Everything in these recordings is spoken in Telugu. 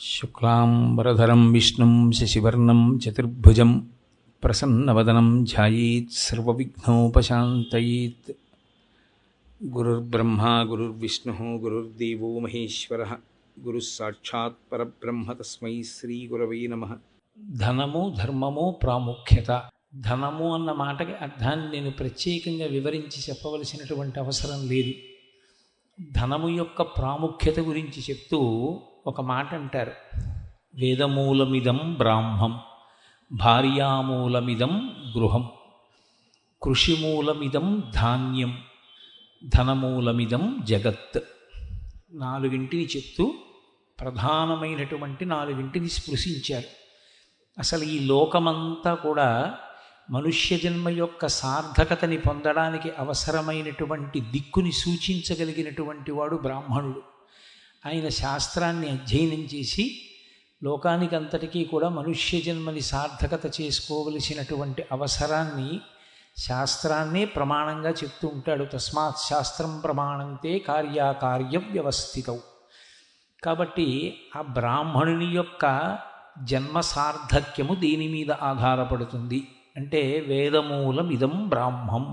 శుక్లాంబరధరం విష్ణుం శశివర్ణం చతుర్భుజం ప్రసన్నవదనం ధ్యాయేత్ సర్వవిఘ్నోపశాంతయేత్. గురుర్బ్రహ్మా గురుర్విష్ణుః గురుర్దేవో మహేశ్వరః గురుః సాక్షాత్ పరబ్రహ్మ తస్మై శ్రీ గురవే నమః. ధనము ధర్మము ప్రాముఖ్యత. ధనము అన్న మాటకి అర్థాన్ని నేను ప్రత్యేకంగా వివరించి చెప్పవలసినటువంటి అవసరం లేదు. ధనము యొక్క ప్రాముఖ్యత గురించి చెప్తూ ఒక మాట అంటారు, వేదమూలమిదం బ్రాహ్మం, భార్యామూలమిదం గృహం, కృషిమూలమిదం ధాన్యం, ధనమూలమిదం జగత్. నాలుగింటిని చెప్తూ ప్రధానమైనటువంటి నాలుగింటిని స్పృశించారు. అసలు ఈ లోకమంతా కూడా మనుష్య జన్మ యొక్క సార్థకతని పొందడానికి అవసరమైనటువంటి దిక్కుని సూచించగలిగినటువంటి వాడు బ్రాహ్మణుడు. ఆయన శాస్త్రాన్ని అధ్యయనం చేసి లోకానికంతటికీ కూడా మనుష్య జన్మని సార్థకత చేసుకోవలసినటువంటి అవసరాన్ని శాస్త్రాన్నే ప్రమాణంగా చెప్తూ ఉంటాడు. తస్మాత్ శాస్త్రం ప్రమాణంతే కార్యాకార్య వ్యవస్థితౌ. కాబట్టి ఆ బ్రాహ్మణుని యొక్క జన్మ సార్థక్యము దేని మీద ఆధారపడుతుంది అంటే వేదమూలం ఇదం బ్రాహ్మం.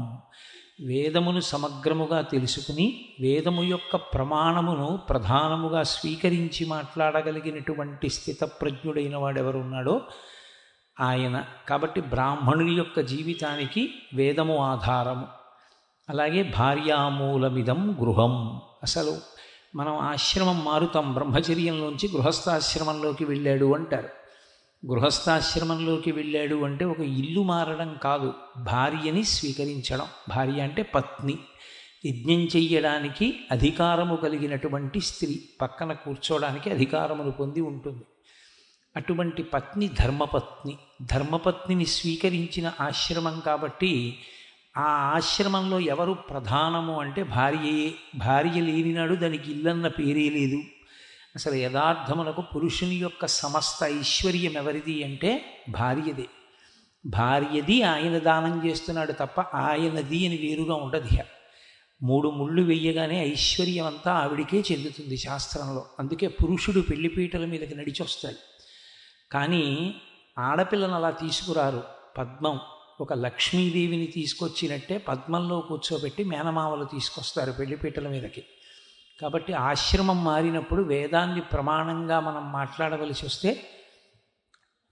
వేదమును సమగ్రముగా తెలుసుకుని వేదము యొక్క ప్రమాణమును ప్రధానముగా స్వీకరించి మాట్లాడగలిగినటువంటి స్థితప్రజ్ఞుడైన వాడెవరున్నాడో ఆయన. కాబట్టి బ్రాహ్మణుని యొక్క జీవితానికి వేదము ఆధారము. అలాగే భార్యామూలమిదం గృహం. అసలు మనం ఆశ్రమం మారుతాం, బ్రహ్మచర్యంలోంచి గృహస్థాశ్రమంలోకి వెళ్ళాడు అంటారు. గృహస్థాశ్రమంలోకి వెళ్ళాడు అంటే ఒక ఇల్లు మారడం కాదు, భార్యని స్వీకరించడం. భార్య అంటే పత్ని, యజ్ఞం చెయ్యడానికి అధికారము కలిగినటువంటి స్త్రీ, పక్కన కూర్చోవడానికి అధికారమును పొంది ఉంటుంది. అటువంటి పత్ని ధర్మపత్ని. ధర్మపత్నిని స్వీకరించిన ఆశ్రమం కాబట్టి ఆ ఆశ్రమంలో ఎవరు ప్రధానము అంటే భార్యయే. భార్య లేనినాడు దానికి ఇల్లన్న పేరే లేదు. అసలు యథార్థమునకు పురుషుని యొక్క సమస్త ఐశ్వర్యం ఎవరిది అంటే భార్యదే. భార్యది ఆయన దానం చేస్తున్నాడు తప్ప ఆయనది అని వేరుగా ఉండదు. 3 ముళ్ళు వెయ్యగానే ఐశ్వర్యం అంతా ఆవిడికే చెందుతుంది శాస్త్రంలో. అందుకే పురుషుడు పెళ్లిపీటల మీదకి నడిచొస్తాడు. కానీ ఆడపిల్లను అలా తీసుకురారు. పద్మం ఒక లక్ష్మీదేవిని తీసుకొచ్చినట్టే పద్మంలో కూర్చోబెట్టి మేనమామలు తీసుకొస్తారు పెళ్లిపీటల మీదకి. కాబట్టి ఆశ్రమం మారినప్పుడు వేదాన్ని ప్రమాణంగా మనం మాట్లాడవలసి వస్తే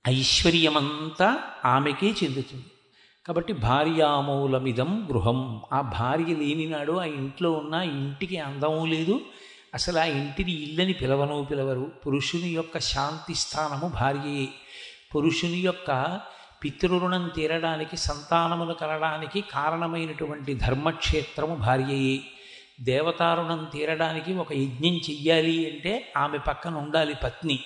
ఐశ్వర్యమంతా ఆమెకే చెందుతుంది. కాబట్టి భార్యామూలమిదం గృహం. ఆ భార్య లేనినాడు ఆ ఇంట్లో ఉన్న ఇంటికి అందము లేదు. అసలు ఆ ఇంటిని ఇల్లని పిలవరు. పురుషుని యొక్క శాంతి స్థానము భార్యయే. పురుషుని యొక్క పితృరుణం తీరడానికి, సంతానములు కలడానికి కారణమైనటువంటి ధర్మక్షేత్రము భార్యయే. దేవతారుణం తీరడానికి ఒక యజ్ఞం చెయ్యాలి అంటే ఆమె పక్కన ఉండాలి పత్ని.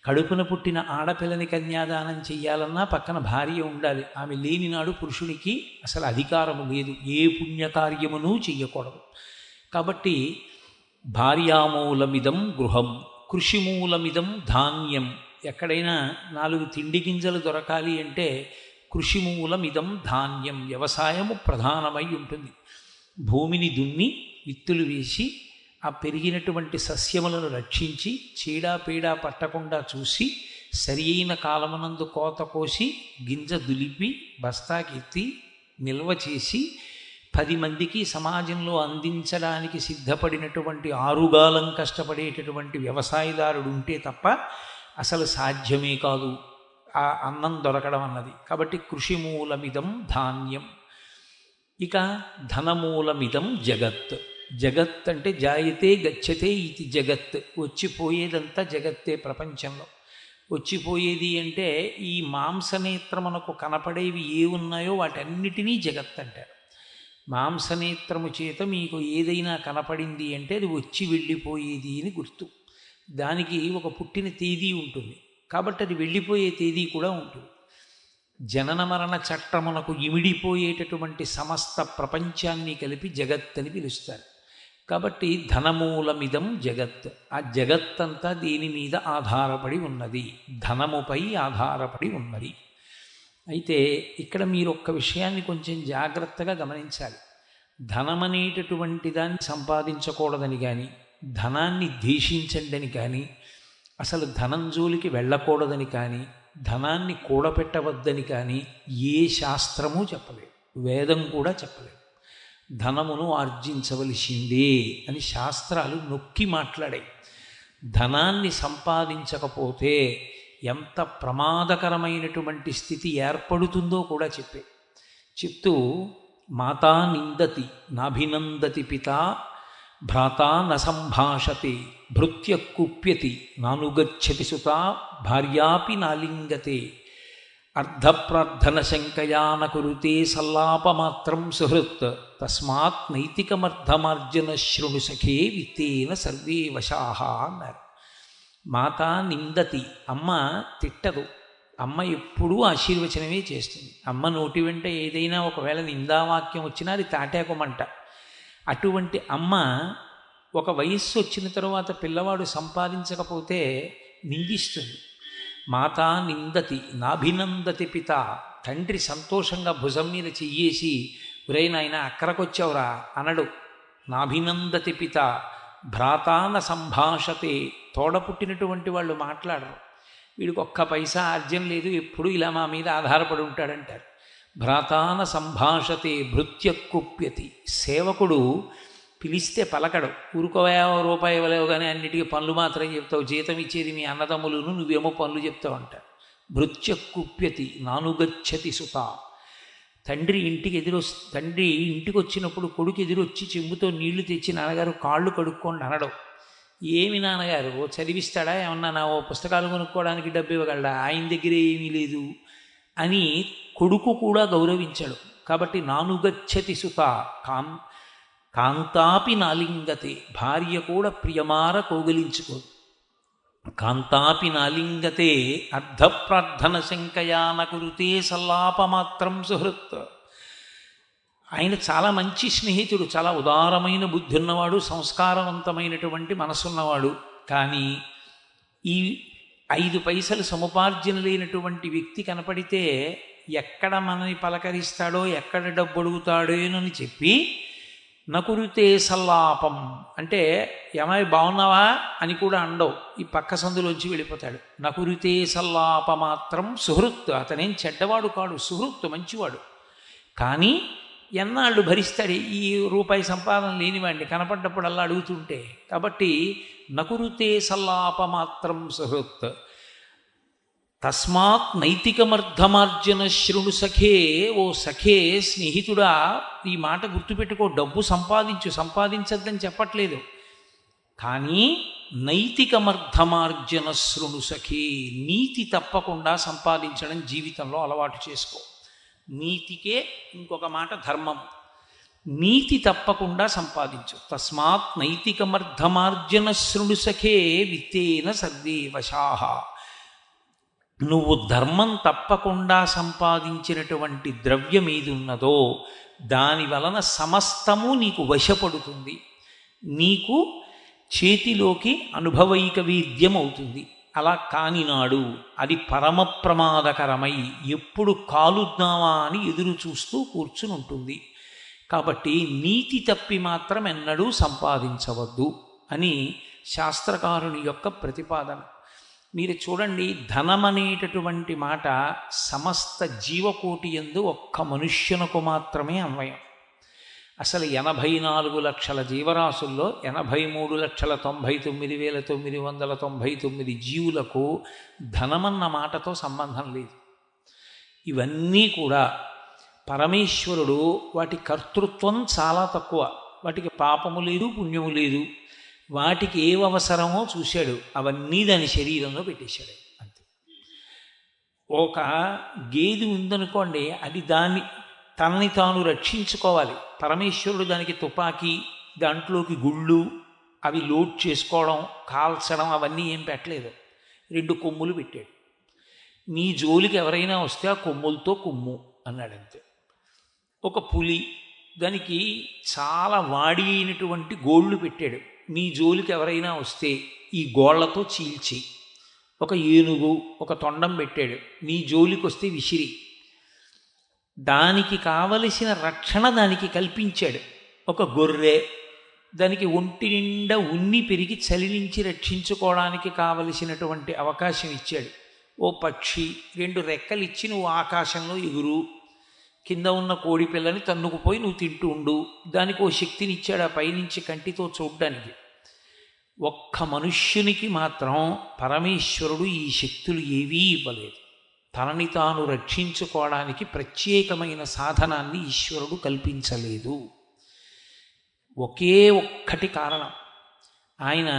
కడుపున పుట్టిన ఆడపిల్లని కన్యాదానం చెయ్యాలన్నా పక్కన భార్య ఉండాలి. ఆమె లేనినాడు పురుషునికి అసలు అధికారము లేదు, ఏ పుణ్యకార్యమును చెయ్యకూడదు. కాబట్టి భార్యామూలమిదం గృహం, కృషిమూలమిదం ధాన్యం. ఎక్కడైనా 4 తిండి గింజలు దొరకాలి అంటే కృషిమూలమిదం ధాన్యం. వ్యవసాయము ప్రధానమై ఉంటుంది. భూమిని దున్ని విత్తులు వేసి ఆ పెరిగినటువంటి సస్యములను రక్షించి చీడాపీడా పట్టకుండా చూసి సరి అయిన కాలమునందు కోత కోసి గింజ దులిపి బస్తాకెత్తి నిల్వ చేసి 10 మందికి సమాజంలో అందించడానికి సిద్ధపడినటువంటి ఆరుగాలం కష్టపడేటటువంటి వ్యవసాయదారుడు ఉంటే తప్ప అసలు సాధ్యమే కాదు ఆ అన్నం దొరకడం అన్నది. కాబట్టి కృషిమూలమిదం ధాన్యం. ఇక ధనమూలమిదం జగత్. జగత్ అంటే జాయతే గచ్చతే ఇది జగత్. వచ్చిపోయేదంతా జగత్తే. ప్రపంచంలో వచ్చిపోయేది అంటే ఈ మాంసనేత్రమునకు కనపడేవి ఏ ఉన్నాయో వాటన్నిటినీ జగత్ అంటారు. మాంసనేత్రము చేత మీకు ఏదైనా కనపడింది అంటే అది వచ్చి వెళ్ళిపోయేది అని గుర్తు. దానికి ఒక పుట్టిన తేదీ ఉంటుంది కాబట్టి అది వెళ్ళిపోయే తేదీ కూడా ఉంటుంది. జనన మరణ చట్టమునకు ఇమిడిపోయేటటువంటి సమస్త ప్రపంచాన్ని కలిపి జగత్ అని పిలుస్తారు. కాబట్టి ధనమూలమిదం జగత్. ఆ జగత్తంతా దీని మీద ఆధారపడి ఉన్నది, ధనముపై ఆధారపడి ఉన్నది. అయితే ఇక్కడ మీరు ఒక్క విషయాన్ని కొంచెం జాగ్రత్తగా గమనించాలి. ధనమనేటటువంటి దాన్ని సంపాదించకూడదని కానీ, ధనాన్ని ద్వేషించండి అని కానీ, అసలు ధనం జోలికి వెళ్ళకూడదని కానీ ధనాన్ని కూడపెట్టవద్దని కానీ ఏ శాస్త్రము చెప్పలేదు, వేదం కూడా చెప్పలేదు. ధనమును ఆర్జించవలసిందే అని శాస్త్రాలు నొక్కి మాట్లాడాయి. ధనాన్ని సంపాదించకపోతే ఎంత ప్రమాదకరమైనటువంటి స్థితి ఏర్పడుతుందో కూడా చెప్తూ మాతా నిందతి నాభినందతి పిత భ్రాతా న సంభాషతే భృత్య కుప్యతి నానుగచ్చతి సుత భార్యాపి నాలింగతే అర్ధప్రార్థన శంకయా న కురుతే సల్లాపమాత్రం సుహృత్ తస్మాత్ నైతికమర్థమార్జన శృణు సఖే విత్తేన సర్వే వశాహ అన్నారు. మాత నిందతి, అమ్మ తిట్టదు, అమ్మ ఎప్పుడూ ఆశీర్వచనమే చేస్తుంది. అమ్మ నోటి వెంట ఏదైనా ఒకవేళ నిందావాక్యం వచ్చినా అది తాటాకుమంట. అటువంటి అమ్మ ఒక వయస్సు వచ్చిన తరువాత పిల్లవాడు సంపాదించకపోతే నిందిస్తుంది. మాతా నిందతి నాభినందతి పిత, తండ్రి సంతోషంగా భుజం మీద చెయ్యేసి ఒరేయ్ నాయన అక్కరకొచ్చావురా అనడు. నాభినందతి పిత భ్రాతాన సంభాషతే, తోడపుట్టినటువంటి వాళ్ళు మాట్లాడరు. వీడికి ఒక్క పైసా ఆర్జన లేదు, ఎప్పుడు ఇలా మా మీద ఆధారపడి ఉంటాడంటారు. భ్రాతాన సంభాషతే భృత్య కుప్యతి, సేవకుడు పిలిస్తే పలకడు. ఊరుకోవయా రూపాయి ఇవ్వలేవు కానీ అన్నిటికీ పనులు మాత్రం చెప్తావు, జీతం ఇచ్చేది మీ అన్నదమ్ములను, నువ్వేమో పనులు చెప్తావు అంటారు. భృత్య కుప్యతి నానుగచ్చతి సుత, తండ్రి ఇంటికి వచ్చినప్పుడు కొడుకు ఎదురొచ్చి చెంబుతో నీళ్లు తెచ్చి నాన్నగారు కాళ్ళు కడుక్కోండి అనడం. ఏమి నాన్నగారు ఓ చదివిస్తాడా, ఏమన్నా నా ఓ పుస్తకాలు కొనుక్కోవడానికి డబ్బు ఇవ్వగలడా, ఆయన దగ్గర ఏమీ లేదు అని కొడుకు కూడా గౌరవించాడు. కాబట్టి నానుగచ్చతి సుత కాంతాపి నాలింగతే, భార్య కూడా ప్రియమార కౌగిలించుకోదు. కాంతాపి నాలింగతే అర్ధప్రార్థన శంకయాన కురుతే సల్లాపమాత్రం సుహృత్. ఆయన చాలా మంచి స్నేహితుడు, చాలా ఉదారమైన బుద్ధి ఉన్నవాడు, సంస్కారవంతమైనటువంటి మనసున్నవాడు. కానీ ఈ 5 పైసలు సముపార్జన లేనటువంటి వ్యక్తి కనపడితే ఎక్కడ మనని పలకరిస్తాడో, ఎక్కడ డబ్బు అడుగుతాడోనని చెప్పి నకురుతే సల్లాపం అంటే ఏమై బాగున్నావా అని కూడా అండవు, ఈ పక్క సందులోంచి వెళ్ళిపోతాడు. నకురుతే సల్లాపమాత్రం సుహృత్, అతనేం చెడ్డవాడు కాడు, సుహృత్ మంచివాడు. కానీ ఎన్నాళ్ళు భరిస్తాడు ఈ రూపాయి సంపాదన లేనివాడిని కనపడ్డప్పుడల్లా అడుగుతుంటే. కాబట్టి నకురుతే సల్లాపమాత్రం సుహృత్ తస్మాత్ నైతికమర్థమార్జన శృణు సఖే, ఓ సఖే స్నేహితుడా ఈ మాట గుర్తుపెట్టుకో, డబ్బు సంపాదించద్దని చెప్పట్లేదు, కానీ నైతికమర్థమార్జన శృణు సఖే, నీతి తప్పకుండా సంపాదించడం జీవితంలో అలవాటు చేసుకో. నీతికే ఇంకొక మాట ధర్మం, నీతి తప్పకుండా సంపాదించు. తస్మాత్ నైతికమర్థమార్జన శృణు సఖే విత్తేన సర్వే వశాహ, నువ్వు ధర్మం తప్పకుండా సంపాదించినటువంటి ద్రవ్యం ఏది ఉన్నదో దాని వలన సమస్తము నీకు వశపడుతుంది, నీకు చేతిలోకి అనుభవైక వేద్యం అవుతుంది. అలా కానినాడు అది పరమ ప్రమాదకరమై ఎప్పుడు కాలుద్దామా అని ఎదురు చూస్తూ కూర్చుని ఉంటుంది. కాబట్టి నీతి తప్పి మాత్రం ఎన్నడూ సంపాదించవద్దు అని శాస్త్రకారుని యొక్క ప్రతిపాదన. మీరు చూడండి, ధనమనేటటువంటి మాట సమస్త జీవకోటి యందు ఒక్క మనుష్యునకు మాత్రమే అన్వయం. అసలు 84 లక్షల జీవరాశుల్లో 83,99,999 జీవులకు ధనమన్న మాటతో సంబంధం లేదు. ఇవన్నీ కూడా పరమేశ్వరుడు వాటి కర్తృత్వం చాలా తక్కువ, వాటికి పాపము లేదు పుణ్యము లేదు, వాటికి ఏవి అవసరమో చూశాడు, అవన్నీ దాని శరీరంలో పెట్టేశాడు అంతే. ఒక గేదె ఉందనుకోండి, అది తనని తాను రక్షించుకోవాలి. పరమేశ్వరుడు దానికి తుపాకీ, దాంట్లోకి గుళ్ళు అవి లోడ్ చేసుకోవడం, కాల్చడం అవన్నీ ఏం పెట్టలేదు, 2 కొమ్ములు పెట్టాడు. నీ జోలికి ఎవరైనా వస్తే ఆ కొమ్ములతో కొమ్ము అన్నాడంతే. ఒక పులి, దానికి చాలా వాడి అయినటువంటి గోళ్ళు పెట్టాడు, నీ జోలికి ఎవరైనా వస్తే ఈ గోళ్లతో చీల్చి. ఒక ఏనుగు ఒక తొండం పెట్టాడు, నీ జోలికి వస్తే విసిరి. దానికి కావలసిన రక్షణ దానికి కల్పించాడు. ఒక గొర్రె దానికి ఒంటి నిండా ఉన్ని పెరిగి చలి నుంచి రక్షించుకోవడానికి కావలసినటువంటి అవకాశం ఇచ్చాడు. ఓ పక్షి 2 రెక్కలు ఇచ్చి నువ్వు ఆకాశంలో ఎగురు, కింద ఉన్న కోడి పిల్లని తన్నుకుపోయి నువ్వు తింటూ ఉండు, దానికి ఓ శక్తిని ఇచ్చాడు ఆ పైనుంచి కంటితో చూడ్డానికి. ఒక్క మనుష్యునికి మాత్రం పరమేశ్వరుడు ఈ శక్తులు ఏవీ ఇవ్వలేదు. తనని తాను రక్షించుకోవడానికి ప్రత్యేకమైన సాధనాన్ని ఈశ్వరుడు కల్పించలేదు. ఒకే ఒక్కటి కారణం, ఆయన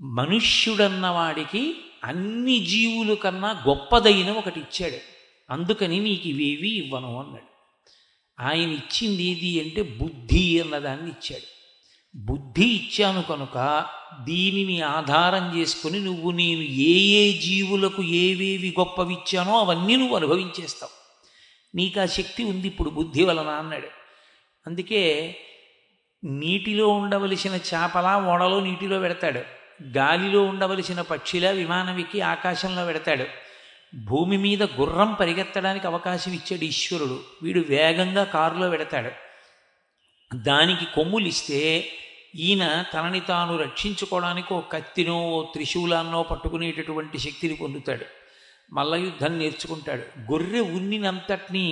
మనుష్యుడన్నవాడికి అన్ని జీవుల కన్నా గొప్పదైన ఒకటి ఇచ్చాడు. అందుకని నీకు ఇవేవి ఇవ్వను అన్నాడు. ఆయన ఇచ్చింది ఏది అంటే బుద్ధి అన్నదాన్ని ఇచ్చాడు. బుద్ధి ఇచ్చాను కనుక దీనిని ఆధారం చేసుకుని నువ్వు నేను ఏ ఏ జీవులకు ఏవేవి గొప్పవి ఇచ్చానో అవన్నీ నువ్వు అనుభవించేస్తావు. నీకు ఆ శక్తి ఉంది ఇప్పుడు బుద్ధి వలన అన్నాడు. అందుకే నీటిలో ఉండవలసిన చేపలా ఓడలో నీటిలో పెడతాడు, గాలిలో ఉండవలసిన పక్షిలా విమానం ఎక్కి ఆకాశంలో పెడతాడు, భూమి మీద గుర్రం పరిగెత్తడానికి అవకాశం ఇచ్చాడు ఈశ్వరుడు, వీడు వేగంగా కారులో పెడతాడు. దానికి కొమ్ములు ఇస్తే ఈయన తనని తాను రక్షించుకోవడానికి ఓ కత్తినో ఓ త్రిశూలాన్నో పట్టుకునేటటువంటి శక్తిని పొందుతాడు, మల్ల యుద్ధం నేర్చుకుంటాడు. గొర్రె ఉన్నినంతటినీ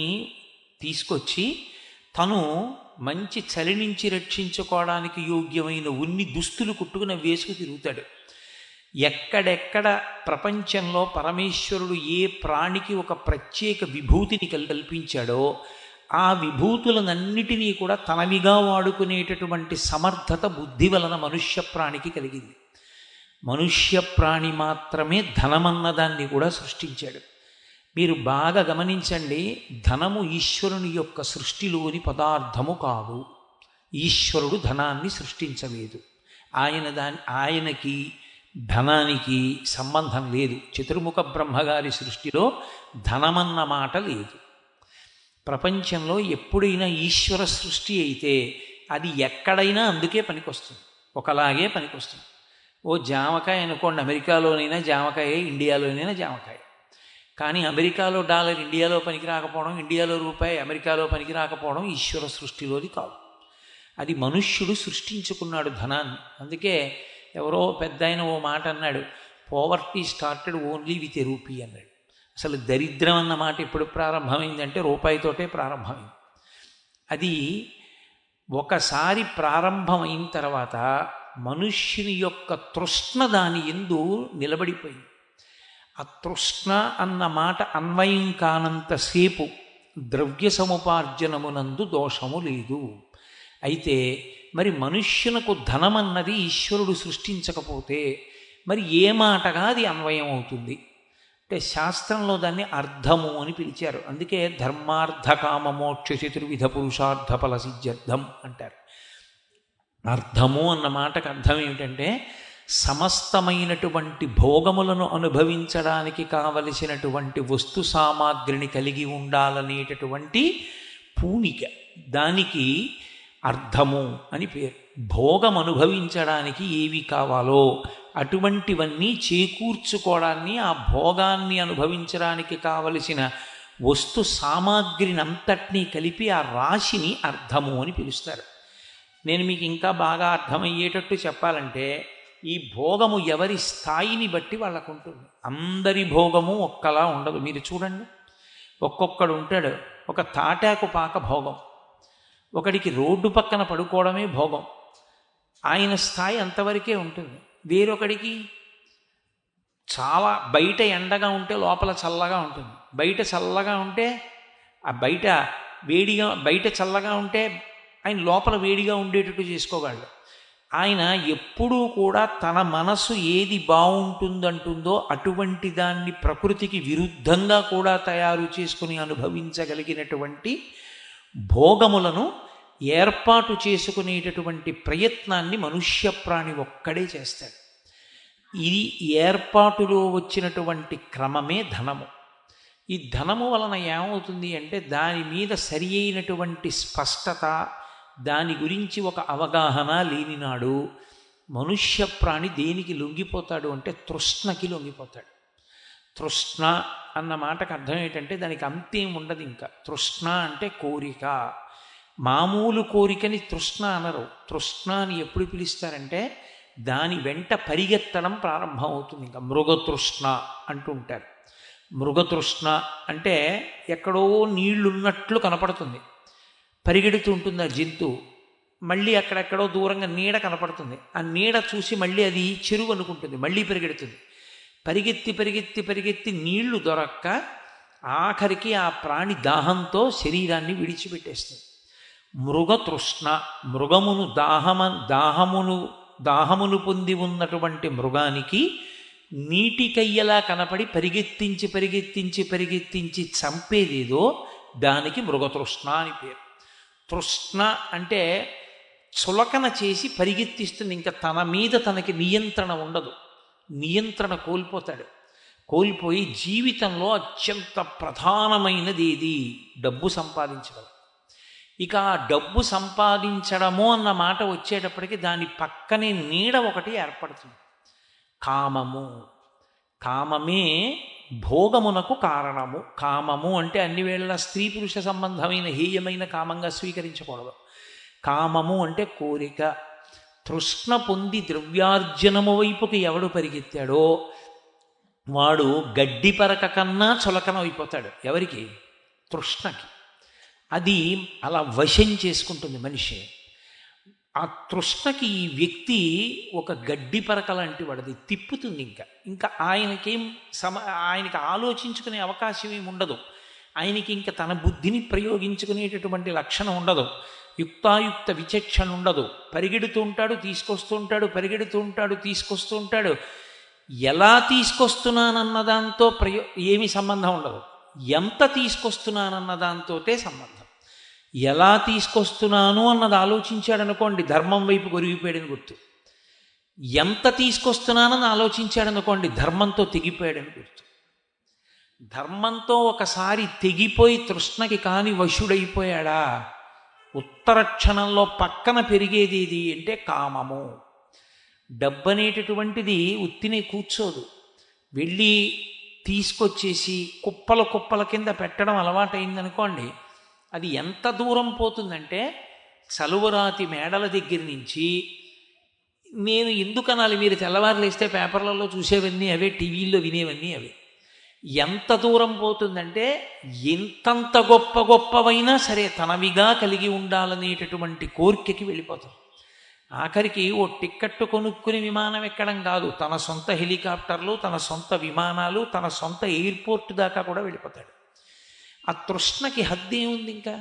తీసుకొచ్చి తను మంచి చలి నుంచి రక్షించుకోవడానికి యోగ్యమైన ఉన్ని దుస్తులు కుట్టుకుని వేసుకు తిరుగుతాడు. ఎక్కడెక్కడ ప్రపంచంలో పరమేశ్వరుడు ఏ ప్రాణికి ఒక ప్రత్యేక విభూతిని కల్పించాడో ఆ విభూతులనన్నిటినీ కూడా తనవిగా వాడుకునేటటువంటి సమర్థత బుద్ధి వలన మనుష్య ప్రాణికి కలిగింది. మనుష్య ప్రాణి మాత్రమే ధనమన్నదాన్ని కూడా సృష్టించాడు. మీరు బాగా గమనించండి, ధనము ఈశ్వరుని యొక్క సృష్టిలోని పదార్థము కాదు. ఈశ్వరుడు ధనాన్ని సృష్టించలేదు. ఆయనకి ధనానికి సంబంధం లేదు. చతుర్ముఖ బ్రహ్మగారి సృష్టిలో ధనమన్న మాట లేదు. ప్రపంచంలో ఎప్పుడైనా ఈశ్వర సృష్టి అయితే అది ఎక్కడైనా అందుకే పనికొస్తుంది, ఒకలాగే పనికొస్తుంది. ఓ జామకాయ అనుకోండి, అమెరికాలోనైనా జామకాయ, ఇండియాలోనైనా జామకాయ. కానీ అమెరికాలో డాలర్ ఇండియాలో పనికి రాకపోవడం, ఇండియాలో రూపాయి అమెరికాలో పనికి రాకపోవడం ఈశ్వర సృష్టిలోది కాదు. అది మనుష్యుడు సృష్టించుకున్నాడు ధనాన్ని. అందుకే ఎవరో పెద్ద ఆయన ఓ మాట అన్నాడు, poverty started only with a rupee అన్నాడు. అసలు దరిద్రం అన్న మాట ఎప్పుడు ప్రారంభమైందంటే రూపాయితోటే ప్రారంభమైంది. అది ఒకసారి ప్రారంభమైన తర్వాత మనుష్యుని యొక్క తృష్ణ దాని యందు నిలబడిపోయింది. ఆ తృష్ణ అన్న మాట అన్వయం కానంతసేపు ద్రవ్య సముపార్జనమునందు దోషము లేదు. అయితే మరి మనుష్యునకు ధనమన్నది ఈశ్వరుడు సృష్టించకపోతే మరి ఏ మాటగా అది అన్వయం అవుతుంది అంటే శాస్త్రంలో దాన్ని అర్థము అని పిలిచారు. అందుకే ధర్మార్థ కామ మోక్ష చతుర్విధ పురుషార్థ ఫల సిద్ధ్యర్థం అంటారు. అర్థము అన్న మాటకు అర్థం ఏమిటంటే సమస్తమైనటువంటి భోగములను అనుభవించడానికి కావలసినటువంటి వస్తు సామాగ్రిని కలిగి ఉండాలనేటటువంటి పూనిక, దానికి అర్థము అని పేరు. భోగం అనుభవించడానికి ఏవి కావాలో అటువంటివన్నీ చేకూర్చుకోవడాన్ని, ఆ భోగాన్ని అనుభవించడానికి కావలసిన వస్తు సామాగ్రిని అంతటినీ కలిపి ఆ రాశిని అర్థము అని పిలుస్తారు. నేను మీకు ఇంకా బాగా అర్థమయ్యేటట్టు చెప్పాలంటే ఈ భోగము ఎవరి స్థాయిని బట్టి వాళ్ళకు ఉంటుంది. అందరి భోగము ఒక్కలా ఉండదు. మీరు చూడండి, ఒక్కొక్కడు ఉంటాడు, ఒక తాటాకు పాక భోగం, ఒకడికి రోడ్డు పక్కన పడుకోవడమే భోగం, ఆయన స్థాయి అంతవరకే ఉంటుంది. వేరొకడికి చాలా బయట ఎండగా ఉంటే లోపల చల్లగా ఉంటుంది, బయట చల్లగా ఉంటే ఆ బయట వేడిగా, బయట చల్లగా ఉంటే ఆయన లోపల వేడిగా ఉండేటట్టు చేసుకోగలడు. ఆయన ఎప్పుడూ కూడా తన మనసు ఏది బాగుంటుందంటుందో అటువంటి దాన్ని ప్రకృతికి విరుద్ధంగా కూడా తయారు చేసుకుని అనుభవించగలిగినటువంటి భోగములను ఏర్పాటు చేసుకునేటటువంటి ప్రయత్నాన్ని మనుష్య ప్రాణి ఒక్కడే చేస్తాడు. ఇది ఏర్పాటులో వచ్చినటువంటి క్రమమే ధనము. ఈ ధనము వలన ఏమవుతుంది అంటే దాని మీద సరి అయినటువంటి స్పష్టత, దాని గురించి ఒక అవగాహన లేనినాడు మనుష్య ప్రాణి దేనికి లొంగిపోతాడు అంటే తృష్ణకి లొంగిపోతాడు. తృష్ణ అన్న మాటకు అర్థం ఏంటంటే దానికి అంతేం ఉండదు. ఇంకా తృష్ణ అంటే కోరిక. మామూలు కోరికని తృష్ణ అనరు. తృష్ణ అని ఎప్పుడు పిలుస్తారంటే దాని వెంట పరిగెత్తడం ప్రారంభమవుతుంది. ఇంకా మృగతృష్ణ అంటుంటారు. మృగతృష్ణ అంటే ఎక్కడో నీళ్లున్నట్లు కనపడుతుంది, పరిగెడుతూ ఉంటుంది ఆ జంతువు. మళ్ళీ అక్కడెక్కడో దూరంగా నీడ కనపడుతుంది, ఆ నీడ చూసి మళ్ళీ అది చెరువు అనుకుంటుంది, మళ్ళీ పరిగెడుతుంది. పరిగెత్తి పరిగెత్తి పరిగెత్తి నీళ్లు దొరక్క ఆఖరికి ఆ ప్రాణి దాహంతో శరీరాన్ని విడిచిపెట్టేస్తుంది. మృగతృష్ణ, మృగమును దాహమును పొంది ఉన్నటువంటి మృగానికి నీటికయ్యలా కనపడి పరిగెత్తించి పరిగెత్తించి పరిగెత్తించి చంపేదేదో దానికి మృగతృష్ణ అని పేరు. తృష్ణ అంటే చులకన చేసి పరిగెత్తిస్తుంది. ఇంకా తన మీద తనకి నియంత్రణ ఉండదు, నియంత్రణ కోల్పోతాడు. కోల్పోయి జీవితంలో అత్యంత ప్రధానమైనది ఏది? డబ్బు సంపాదించడం. ఇక ఆ డబ్బు సంపాదించడము అన్న మాట వచ్చేటప్పటికి దాని పక్కనే నీడ ఒకటి ఏర్పడుతుంది, కామము. కామమే భోగమునకు కారణము. కామము అంటే అన్ని వేళలా స్త్రీ పురుష సంబంధమైన హేయమైన కామంగా స్వీకరించకూడదు. కామము అంటే కోరిక. తృష్ణ పొంది ద్రవ్యార్జనము వైపుకి ఎవడు పరిగెత్తాడో వాడు గడ్డి పరక కన్నా చులకన అయిపోతాడు. ఎవరికి? తృష్ణకి. అది అలా వశం చేసుకుంటుంది మనిషి. ఆ తృష్ణకి ఈ వ్యక్తి ఒక గడ్డి పరక లాంటి వాడిది, తిప్పుతుంది. ఇంకా ఆయనకి ఆలోచించుకునే అవకాశం ఏమి ఉండదు. ఆయనకి ఇంకా తన బుద్ధిని ప్రయోగించుకునేటటువంటి లక్షణం ఉండదు, యుక్తాయుక్త విచక్షణ ఉండదు. పరిగెడుతూ ఉంటాడు, తీసుకొస్తూ ఉంటాడు, పరిగెడుతూ ఉంటాడు, తీసుకొస్తూ ఉంటాడు. ఎలా తీసుకొస్తున్నానన్న దాంతో ఏమి సంబంధం ఉండదు, ఎంత తీసుకొస్తున్నానన్న దాంతోటే సంబంధం. ఎలా తీసుకొస్తున్నాను అన్నది ఆలోచించాడనుకోండి, ధర్మం వైపు గొరిగిపోయాడని గుర్తు. ఎంత తీసుకొస్తున్నానని ఆలోచించాడనుకోండి, ధర్మంతో తెగిపోయాడని గుర్తు. ధర్మంతో ఒకసారి తెగిపోయి తృష్ణకి కాని వశుడైపోయాడా, ఉత్తర క్షణంలో పక్కన పెరిగేది ఏది అంటే కామము. డబ్బు అనేటటువంటిది ఉత్తినే కూర్చోదు, వెళ్ళి తీసుకొచ్చేసి కుప్పల కుప్పల కింద పెట్టడం అలవాటైందనుకోండి, అది ఎంత దూరం పోతుందంటే చలువరాతి మేడల దగ్గర నుంచి, నేను ఎందుకనాలి, మీరు తెల్లవారులేస్తే పేపర్లలో చూసేవన్నీ అవే, టీవీల్లో వినేవన్నీ అవే. ఎంత దూరం పోతుందంటే ఎంతంత గొప్ప గొప్పవైనా సరే తనవిగా కలిగి ఉండాలనేటటువంటి కోరికకి వెళ్ళిపోతాం. ఆఖరికి ఓ టిక్కెట్టు కొనుక్కుని విమానం ఎక్కడం కాదు, తన సొంత హెలికాప్టర్లు, తన సొంత విమానాలు, తన సొంత ఎయిర్పోర్ట్ దాకా కూడా వెళ్ళిపోతాడు. ఆ తృష్ణకి హద్దే ఉంది. ఇంకా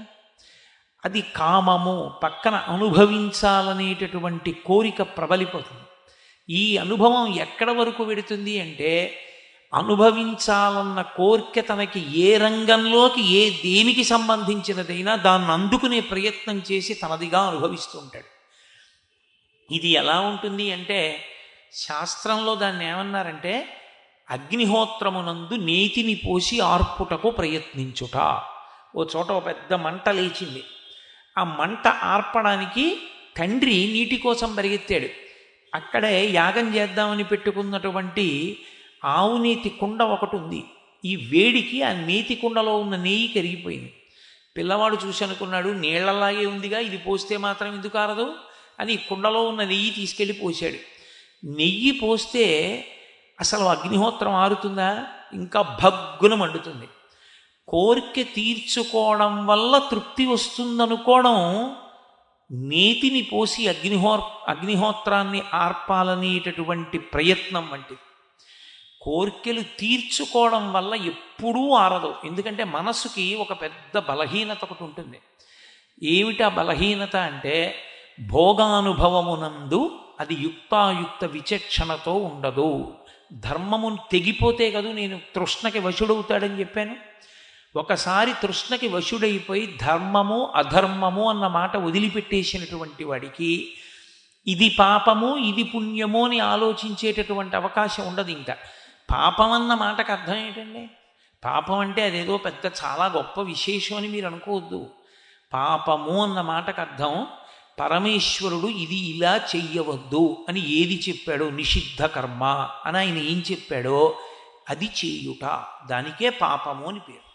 అది కామము. పక్కన అనుభవించాలనేటటువంటి కోరిక ప్రబలిపోతుంది. ఈ అనుభవం ఎక్కడ వరకు వెడుతుంది అంటే, అనుభవించాలన్న కోరిక తనకి ఏ రంగంలోకి దేనికి సంబంధించినదైనా దాన్ని అందుకునే ప్రయత్నం చేసి తనదిగా అనుభవిస్తూ ఉంటాడు. ఇది ఎలా ఉంటుంది అంటే, శాస్త్రంలో దాన్ని ఏమన్నారంటే, అగ్నిహోత్రమునందు నేతిని పోసి ఆర్పుటకు ప్రయత్నించుట. ఓ చోట ఒక పెద్ద మంట లేచింది. ఆ మంట ఆర్పడానికి తండ్రి నీటి కోసం పరిగెత్తాడు. అక్కడే యాగం చేద్దామని పెట్టుకున్నటువంటి ఆవు నేతి కుండ ఒకటి ఉంది. ఈ వేడికి ఆ నేతి కుండలో ఉన్న నెయ్యి కరిగిపోయింది. పిల్లవాడు చూసి అనుకున్నాడు, నీళ్లలాగే ఉందిగా, ఇది పోస్తే మాత్రం ఎందుకు ఆరదు అని కుండలో ఉన్న నెయ్యి తీసుకెళ్ళి పోసాడు. నెయ్యి పోస్తే అసలు అగ్నిహోత్రం ఆరుతుందా? ఇంకా భగ్గున మండుతుంది. కోరిక తీర్చుకోవడం వల్ల తృప్తి వస్తుందనుకోవడం నేతిని పోసి అగ్నిహోత్రాన్ని ఆర్పాలనేటటువంటి ప్రయత్నం వంటిది. కోరికలు తీర్చుకోవడం వల్ల ఎప్పుడూ ఆరదు. ఎందుకంటే మనసుకి ఒక పెద్ద బలహీనత ఒకటి ఉంటుంది. ఏమిటా బలహీనత అంటే, భోగానుభవమునందు అది యుక్తాయుక్త విచక్షణతో ఉండదు. ధర్మమును తెగిపోతే కదా నేను తృష్ణకి వశుడవుతాడని చెప్పాను. ఒకసారి తృష్ణకి వశుడైపోయి ధర్మము అధర్మము అన్న మాట వదిలిపెట్టేసినటువంటి వాడికి ఇది పాపము ఇది పుణ్యము అని ఆలోచించేటటువంటి అవకాశం ఉండదు. ఇంకా పాపం అన్న మాటకు అర్థం ఏంటండి? పాపం అంటే అదేదో పెద్ద చాలా గొప్ప విశేషం అని మీరు అనుకోవద్దు. పాపము అన్న మాటకు అర్థం పరమేశ్వరుడు ఇది ఇలా చెయ్యవద్దు అని ఏది చెప్పాడో, నిషిద్ధ కర్మ అని ఆయన ఏం చెప్పాడో అది చేయుట, దానికే పాపము అని పేరు.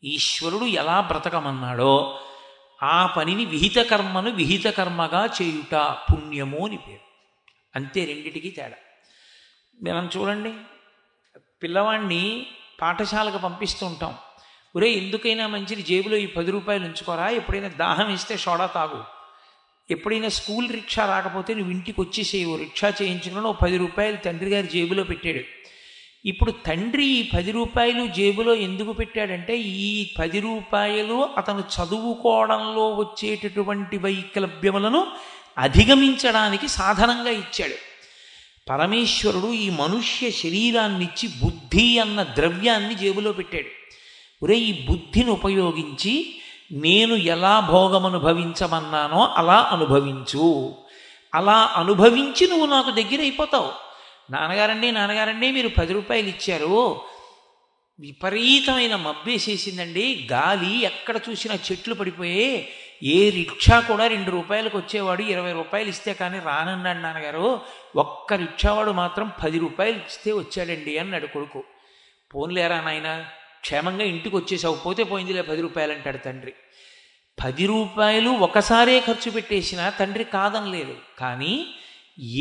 ఈశ్వరుడు ఎలా బ్రతకమన్నాడో ఆ పనిని విహిత కర్మను విహిత కర్మగా చేయుట పుణ్యము అని పేరు. అంతే, రెండిటికి తేడా. మనం చూడండి, పిల్లవాడిని పాఠశాలకు పంపిస్తూ ఉంటాం. ఒరే, ఎందుకైనా మంచిది జేబులో ఈ 10 రూపాయలు ఉంచుకోరా, ఎప్పుడైనా దాహం ఇస్తే సోడా తాగు, ఎప్పుడైనా స్కూల్ రిక్షా రాకపోతే నువ్వు ఇంటికి వచ్చేసేవు, రిక్షా చేయించుకుని 10 రూపాయలు తండ్రి గారి జేబులో పెట్టాడు. ఇప్పుడు తండ్రి ఈ 10 రూపాయలు జేబులో ఎందుకు పెట్టాడంటే, ఈ 10 రూపాయలు అతను చదువుకోవడంలో వచ్చేటటువంటి వైకల్యములను అధిగమించడానికి సాధనంగా ఇచ్చాడు. పరమేశ్వరుడు ఈ మనుష్య శరీరాన్నిచ్చి బుద్ధి అన్న ద్రవ్యాన్ని జేబులో పెట్టాడు. ఒరే, ఈ బుద్ధిని ఉపయోగించి నేను ఎలా భోగమనుభవించమన్నానో అలా అనుభవించు, అలా అనుభవించి నువ్వు నాకు దగ్గర అయిపోతావు. నాన్నగారండి మీరు 10 రూపాయలు ఇచ్చారు, విపరీతమైన మబ్బేసేసిందండి, గాలి ఎక్కడ చూసినా చెట్లు పడిపోయే, ఏ రిక్షా కూడా 2 రూపాయలకు వచ్చేవాడు 20 రూపాయలు ఇస్తే కానీ రానన్నాడు నాన్నగారు, ఒక్క రిక్షావాడు మాత్రం 10 రూపాయలు ఇస్తే వచ్చాడండి అన్నాడు కొడుకు. పోన్లేరా నాయన, క్షేమంగా ఇంటికి వచ్చేసావు, పోతే పోయిందిలే 10 రూపాయలు అంటాడు తండ్రి. 10 రూపాయలు ఒకసారే ఖర్చు పెట్టేసినా తండ్రి కాదనలేదు, కానీ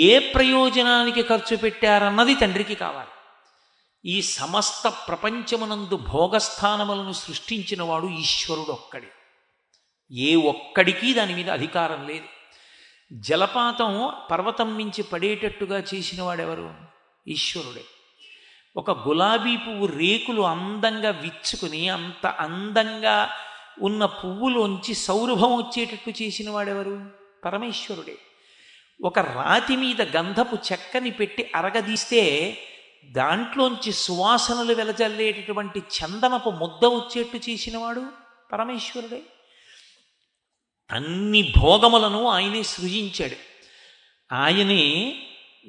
ఏ ప్రయోజనానికి ఖర్చు పెట్టారన్నది తండ్రికి కావాలి. ఈ సమస్త ప్రపంచమునందు భోగస్థానములను సృష్టించినవాడు ఈశ్వరుడు ఒక్కడే, ఏ ఒక్కడికి దాని మీద అధికారం లేదు. జలపాతం పర్వతం మించి పడేటట్టుగా చేసిన వాడెవరు? ఈశ్వరుడే. ఒక గులాబీ పువ్వు రేకులు అందంగా విచ్చుకుని అంత అందంగా ఉన్న పువ్వులోంచి సౌరభం వచ్చేటట్టు చేసిన వాడెవరు? పరమేశ్వరుడే. ఒక రాతి మీద గంధపు చెక్కని పెట్టి అరగదీస్తే దాంట్లోంచి సువాసనలు వెలజల్లేటటువంటి చందనపు ముద్ద వచ్చేట్టు చేసినవాడు పరమేశ్వరుడే. అన్ని భోగములను ఆయనే సృజించాడు. ఆయనే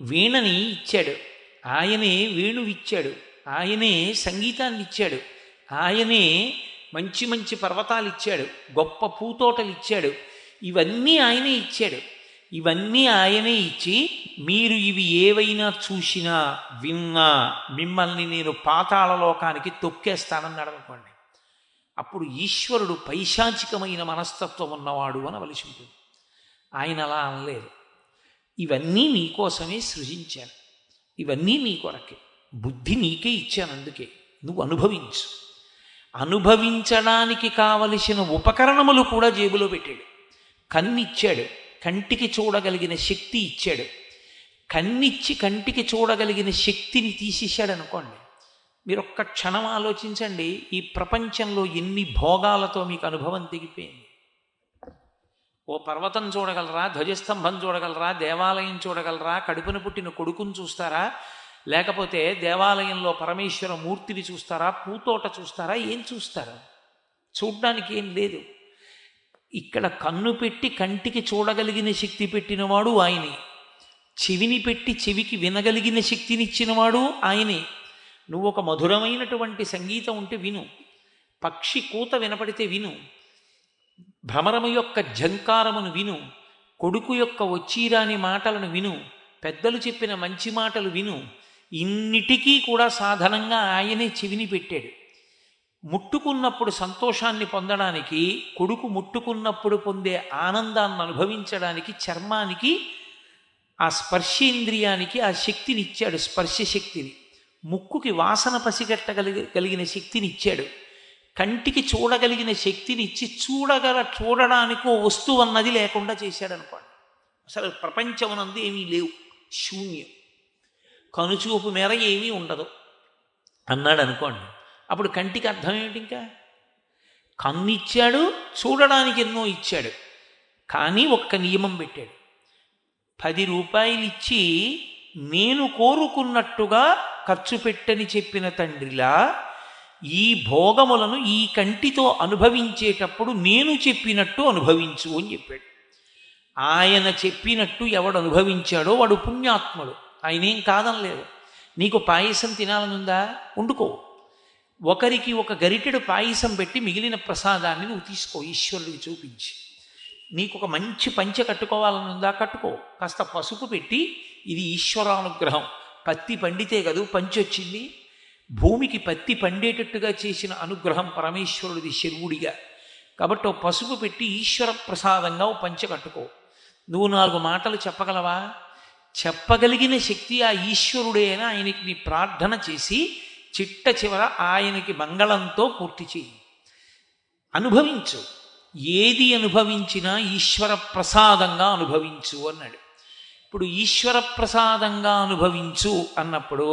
వీణని ఇచ్చాడు, ఆయనే వేణువిచ్చాడు, ఆయనే సంగీతాన్ని ఇచ్చాడు, ఆయనే మంచి మంచి పర్వతాలు ఇచ్చాడు, గొప్ప పూతోటలు ఇచ్చాడు. ఇవన్నీ ఆయనే ఇచ్చాడు. ఇవన్నీ ఆయనే ఇచ్చి, మీరు ఇవి ఏవైనా చూసినా విన్నా మిమ్మల్ని నేను పాతాళలోకానికి తొక్కేస్తానన్నాడు అనుకోండి, అప్పుడు ఈశ్వరుడు పైశాచికమైన మనస్తత్వం ఉన్నవాడు అనవలసి ఉంటుంది. ఆయన అలా అనలేదు. ఇవన్నీ నీకోసమే సృజించాను, ఇవన్నీ నీ కొరకే, బుద్ధి నీకే ఇచ్చాను, అందుకే నువ్వు అనుభవించు. అనుభవించడానికి కావలసిన ఉపకరణములు కూడా జేబులో పెట్టాడు. కన్నిచ్చాడు, కంటికి చూడగలిగిన శక్తి ఇచ్చాడు. కన్నిచ్చి కంటికి చూడగలిగిన శక్తిని తీసేశాడు అనుకోండి, మీరు ఒక్క క్షణం ఆలోచించండి, ఈ ప్రపంచంలో ఎన్ని భోగాలతో మీకు అనుభవం తెగిపోయింది. ఓ పర్వతం చూడగలరా, ధ్వజస్తంభం చూడగలరా, దేవాలయం చూడగలరా, కడుపున పుట్టిన కొడుకుని చూస్తారా, లేకపోతే దేవాలయంలో పరమేశ్వర మూర్తిని చూస్తారా, పూతోట చూస్తారా, ఏం చూస్తారా? చూడ్డానికి ఏం లేదు. ఇక్కడ కన్ను పెట్టి కంటికి చూడగలిగిన శక్తి పెట్టినవాడు ఆయనే, చెవిని పెట్టి చెవికి వినగలిగిన శక్తినిచ్చినవాడు ఆయనే. నువ్వు ఒక మధురమైనటువంటి సంగీతం ఉంటే విను, పక్షి కూత వినపడితే విను, భ్రమరము యొక్క ఝంకారమును విను, కొడుకు యొక్క వచ్చిరాని మాటలను విను, పెద్దలు చెప్పిన మంచి మాటలు విను. ఇన్నిటికీ కూడా సాధనంగా ఆయనే చెవిని పెట్టాడు. ముట్టుకున్నప్పుడు సంతోషాన్ని పొందడానికి, కొడుకు ముట్టుకున్నప్పుడు పొందే ఆనందాన్ని అనుభవించడానికి చర్మానికి, ఆ స్పర్శేంద్రియానికి ఆ శక్తిని ఇచ్చాడు, స్పర్శ శక్తిని. ముక్కుకి వాసన పసిగట్టగలిగిన శక్తిని ఇచ్చాడు. కంటికి చూడగలిగిన శక్తిని ఇచ్చి చూడడానికో వస్తువు అన్నది లేకుండా చేశాడు అనుకోండి. అసలు ప్రపంచమునందు ఏమీ లేవు, శూన్యం, కనుచూపు మేర ఏమీ ఉండదు అన్నాడు అనుకోండి. అప్పుడు కంటికి అర్థం ఏమిటి? ఇంకా కన్ను ఇచ్చాడు, చూడడానికి ఎన్నో ఇచ్చాడు, కానీ ఒక్క నియమం పెట్టాడు. 10 రూపాయలు ఇచ్చి నేను కోరుకున్నట్టుగా ఖర్చు పెట్టని చెప్పిన తండ్రిలా ఈ భోగములను ఈ కంటితో అనుభవించేటప్పుడు నేను చెప్పినట్టు అనుభవించు అని చెప్పాడు. ఆయన చెప్పినట్టు ఎవడు అనుభవించాడో వాడు పుణ్యాత్ముడు. ఆయనేం కాదనలేదు. నీకు పాయసం తినాలనుందా, వండుకో, ఒకరికి ఒక గరిటెడు పాయసం పెట్టి మిగిలిన ప్రసాదాన్ని నువ్వు తీసుకో, ఈశ్వరుడికి చూపించి. నీకు ఒక మంచి పంచె కట్టుకోవాలనుందా, కట్టుకో, కాస్త పసుపు పెట్టి ఇది ఈశ్వరానుగ్రహం, పత్తి పండితే కదూ పంచి వచ్చింది, భూమికి పత్తి పండేటట్టుగా చేసిన అనుగ్రహం పరమేశ్వరుడిది శర్వుడిగా, కాబట్టి ఓ పసుపు పెట్టి ఈశ్వర ప్రసాదంగా ఓ పంచె కట్టుకో. నువ్వు 4 మాటలు చెప్పగలవా? చెప్పగలిగిన శక్తి ఆ ఈశ్వరుడే అని ఆయనకి నీ ప్రార్థన చేసి చిట్ట చివర ఆయనకి మంగళంతో పూర్తి చేయి. అనుభవించు. ఏది అనుభవించినా ఈశ్వర ప్రసాదంగా అనుభవించు అన్నాడు. ఇప్పుడు ఈశ్వర ప్రసాదంగా అనుభవించు అన్నప్పుడు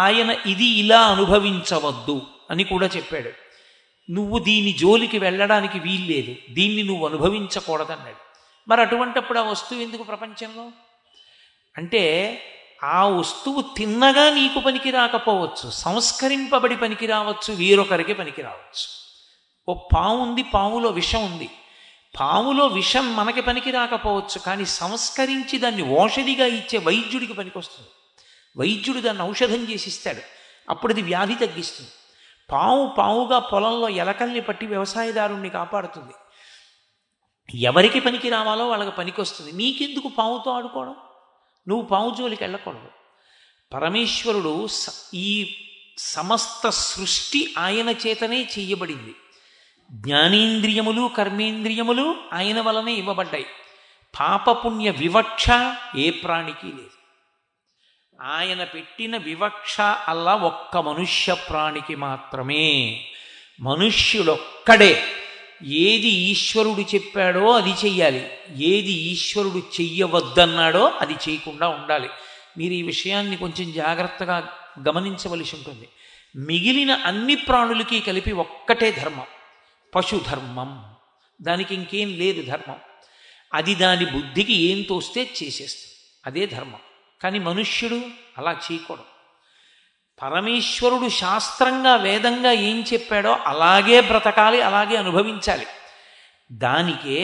ఆయన ఇది ఇలా అనుభవించవద్దు అని కూడా చెప్పాడు. నువ్వు దీని జోలికి వెళ్ళడానికి వీల్లేదు, దీన్ని నువ్వు అనుభవించకూడదన్నాడు. మరి అటువంటప్పుడు ఆ వస్తువు ఎందుకు ప్రపంచంలో? అంటే ఆ వస్తువు తిన్నగా నీకు పనికి రాకపోవచ్చు, సంస్కరింపబడి పనికి రావచ్చు, వేరొకరికి పనికి రావచ్చు. ఓ పాము ఉంది, పాములో విషం ఉంది. పాములో విషం మనకి పనికి రాకపోవచ్చు, కానీ సంస్కరించి దాన్ని ఔషధిగా ఇచ్చే వైద్యుడికి పనికొస్తుంది. వైద్యుడు దాన్ని ఔషధం చేసి ఇస్తాడు, అప్పుడు అది వ్యాధి తగ్గిస్తుంది. పావుగా పొలంలో ఎలకల్ని పట్టి వ్యవసాయదారుణ్ణి కాపాడుతుంది. ఎవరికి పనికి రావాలో వాళ్ళకి పనికొస్తుంది. నీకెందుకు పావుతో ఆడుకోవడం? నువ్వు పావు జోలికి వెళ్ళకూడదు. పరమేశ్వరుడు ఈ సమస్త సృష్టి ఆయన చేతనే చెయ్యబడింది. జ్ఞానేంద్రియములు కర్మేంద్రియములు ఆయన వలనే ఇవ్వబడ్డాయి. పాపపుణ్య వివక్ష ఏ ప్రాణికి లేదు. ఆయన పెట్టిన వివక్ష అలా ఒక్క మనుష్య ప్రాణికి మాత్రమే. మనుష్యుడొక్కడే ఏది ఈశ్వరుడు చెప్పాడో అది చెయ్యాలి, ఏది ఈశ్వరుడు చెయ్యవద్దన్నాడో అది చేయకుండా ఉండాలి. మీరు ఈ విషయాన్ని కొంచెం జాగ్రత్తగా గమనించవలసి ఉంటుంది. మిగిలిన అన్ని ప్రాణులకి కలిపి ఒక్కటే ధర్మం, పశుధర్మం. దానికి ఇంకేం లేదు ధర్మం. అది దాని బుద్ధికి ఏం తోస్తే చేసేస్తుంది, అదే ధర్మం. కానీ మనుష్యుడు అలా చేయకూడదు. పరమేశ్వరుడు శాస్త్రంగా వేదంగా ఏం చెప్పాడో అలాగే బ్రతకాలి, అలాగే అనుభవించాలి. దానికే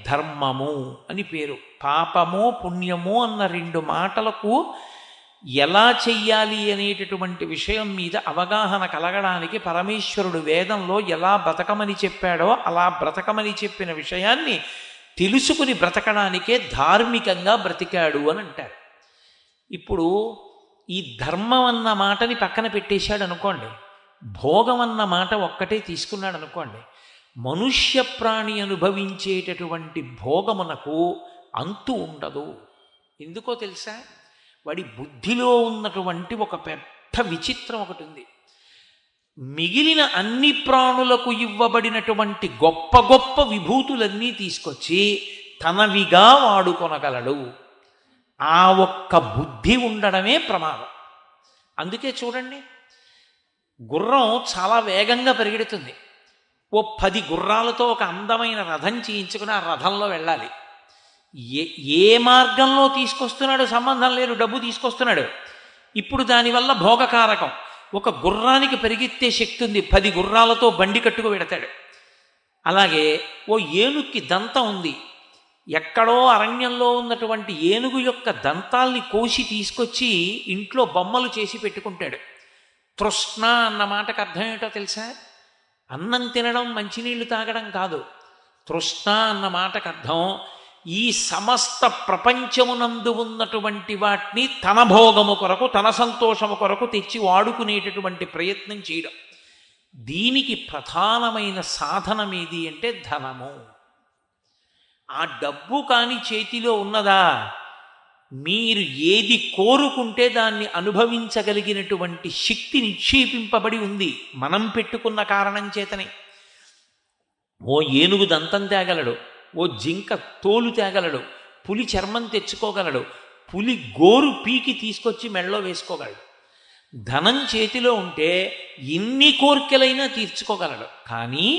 ధర్మము అని పేరు. పాపమో పుణ్యమో అన్న 2 మాటలకు ఎలా చెయ్యాలి అనేటటువంటి విషయం మీద అవగాహన కలగడానికి పరమేశ్వరుడు వేదంలో ఎలా బ్రతకమని చెప్పాడో అలా బ్రతకమని చెప్పిన విషయాన్ని తెలుసుకుని బ్రతకడానికే ధార్మికంగా బ్రతికాడు అని అంటారు. ఇప్పుడు ఈ ధర్మం అన్న మాటని పక్కన పెట్టేశాడు అనుకోండి, భోగం అన్న మాట ఒక్కటే తీసుకున్నాడు అనుకోండి, మనుష్య ప్రాణి అనుభవించేటటువంటి భోగమునకు అంతు ఉండదు. ఎందుకో తెలుసా? వాడి బుద్ధిలో ఉన్నటువంటి ఒక పెద్ద విచిత్రం ఒకటి ఉంది. మిగిలిన అన్ని ప్రాణులకు ఇవ్వబడినటువంటి గొప్ప గొప్ప విభూతులన్నీ తీసుకొచ్చి తనవిగా వాడుకొనగలడు. ఆ ఒక్క బుద్ధి ఉండడమే ప్రమాదం. అందుకే చూడండి, గుర్రం చాలా వేగంగా పరిగెడుతుంది. ఓ 10 గుర్రాలతో ఒక అందమైన రథం చేయించుకుని ఆ రథంలో వెళ్ళాలి. ఏ మార్గంలో తీసుకొస్తున్నాడు సంబంధం లేదు, డబ్బు తీసుకొస్తున్నాడు. ఇప్పుడు దానివల్ల భోగకారకం. ఒక గుర్రానికి పరిగెత్తే శక్తి ఉంది, 10 గుర్రాలతో బండి కట్టుకు పెడతాడు. అలాగే ఓ ఏనుగుకి దంతం ఉంది, ఎక్కడో అరణ్యంలో ఉన్నటువంటి ఏనుగు యొక్క దంతాల్ని కోసి తీసుకొచ్చి ఇంట్లో బొమ్మలు చేసి పెట్టుకుంటాడు. తృష్ణ అన్న మాటకు అర్థం ఏంటో తెలుసా? అన్నం తినడం, మంచినీళ్లు తాగడం కాదు. తృష్ణ అన్న మాటకు అర్థం ఈ సమస్త ప్రపంచమునందు ఉన్నటువంటి వాటిని తన భోగము కొరకు, తన సంతోషము కొరకు తెచ్చి వాడుకునేటటువంటి ప్రయత్నం చేయడం. దీనికి ప్రధానమైన సాధనం ఏది అంటే ధనము. ఆ డబ్బు కాని చేతిలో ఉన్నదా, మీరు ఏది కోరుకుంటే దాన్ని అనుభవించగలిగినటువంటి శక్తి నిక్షేపింపబడి ఉంది మనం పెట్టుకున్న కారణం చేతనే. ఓ ఏనుగు దంతం తేగలడు, ఓ జింక తోలు తేగలడు, పులి చర్మం తెచ్చుకోగలడు, పులి గోరు పీకి తీసుకొచ్చి మెడలో వేసుకోగలడు. ధనం చేతిలో ఉంటే ఎన్ని కోర్కెలైనా తీర్చుకోగలడు. కానీ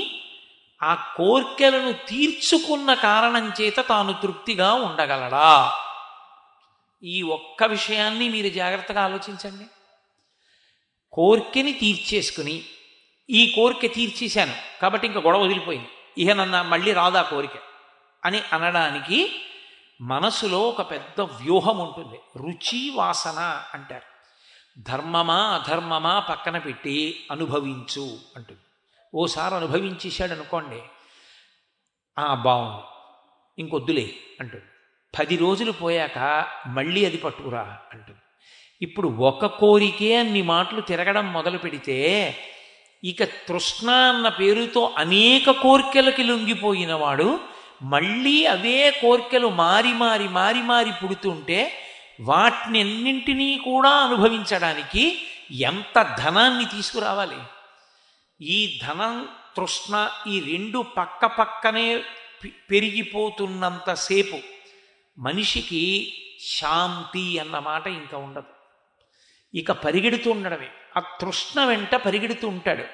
ఆ కోర్కెలను తీర్చుకున్న కారణం చేత తాను తృప్తిగా ఉండగలడా? ఈ ఒక్క విషయాన్ని మీరు జాగ్రత్తగా ఆలోచించండి. కోర్కెని తీర్చేసుకుని ఈ కోరిక తీర్చేశాను కాబట్టి ఇంకా గొడవ వదిలిపోయింది, ఇహ నన్ను మళ్ళీ రాదా కోరిక అని అనడానికి మనసులో ఒక పెద్ద వ్యూహం ఉంటుంది. రుచి వాసన అంటారు. ధర్మమా అధర్మమా పక్కన పెట్టి అనుభవించు అంటుంది. ఓసారి అనుభవించేశాడు అనుకోండి, బాగుంది ఇంకొద్దులే అంటుంది. 10 రోజులు పోయాక మళ్ళీ అది పట్టుకురా అంటుంది. ఇప్పుడు ఒక కోరికే అన్ని మాటలు తిరగడం మొదలు పెడితే ఇక తృష్ణ అన్న పేరుతో అనేక కోర్కెలకి లొంగిపోయినవాడు మళ్ళీ అవే కోర్కెలు మారి మారి మారి మారి పుడుతుంటే వాటినన్నింటినీ కూడా అనుభవించడానికి ఎంత ధనాన్ని తీసుకురావాలి. ఈ ధనం తృష్ణ ఈ రెండు పక్క పక్కనే పెరిగిపోతున్నంతసేపు మనిషికి శాంతి అన్న మాట ఇంకా ఉండదు. ఇక పరిగెడుతూ ఉండడమే. ఆ తృష్ణ వెంట పరిగెడుతూ ఉంటాడు.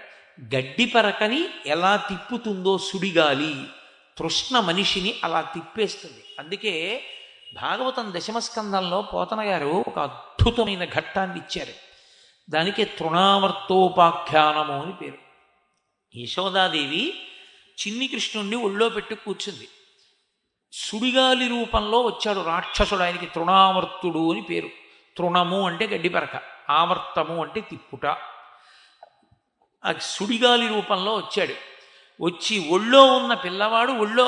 గడ్డి పరకని ఎలా తిప్పుతుందో సుడిగాలి, తృష్ణ మనిషిని అలా తిప్పేస్తుంది. అందుకే భాగవతం దశమస్కందంలో పోతన గారు ఒక అద్భుతమైన ఘట్టాన్ని ఇచ్చారు. దానికి తృణావర్తోపాఖ్యానము అని పేరు. యశోదాదేవి చిన్ని కృష్ణుణ్ణి ఒళ్ళో పెట్టి కూర్చుంది. సుడిగాలి రూపంలో వచ్చాడు రాక్షసుడు. ఆయనకి తృణావర్తుడు అని పేరు. తృణము అంటే గడ్డిపరక, ఆవర్తము అంటే తిప్పుట. ఆ సుడిగాలి రూపంలో వచ్చాడు. వచ్చి ఒళ్ళో ఉన్న పిల్లవాడు ఒళ్ళో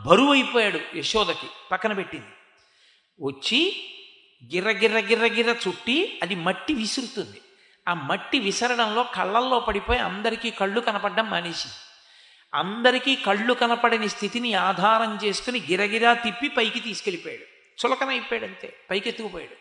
బరువు అయిపోయాడు. యశోదకి పక్కన పెట్టింది. వచ్చి గిర్ర గిర్ర గిర్ర గిర్ర చుట్టి అది మట్టి విసురుతుంది. ఆ మట్టి విసరడంలో కళ్ళల్లో పడిపోయి అందరికీ కళ్ళు కనపడడం మానేసి, అందరికీ కళ్ళు కనపడని స్థితిని ఆధారం చేసుకుని గిరగిరా తిప్పి పైకి తీసుకెళ్ళిపోయాడు. చులకన అయిపోయాడు, అంతే, పైకి ఎత్తుకుపోయాడు.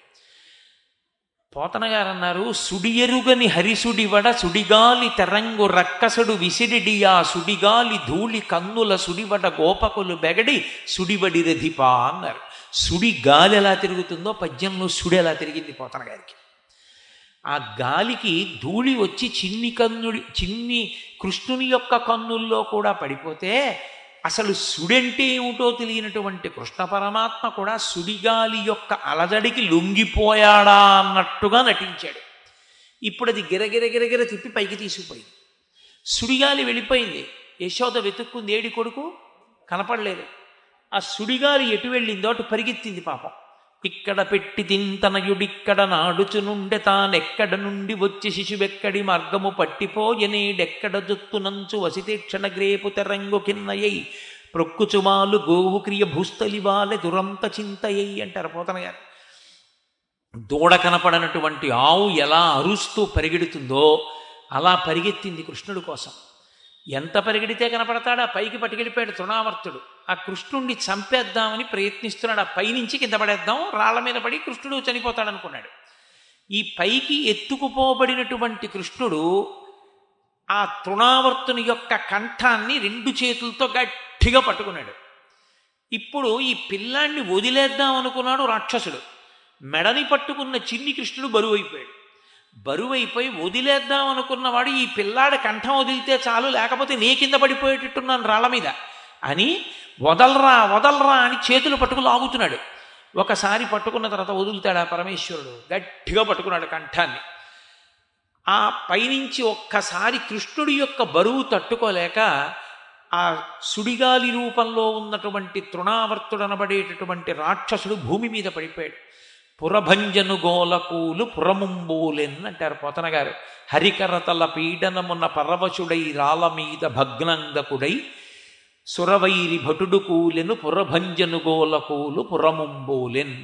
పోతన గారు అన్నారు, సుడియరుగని హరిసుడివడ సుడిగాలి తెరంగు రక్కసుడు విసిడిడియా సుడిగాలి ధూళి కన్నుల సుడివడ గోపకులు బెగడి సుడివడి రధిపా అన్నారు. సుడి గాలి ఎలా తిరుగుతుందో పద్యంలో సుడి ఎలా తిరిగింది పోతన గారికి. ఆ గాలికి ధూళి వచ్చి చిన్ని కృష్ణుని యొక్క కన్నుల్లో కూడా పడిపోతే అసలు సుడంటే ఏమిటో తెలియనటువంటి కృష్ణ పరమాత్మ కూడా సుడిగాలి యొక్క అలజడికి లొంగిపోయాడా అన్నట్టుగా నటించాడు. ఇప్పుడు అది గిరగిర గిరగిర తిప్పి పైకి తీసుకుపోయింది. సుడిగాలి వెళ్ళిపోయింది. యశోద వెతుక్కుంది, ఏడి కొడుకు కనపడలేదు. ఆ సుడిగాలి ఎటు వెళ్ళిందో అటు పరిగెత్తింది పాపం. ఇక్కడ పెట్టి తింతనయుడిక్కడ నాడుచునుండె తానెక్కడ నుండి వచ్చి శిశువెక్కడి మార్గము పట్టిపోయనేడెక్కడ జొత్తునంచు వసితేక్షణ గ్రేపు తెరంగు కిన్నయ్యై ప్రొక్కుచుమాలు గోవు క్రియ భూస్థలివాలె దురంత చింతయ్యై అంటారు పోతన గారు. దూడ కనపడనటువంటి ఆవు ఎలా అరుస్తూ పరిగెడుతుందో అలా పరిగెత్తింది కృష్ణుడి కోసం. ఎంత పరిగెడితే కనపడతాడా? పైకి పట్టుకెళ్ళిపోయాడు తృణావర్తుడు. ఆ కృష్ణుణ్ణి చంపేద్దామని ప్రయత్నిస్తున్నాడు. ఆ పైనుంచి కింద పడేద్దాం, రాళ్ల మీద పడి కృష్ణుడు చనిపోతాడనుకున్నాడు. ఈ పైకి ఎత్తుకుపోబడినటువంటి కృష్ణుడు ఆ తృణావర్తుని యొక్క కంఠాన్ని రెండు చేతులతో గట్టిగా పట్టుకున్నాడు. ఇప్పుడు ఈ పిల్లాన్ని వదిలేద్దాం అనుకున్నాడు రాక్షసుడు. మెడని పట్టుకున్న చిన్ని కృష్ణుడు బరువైపోయాడు. బరువైపోయి వదిలేద్దాం అనుకున్నవాడు ఈ పిల్లాడి కంఠం వదిలితే చాలు, లేకపోతే నే కింద పడిపోయేటట్టున్నాను రాళ్ల మీద అని వదలరా వదలరా అని చేతులు పట్టుకు లాగుతున్నాడు. ఒకసారి పట్టుకున్న తర్వాత వదులుతాడు ఆ పరమేశ్వరుడు. గట్టిగా పట్టుకున్నాడు కంఠాన్ని. ఆ పైనుంచి ఒక్కసారి కృష్ణుడి యొక్క బరువు తట్టుకోలేక ఆ సుడిగాలి రూపంలో ఉన్నటువంటి తృణావర్తుడనబడేటటువంటి రాక్షసుడు భూమి మీద పడిపోయాడు. పురభంజను గోలకూలు పురముంబోలెన్ అంటారు పోతన గారు. హరికరతల పీడనమున్న పరవశుడై రాల మీద భగ్నంగకుడై సురవైరి భటుడు కూలెను పురభంజను గోలకూలు పురముంబోలెన్.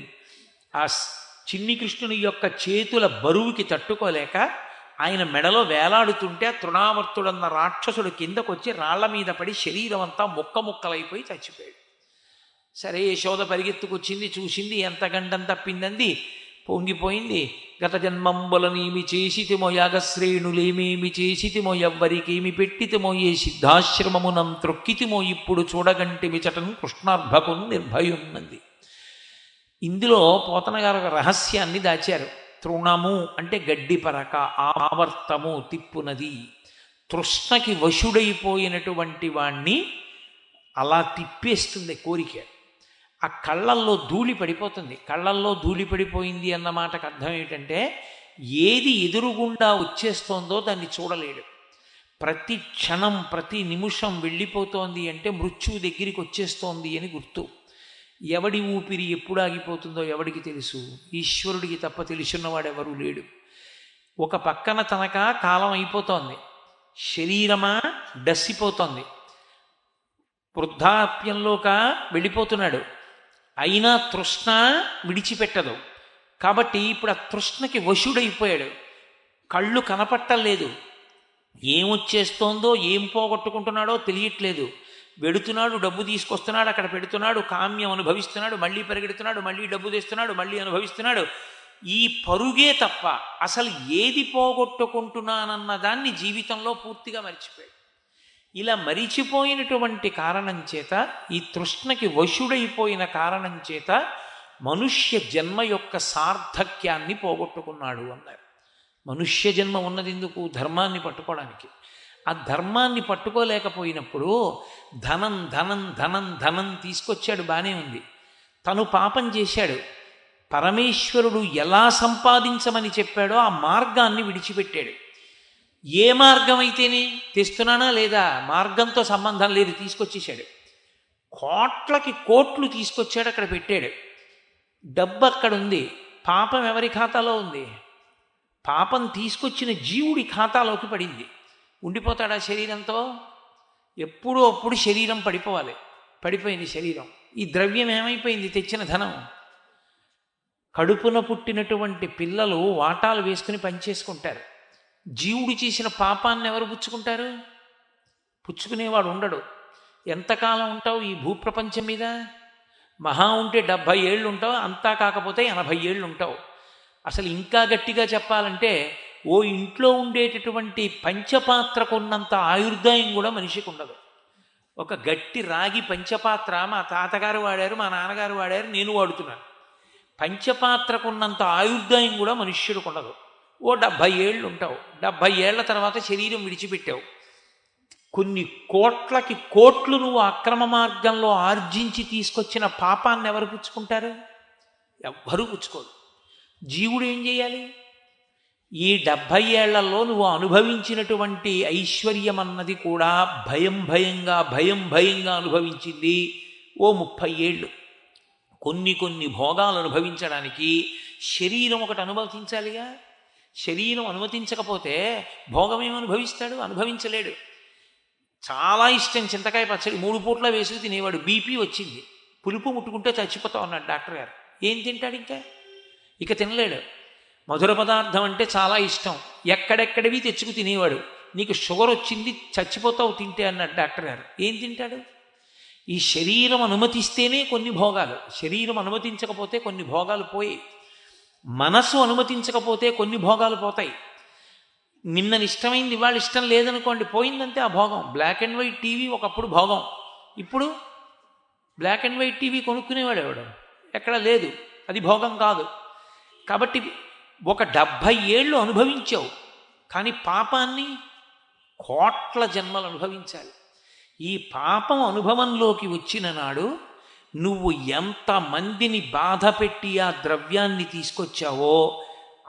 ఆ చిన్ని కృష్ణుని యొక్క చేతుల బరువుకి తట్టుకోలేక ఆయన మెడలో వేలాడుతుంటే తృణావర్తుడన్న రాక్షసుడు కిందకొచ్చి రాళ్ల మీద పడి శరీరం అంతా ముక్క ముక్కలైపోయి చచ్చిపోయాడు. సరే, యశోద పరిగెత్తుకొచ్చింది, చూసింది, ఎంత గండం తప్పిందంది, పొంగిపోయింది. గత జన్మంబులనేమి చేసితిమో యాగశ్రేణులేమేమి చేసితిమో ఎవ్వరికేమి పెట్టితిమో ఏ సిద్ధాశ్రమమునం త్రొక్కితిమో ఇప్పుడు చూడగంటిమి చటను కృష్ణార్భకును నిర్భయున్నది. ఇందులో పోతన గారు ఒక రహస్యాన్ని దాచారు. తృణము అంటే గడ్డి పరక, ఆవర్తము తిప్పునది. తృష్ణకి వశుడైపోయినటువంటి వాణ్ణి అలా తిప్పేస్తుంది కోరిక. ఆ కళ్ళల్లో ధూళి పడిపోతుంది. కళ్ళల్లో ధూళి పడిపోయింది అన్న మాటకు అర్థం ఏంటంటే ఏది ఎదురుగుండా వచ్చేస్తోందో దాన్ని చూడలేడు. ప్రతి క్షణం ప్రతి నిమిషం వెళ్ళిపోతోంది అంటే మృత్యువు దగ్గరికి వచ్చేస్తోంది అని గుర్తు. ఎవడి ఊపిరి ఎప్పుడు ఆగిపోతుందో ఎవడికి తెలుసు? ఈశ్వరుడికి తప్ప తెలుసున్నవాడెవరూ లేడు. ఒక పక్కన తనక కాలం అయిపోతోంది, శరీరమా డస్సిపోతోంది, వృద్ధాప్యంలోక వెళ్ళిపోతున్నాడు, అయినా తృష్ణ విడిచిపెట్టదు. కాబట్టి ఇప్పుడు ఆ తృష్ణకి వశుడైపోయాడు. కళ్ళు కనపట్టలేదు, ఏమొచ్చేస్తోందో ఏం పోగొట్టుకుంటున్నాడో తెలియట్లేదు. వెడుతున్నాడు, డబ్బు తీసుకొస్తున్నాడు, అక్కడ పెడుతున్నాడు, కామ్యం అనుభవిస్తున్నాడు, మళ్ళీ పరిగెడుతున్నాడు, మళ్ళీ డబ్బు తెస్తున్నాడు, మళ్ళీ అనుభవిస్తున్నాడు. ఈ పరుగే తప్ప అసలు ఏది పోగొట్టుకుంటున్నానన్న దాన్ని జీవితంలో పూర్తిగా మర్చిపోయాడు. ఇలా మరిచిపోయినటువంటి కారణం చేత, ఈ తృష్ణకి వశుడైపోయిన కారణం చేత మనుష్య జన్మ యొక్క సార్థక్యాన్ని పోగొట్టుకున్నాడు అన్నారు. మనుష్య జన్మ ఉన్నది ఎందుకు? ధర్మాన్ని పట్టుకోవడానికి. ఆ ధర్మాన్ని పట్టుకోలేకపోయినప్పుడు ధనం ధనం ధనం ధనం తీసుకొచ్చాడు, బాగానే ఉంది. తను పాపం చేశాడు. పరమేశ్వరుడు ఎలా సంపాదించమని చెప్పాడో ఆ మార్గాన్ని విడిచిపెట్టాడు. ఏ మార్గం అయితేనే తెస్తున్నానా లేదా, మార్గంతో సంబంధం లేదు, తీసుకొచ్చేశాడు. కోట్లకి కోట్లు తీసుకొచ్చాడు, అక్కడ పెట్టాడు. డబ్బు అక్కడ ఉంది, పాపం ఎవరి ఖాతాలో ఉంది? పాపం తీసుకొచ్చిన జీవుడి ఖాతాలోకి పడింది. ఉండిపోతాడా శరీరంతో? ఎప్పుడో అప్పుడు శరీరం పడిపోవాలి. పడిపోయింది శరీరం. ఈ ద్రవ్యం ఏమైపోయింది? తెచ్చిన ధనం. కడుపున పుట్టినటువంటి పిల్లలు వాటాలు వేసుకుని పనిచేసుకుంటారు. జీవుడు చేసిన పాపాన్ని ఎవరు పుచ్చుకుంటారు? పుచ్చుకునేవాడు ఉండడు. ఎంతకాలం ఉంటావు ఈ భూప్రపంచం మీద? మహా ఉంటే 70 ఏళ్ళు ఉంటావు, అంతా కాకపోతే 80 ఏళ్ళు ఉంటావు. అసలు ఇంకా గట్టిగా చెప్పాలంటే ఓ ఇంట్లో ఉండేటటువంటి పంచపాత్రకు ఉన్నంత ఆయుర్దాయం కూడా మనిషికి ఉండదు. ఒక గట్టి రాగి పంచపాత్ర మా తాతగారు వాడారు, మా నాన్నగారు వాడారు, నేను వాడుతున్నాను. పంచపాత్రకు ఉన్నంత ఆయుర్దాయం కూడా మనుష్యుడికి ఉండదు. ఓ 70 ఏళ్ళు ఉంటావు. 70 ఏళ్ల తర్వాత శరీరం విడిచిపెట్టావు. కొన్ని కోట్లకి కోట్లు నువ్వు అక్రమ మార్గంలో ఆర్జించి తీసుకొచ్చిన పాపాన్ని ఎవరు పుచ్చుకుంటారు? ఎవ్వరూ పుచ్చుకోరు. జీవుడు ఏం చేయాలి? ఈ 70 ఏళ్లలో నువ్వు అనుభవించినటువంటి ఐశ్వర్యం అన్నది కూడా భయం భయంగా అనుభవించింది ఓ 30 ఏళ్ళు. కొన్ని భోగాలు అనుభవించడానికి శరీరం ఒకటి అనుమతించాలిగా. శరీరం అనుమతించకపోతే భోగం ఏమనుభవిస్తాడు? అనుభవించలేడు. చాలా ఇష్టం చింతకాయ పచ్చడి, 3 పూట్ల వేసుకు తినేవాడు. బీపీ వచ్చింది, పులుపు ముట్టుకుంటే చచ్చిపోతావు అన్నాడు డాక్టర్ గారు. ఏం తింటాడు? ఇక తినలేడు. మధుర పదార్థం అంటే చాలా ఇష్టం, ఎక్కడెక్కడివి తెచ్చుకు తినేవాడు. నీకు షుగర్ వచ్చింది, చచ్చిపోతావు తింటే అన్నాడు డాక్టర్ గారు. ఏం తింటాడు? ఈ శరీరం అనుమతిస్తేనే కొన్ని భోగాలు, శరీరం అనుమతించకపోతే కొన్ని భోగాలు పోయి, మనసు అనుమతించకపోతే కొన్ని భోగాలు పోతాయి. నిన్న ఇష్టమైంది ఇవాళ ఇష్టం లేదనుకోండి, పోయిందంటే ఆ భోగం. బ్లాక్ అండ్ వైట్ టీవీ ఒకప్పుడు భోగం, ఇప్పుడు బ్లాక్ అండ్ వైట్ టీవీ కొనుక్కునేవాడు ఎవడు? ఎక్కడ లేదు, అది భోగం కాదు. కాబట్టి ఒక 70 ఏళ్ళు అనుభవించావు, కానీ పాపాన్ని కోట్ల జన్మలు అనుభవించాలి. ఈ పాపం అనుభవంలోకి వచ్చిన నాడు నువ్వు ఎంతమందిని బాధ పెట్టి ఆ ద్రవ్యాన్ని తీసుకొచ్చావో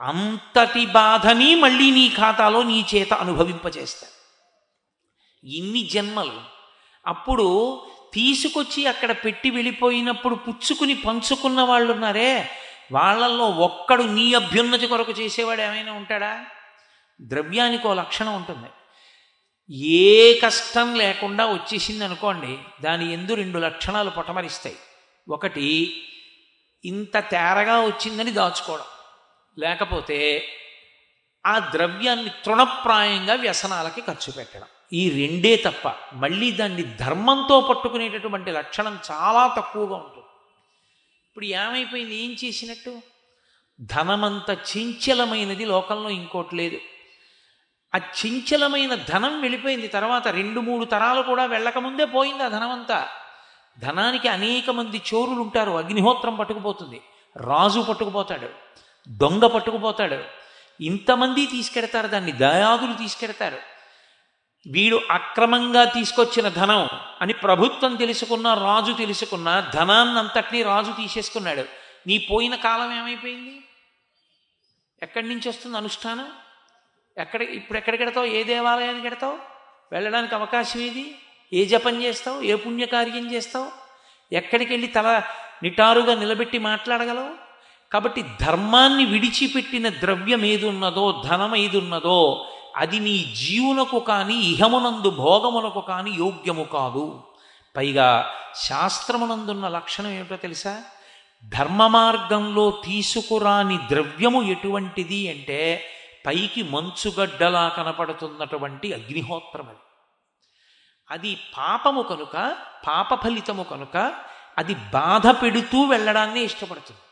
అంతటి బాధని మళ్ళీ నీ ఖాతాలో నీ చేత అనుభవింపజేస్తా. ఇన్ని జన్మలు. అప్పుడు తీసుకొచ్చి అక్కడ పెట్టి వెళ్ళిపోయినప్పుడు పుచ్చుకుని పంచుకున్న వాళ్ళు ఉన్నారే, వాళ్ళల్లో ఒక్కడు నీ అభ్యున్నతి కొరకు చేసేవాడు ఏమైనా ఉంటాడా? ద్రవ్యానికి ఓ లక్షణం ఉంటుంది. ఏ కష్టం లేకుండా వచ్చేసింది అనుకోండి, దాని ఎందు 2 లక్షణాలు పొటమరిస్తాయి. ఒకటి, ఇంత తేరగా వచ్చిందని దాచుకోవడం, లేకపోతే ఆ ద్రవ్యాన్ని తృణప్రాయంగా వ్యసనాలకి ఖర్చు పెట్టడం. ఈ 2 తప్ప మళ్ళీ దాన్ని ధర్మంతో పట్టుకునేటటువంటి లక్షణం చాలా తక్కువగా ఉంటుంది. ఇప్పుడు ఏమైపోయింది? ఏం చేసినట్టు? ధనమంత చంచలమైనది లోకంలో ఇంకోటి లేదు. ఆ చంచలమైన ధనం వెళ్ళిపోయింది. తర్వాత 2-3 తరాలు కూడా వెళ్ళకముందే పోయింది ఆ ధనమంతా. ధనానికి అనేక మంది చోరులు ఉంటారు. అగ్నిహోత్రం పట్టుకుపోతుంది, రాజు పట్టుకుపోతాడు, దొంగ పట్టుకుపోతాడు, ఇంతమంది తీసుకెడతారు దాన్ని, దయాదులు తీసుకెడతారు. వీడు అక్రమంగా తీసుకొచ్చిన ధనం అని ప్రభుత్వం తెలుసుకున్న, రాజు తెలుసుకున్న, ధనాన్నంతటినీ రాజు తీసేసుకున్నాడు. నీ పోయిన కాలం ఏమైపోయింది? ఎక్కడి నుంచి వస్తుంది అనుష్ఠానం? ఇప్పుడు ఎక్కడికెడతావు? ఏ దేవాలయానికి ఎడతావు? వెళ్ళడానికి అవకాశం ఏది? ఏ జపం చేస్తావు? ఏ పుణ్యకార్యం చేస్తావు? ఎక్కడికి వెళ్ళి తల నిటారుగా నిలబెట్టి మాట్లాడగలవు? కాబట్టి ధర్మాన్ని విడిచిపెట్టిన ద్రవ్యం ఏదున్నదో, ధనం ఏదున్నదో, అది నీ జీవునకు కానీ ఇహమునందు భోగమునకు కానీ యోగ్యము కాదు. పైగా శాస్త్రమునందున్న లక్షణం ఏమిటో తెలుసా? ధర్మ మార్గంలో తీసుకురాని ద్రవ్యము ఎటువంటిది అంటే పైకి మంచుగడ్డలా కనపడుతున్నటువంటి అగ్నిహోత్రం అది. అది పాపము కనుక, పాప ఫలితము కనుక అది బాధ పెడుతూ వెళ్ళడాన్ని ఇష్టపడుతుంది.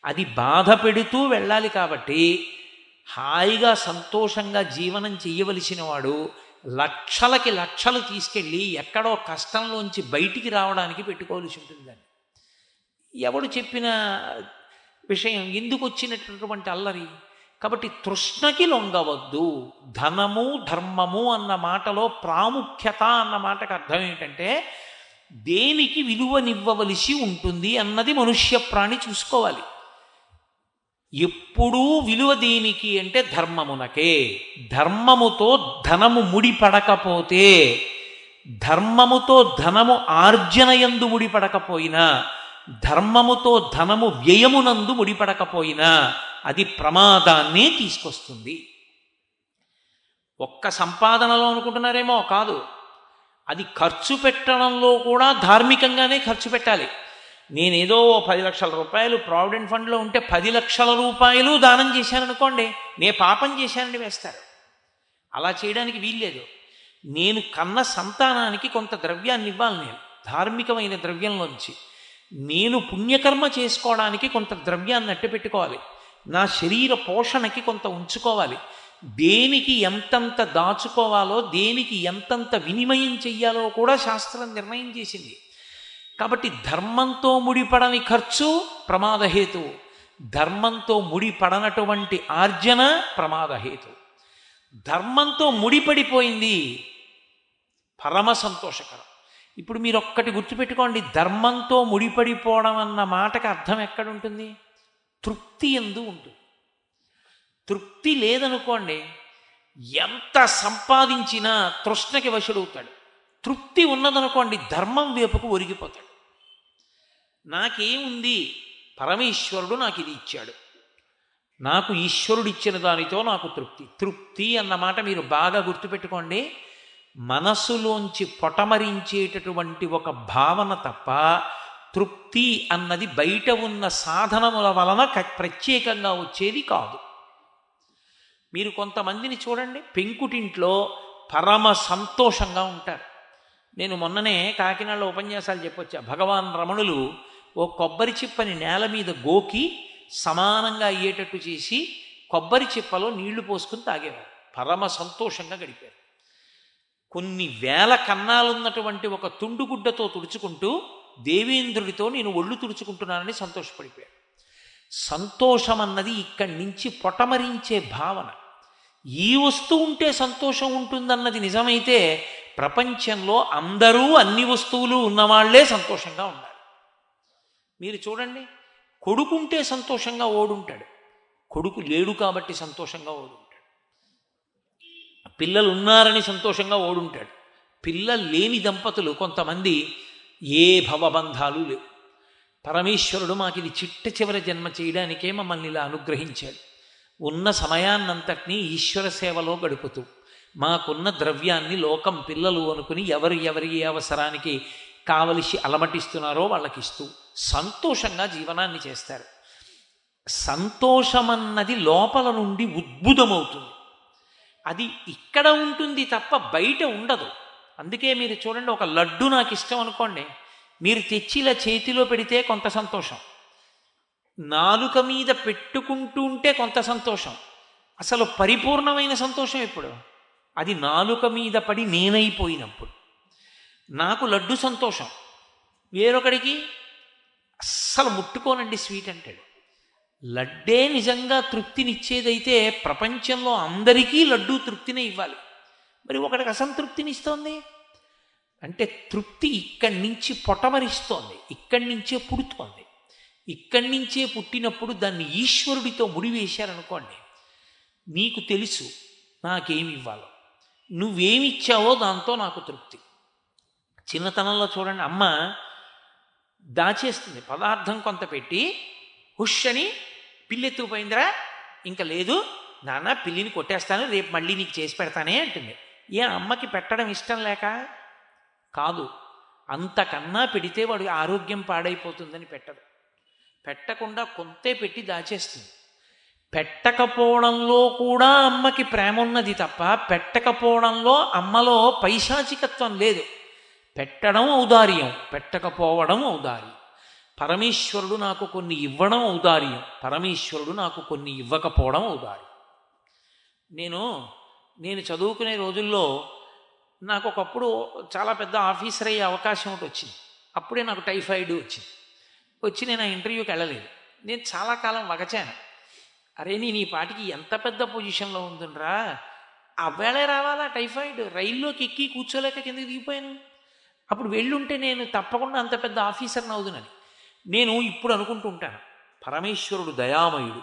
అది బాధ పెడుతూ వెళ్ళాలి కాబట్టి హాయిగా సంతోషంగా జీవనం చెయ్యవలసిన వాడు లక్షలకి లక్షలు తీసుకెళ్ళి ఎక్కడో కష్టంలోంచి బయటికి రావడానికి పెట్టుకోవలసి ఉంటుంది. దాన్ని ఎవడు చెప్పిన విషయం, ఎందుకు వచ్చినటువంటి అల్లరి? కాబట్టి తృష్ణకి లొంగవద్దు. ధనము ధర్మము అన్న మాటలో ప్రాముఖ్యత అన్న మాటకు అర్థం ఏంటంటే దేనికి విలువనివ్వవలసి ఉంటుంది అన్నది మనుష్య ప్రాణి చూసుకోవాలి. ఎప్పుడూ విలువ దేనికి అంటే ధర్మమునకే. ధర్మముతో ధనము ముడిపడకపోతే, ధర్మముతో ధనము ఆర్జనయందు ముడిపడకపోయినా, ధర్మముతో ధనము వ్యయమునందు ముడిపడకపోయినా అది ప్రమాదాన్ని తీసుకొస్తుంది. ఒక్క సంపాదనలో అనుకుంటున్నారేమో, కాదు. అది ఖర్చు పెట్టడంలో కూడా ధార్మికంగానే ఖర్చు పెట్టాలి. నేనేదో 10 లక్షల రూపాయలు ప్రావిడెంట్ ఫండ్లో ఉంటే 10 లక్షల రూపాయలు దానం చేశాననుకోండి, నే పాపం చేశానని వేస్తారు. అలా చేయడానికి వీల్లేదు. నేను కన్న సంతానానికి కొంత ద్రవ్యాన్ని ఇవ్వాలి. నేను ధార్మికమైన ద్రవ్యంలోంచి నేను పుణ్యకర్మ చేసుకోవడానికి కొంత ద్రవ్యాన్ని అట్టపెట్టుకోవాలి. నా శరీర పోషణకి కొంత ఉంచుకోవాలి. దేనికి ఎంతంత దాచుకోవాలో, దేనికి ఎంతంత వినిమయం చెయ్యాలో కూడా శాస్త్రం నిర్ణయం చేసింది. కాబట్టి ధర్మంతో ముడిపడని ఖర్చు ప్రమాదహేతు, ధర్మంతో ముడిపడనటువంటి ఆర్జన ప్రమాదహేతు. ధర్మంతో ముడిపడిపోయింది పరమ సంతోషకరం. ఇప్పుడు మీరు ఒక్కటి గుర్తుపెట్టుకోండి, ధర్మంతో ముడిపడిపోవడం అన్న మాటకు అర్థం ఎక్కడుంటుంది? తృప్తి ఎందు ఉంటుంది. తృప్తి లేదనుకోండి, ఎంత సంపాదించినా తృష్ణకి వశుడవుతాడు. తృప్తి ఉన్నదనుకోండి, ధర్మం వైపుకు ఒరిగిపోతాడు. నాకేముంది, పరమేశ్వరుడు నాకు ఇది ఇచ్చాడు, నాకు ఈశ్వరుడు ఇచ్చిన దానితో నాకు తృప్తి. తృప్తి అన్న మాట మీరు బాగా గుర్తుపెట్టుకోండి. మనసులోంచి పొటమరించేటటువంటి ఒక భావన తప్ప తృప్తి అన్నది బయట ఉన్న సాధనముల వలన ప్రత్యేకంగా వచ్చేది కాదు. మీరు కొంతమందిని చూడండి, పెంకుటింట్లో పరమ సంతోషంగా ఉంటారు. నేను మొన్ననే కాకినాడలో ఉపన్యాసాలు చెప్పొచ్చా. భగవాన్ రమణులు ఓ కొబ్బరి చిప్పని నేల మీద గోకి సమానంగా అయ్యేటట్టు చేసి కొబ్బరి చిప్పలో నీళ్లు పోసుకుని తాగేవారు. పరమ సంతోషంగా గడిపారు. కొన్ని వేల కన్నాలున్నటువంటి ఒక తుండుగుడ్డతో తుడుచుకుంటూ దేవేంద్రుడితో నేను ఒళ్ళు తుడుచుకుంటున్నానని సంతోషపడిపోయాడు. సంతోషం అన్నది ఇక్కడి నుంచి పొటమరించే భావన. ఈ వస్తువు ఉంటే సంతోషం ఉంటుందన్నది నిజమైతే ప్రపంచంలో అందరూ అన్ని వస్తువులు ఉన్నవాళ్లే సంతోషంగా ఉండాలి. మీరు చూడండి, కొడుకుంటే సంతోషంగా ఓడుంటాడు, కొడుకు లేడు కాబట్టి సంతోషంగా ఓడుంటాడు. పిల్లలు ఉన్నారని సంతోషంగా ఓడుంటాడు. పిల్లలు లేని దంపతులు కొంతమంది ఏ భవబంధాలు లేవు. పరమేశ్వరుడు మాకు ఇది చిట్ట చివరి జన్మ చేయడానికే మమ్మల్ని ఇలా అనుగ్రహించాడు. ఉన్న సమయాన్నంతటినీ ఈశ్వర సేవలో గడుపుతూ మాకున్న ద్రవ్యాన్ని లోకం పిల్లలు అనుకుని ఎవరి అవసరానికి కావలసి అలమటిస్తున్నారో వాళ్ళకిస్తూ సంతోషంగా జీవనాన్ని చేస్తారు. సంతోషమన్నది లోపల నుండి ఉద్భుతమవుతుంది. అది ఇక్కడ ఉంటుంది తప్ప బయట ఉండదు. అందుకే మీరు చూడండి, ఒక లడ్డు నాకు ఇష్టం అనుకోండి, మీరు తెచ్చి ఇలా చేతిలో పెడితే కొంత సంతోషం, నాలుక మీద పెట్టుకుంటూ ఉంటే కొంత సంతోషం. అసలు పరిపూర్ణమైన సంతోషం ఎప్పుడు? అది నాలుక మీద పడి నేనైపోయినప్పుడు. నాకు లడ్డు సంతోషం, వేరొకడికి అస్సలు ముట్టుకోనండి స్వీట్ అంటాడు. లడ్డే నిజంగా తృప్తినిచ్చేదైతే ప్రపంచంలో అందరికీ లడ్డు తృప్తినే ఇవ్వాలి. మరి ఒకడికి అసంతృప్తినిస్తోంది అంటే తృప్తి ఇక్కడి నుంచి పొటమరిస్తోంది, ఇక్కడి నుంచే పుడుతోంది. ఇక్కడి నుంచే పుట్టినప్పుడు దాన్ని ఈశ్వరుడితో ముడివేశారనుకోండి, నీకు తెలుసు నాకేమి ఇవ్వాలో, నువ్వేమిచ్చావో దాంతో నాకు తృప్తి. చిన్నతనంలో చూడండి, అమ్మ దాచేస్తుంది పదార్థం కొంత పెట్టి, హుష్ అని పిల్లెత్తుకుపోయిందిరా, ఇంకా లేదు నాన్న, పిల్లిని కొట్టేస్తాను, రేపు మళ్ళీ నీకు చేసి పెడతానే అంటుంది. ఏ అమ్మకి పెట్టడం ఇష్టం లేక కాదు, అంతకన్నా పెడితే వాడి ఆరోగ్యం పాడైపోతుందని పెట్టదు. పెట్టకుండా కొంతే పెట్టి దాచేస్తుంది. పెట్టకపోవడంలో కూడా అమ్మకి ప్రేమ ఉన్నది తప్ప పెట్టకపోవడంలో అమ్మలో పైశాచికత్వం లేదు. పెట్టడం ఔదార్యం, పెట్టకపోవడం ఔదార్యం. పరమేశ్వరుడు నాకు కొన్ని ఇవ్వడం ఔదార్యం, పరమేశ్వరుడు నాకు కొన్ని ఇవ్వకపోవడం ఔదార్యం. నేను చదువుకునే రోజుల్లో నాకు ఒకప్పుడు చాలా పెద్ద ఆఫీసర్ అయ్యే అవకాశం ఒకటి వచ్చింది. అప్పుడే నాకు టైఫాయిడ్ వచ్చి నేను ఆ ఇంటర్వ్యూకి వెళ్ళలేదు. నేను చాలా కాలం వగచాను, అరే నేను ఈ పాటికి ఎంత పెద్ద పొజిషన్లో ఉంటుండ్రా, అవ్వేళే రావాలా టైఫాయిడ్, రైల్లోకి ఎక్కి కూర్చోలేక కిందకి దిగిపోయాను. అప్పుడు వెళ్ళుంటే నేను తప్పకుండా అంత పెద్ద ఆఫీసర్ని అవుదునని. నేను ఇప్పుడు అనుకుంటూ ఉంటాను, పరమేశ్వరుడు దయామయుడు,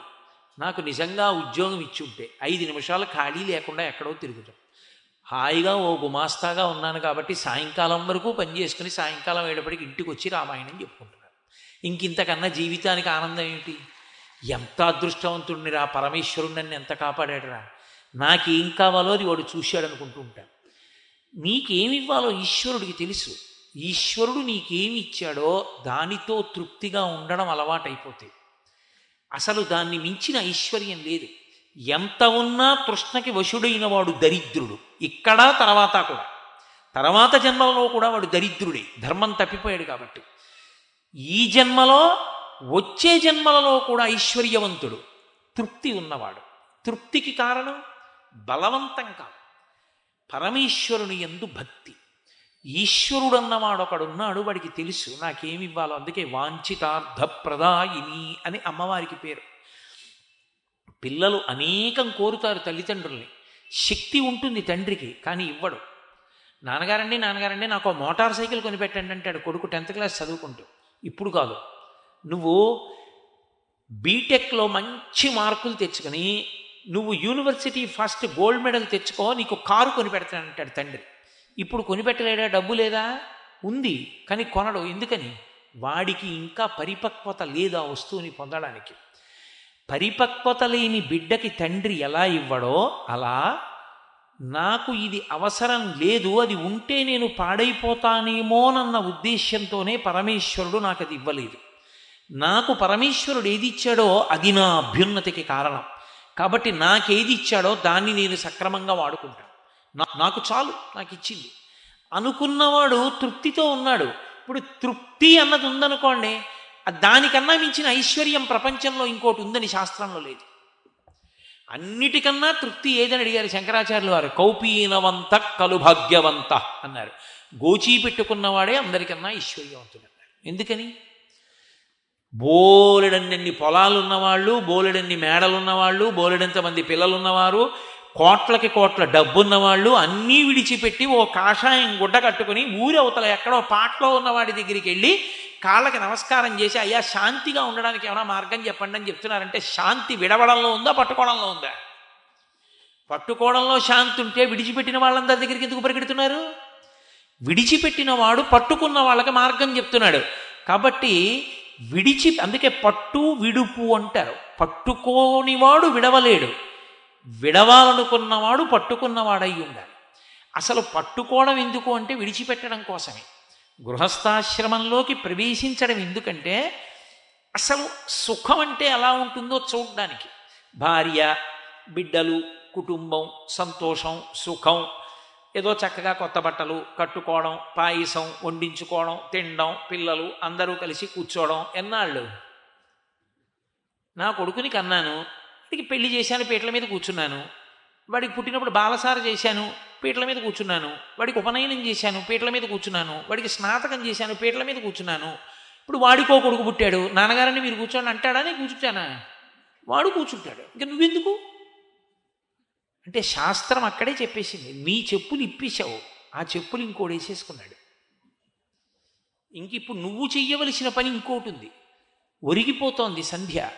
నాకు నిజంగా ఉద్యోగం ఇచ్చి ఉంటే 5 నిమిషాలు ఖాళీ లేకుండా ఎక్కడో తిరుగుతాం, హాయిగా ఓ గుమాస్తాగా ఉన్నాను కాబట్టి సాయంకాలం వరకు పని చేసుకుని సాయంకాలం అయ్యేటప్పటికి ఇంటికి వచ్చి రామాయణం చెప్పుకుంటున్నాను. ఇంకింతకన్నా జీవితానికి ఆనందం ఏమిటి? ఎంత అదృష్టవంతుడిని రా, పరమేశ్వరుడు నన్ను ఎంత కాపాడాడురా, నాకేం కావాలో అది వాడు చూశాడు అనుకుంటూ ఉంటాను. నీకేమివ్వాలో ఈశ్వరుడికి తెలుసు. ఈశ్వరుడు నీకేమి ఇచ్చాడో దానితో తృప్తిగా ఉండడం అలవాటైపోతే అసలు దాన్ని మించిన ఐశ్వర్యం లేదు. ఎంత ఉన్నా తృష్ణకి వశుడైన వాడు దరిద్రుడు, ఇక్కడ తర్వాత కూడా, తర్వాత జన్మలో కూడా వాడు దరిద్రుడే, ధర్మం తప్పిపోయాడు కాబట్టి. ఈ జన్మలో వచ్చే జన్మలలో కూడా ఐశ్వర్యవంతుడు, తృప్తి ఉన్నవాడు. తృప్తికి కారణం బలవంతం కాదు, పరమేశ్వరుని యందు భక్తి. ఈశ్వరుడు అన్నవాడు ఒకడున్నాడు, వాడికి తెలుసు నాకేమి ఇవ్వాలో. అందుకే వాంఛితార్థప్రదాయిని అని అమ్మవారికి పేరు. పిల్లలు అనేకం కోరుతారు తల్లిదండ్రుల్ని, శక్తి ఉంటుంది తండ్రికి, కానీ ఇవ్వడు. నాన్నగారండి నాకు మోటార్ సైకిల్ కొనిపెట్టండి అంటాడు కొడుకు 10th క్లాస్ చదువుకుంటూ. ఇప్పుడు కాదు, నువ్వు బీటెక్లో మంచి మార్కులు తెచ్చుకొని నువ్వు యూనివర్సిటీ ఫస్ట్ గోల్డ్ మెడల్ తెచ్చుకో, నీకు కారు కొనిపెడతానంటాడు తండ్రి. ఇప్పుడు కొనిపెట్టలేడా? డబ్బు లేదా? ఉంది, కానీ కొనడు. ఎందుకని? వాడికి ఇంకా పరిపక్వత లేదు ఆ వస్తువుని పొందడానికి. పరిపక్వత లేని బిడ్డకి తండ్రి ఎలా ఇవ్వడో అలా నాకు ఇది అవసరం లేదు, అది ఉంటే నేను పాడైపోతానేమోనన్న ఉద్దేశ్యంతోనే పరమేశ్వరుడు నాకు అది ఇవ్వలేదు. నాకు పరమేశ్వరుడు ఏది ఇచ్చాడో అది నా అభ్యున్నతికి కారణం. కాబట్టి నాకేది ఇచ్చాడో దాన్ని నేను సక్రమంగా వాడుకుంటాను. నాకు చాలు, నాకు ఇచ్చింది అనుకున్నవాడు తృప్తితో ఉన్నాడు. ఇప్పుడు తృప్తి అన్నది ఉందనుకోండి, దానికన్నా మించిన ఐశ్వర్యం ప్రపంచంలో ఇంకోటి ఉందని శాస్త్రంలో లేదు. అన్నిటికన్నా తృప్తి ఏదని అడిగారు శంకరాచార్యులు వారు. కౌపీనవంత కలు భాగ్యవంత అన్నారు. గోచీ పెట్టుకున్నవాడే అందరికన్నా ఐశ్వర్యవంతుడు అన్నారు. ఎందుకని? బోలెడన్ని పొలాలు ఉన్నవాళ్ళు, బోలెడన్ని మేడలున్నవాళ్ళు, బోలెడంతమంది పిల్లలున్నవారు, కోట్లకి కోట్ల డబ్బున్నవాళ్ళు అన్నీ విడిచిపెట్టి ఓ కాషాయం గుడ్డ కట్టుకుని ఊరి అవతల ఎక్కడో పాటలో ఉన్నవాడి దగ్గరికి వెళ్ళి కాళ్ళకి నమస్కారం చేసి, అయ్యా శాంతిగా ఉండడానికి ఏమైనా మార్గం చెప్పండి అని చెప్తున్నారంటే శాంతి విడవడంలో ఉందా, పట్టుకోవడంలో ఉందా? పట్టుకోవడంలో శాంతి ఉంటే విడిచిపెట్టిన వాళ్ళందరి దగ్గరికి ఎందుకు పరిగెడుతున్నారు? విడిచిపెట్టిన వాడు పట్టుకున్న వాళ్ళకి మార్గం చెప్తున్నాడు. కాబట్టి అందుకే పట్టు విడుపు అంటారు. పట్టుకోనివాడు విడవలేడు, విడవాలనుకున్నవాడు పట్టుకున్నవాడై ఉండాలి. అసలు పట్టుకోవడం ఎందుకు అంటే విడిచిపెట్టడం కోసమే. గృహస్థాశ్రమంలోకి ప్రవేశించడం ఎందుకంటే అసలు సుఖం అంటే ఎలా ఉంటుందో చూడడానికి. భార్య, బిడ్డలు, కుటుంబం, సంతోషం, సుఖం, ఏదో చక్కగా కొత్త బట్టలు కట్టుకోవడం, పాయసం వండించుకోవడం, తినడం, పిల్లలు అందరూ కలిసి కూర్చోవడం. ఎన్నాళ్ళు? నా కొడుకుని కన్నాను, వాడికి పెళ్లి చేశాను, పీటల మీద కూర్చున్నాను. వాడికి పుట్టినప్పుడు బాలసార చేశాను, పీటల మీద కూర్చున్నాను. వాడికి ఉపనయనం చేశాను, పీటల మీద కూర్చున్నాను. వాడికి స్నాతకం చేశాను, పీటల మీద కూర్చున్నాను. ఇప్పుడు వాడికో కొడుకు పుట్టాడు, నాన్నగారని మీరు కూర్చోండి అంటాడా? నేను కూర్చుంటానా? వాడు కూర్చుంటాడు. ఇంకా నువ్వెందుకు అంటే శాస్త్రం అక్కడే చెప్పేసింది. నీ చెప్పులు ఇప్పేశావు, ఆ చెప్పులు ఇంకోటి వేసేసుకున్నాడు. ఇంక ఇప్పుడు నువ్వు చెయ్యవలసిన పని ఇంకోటి ఉంది. ఒరిగిపోతోంది సంధ్య,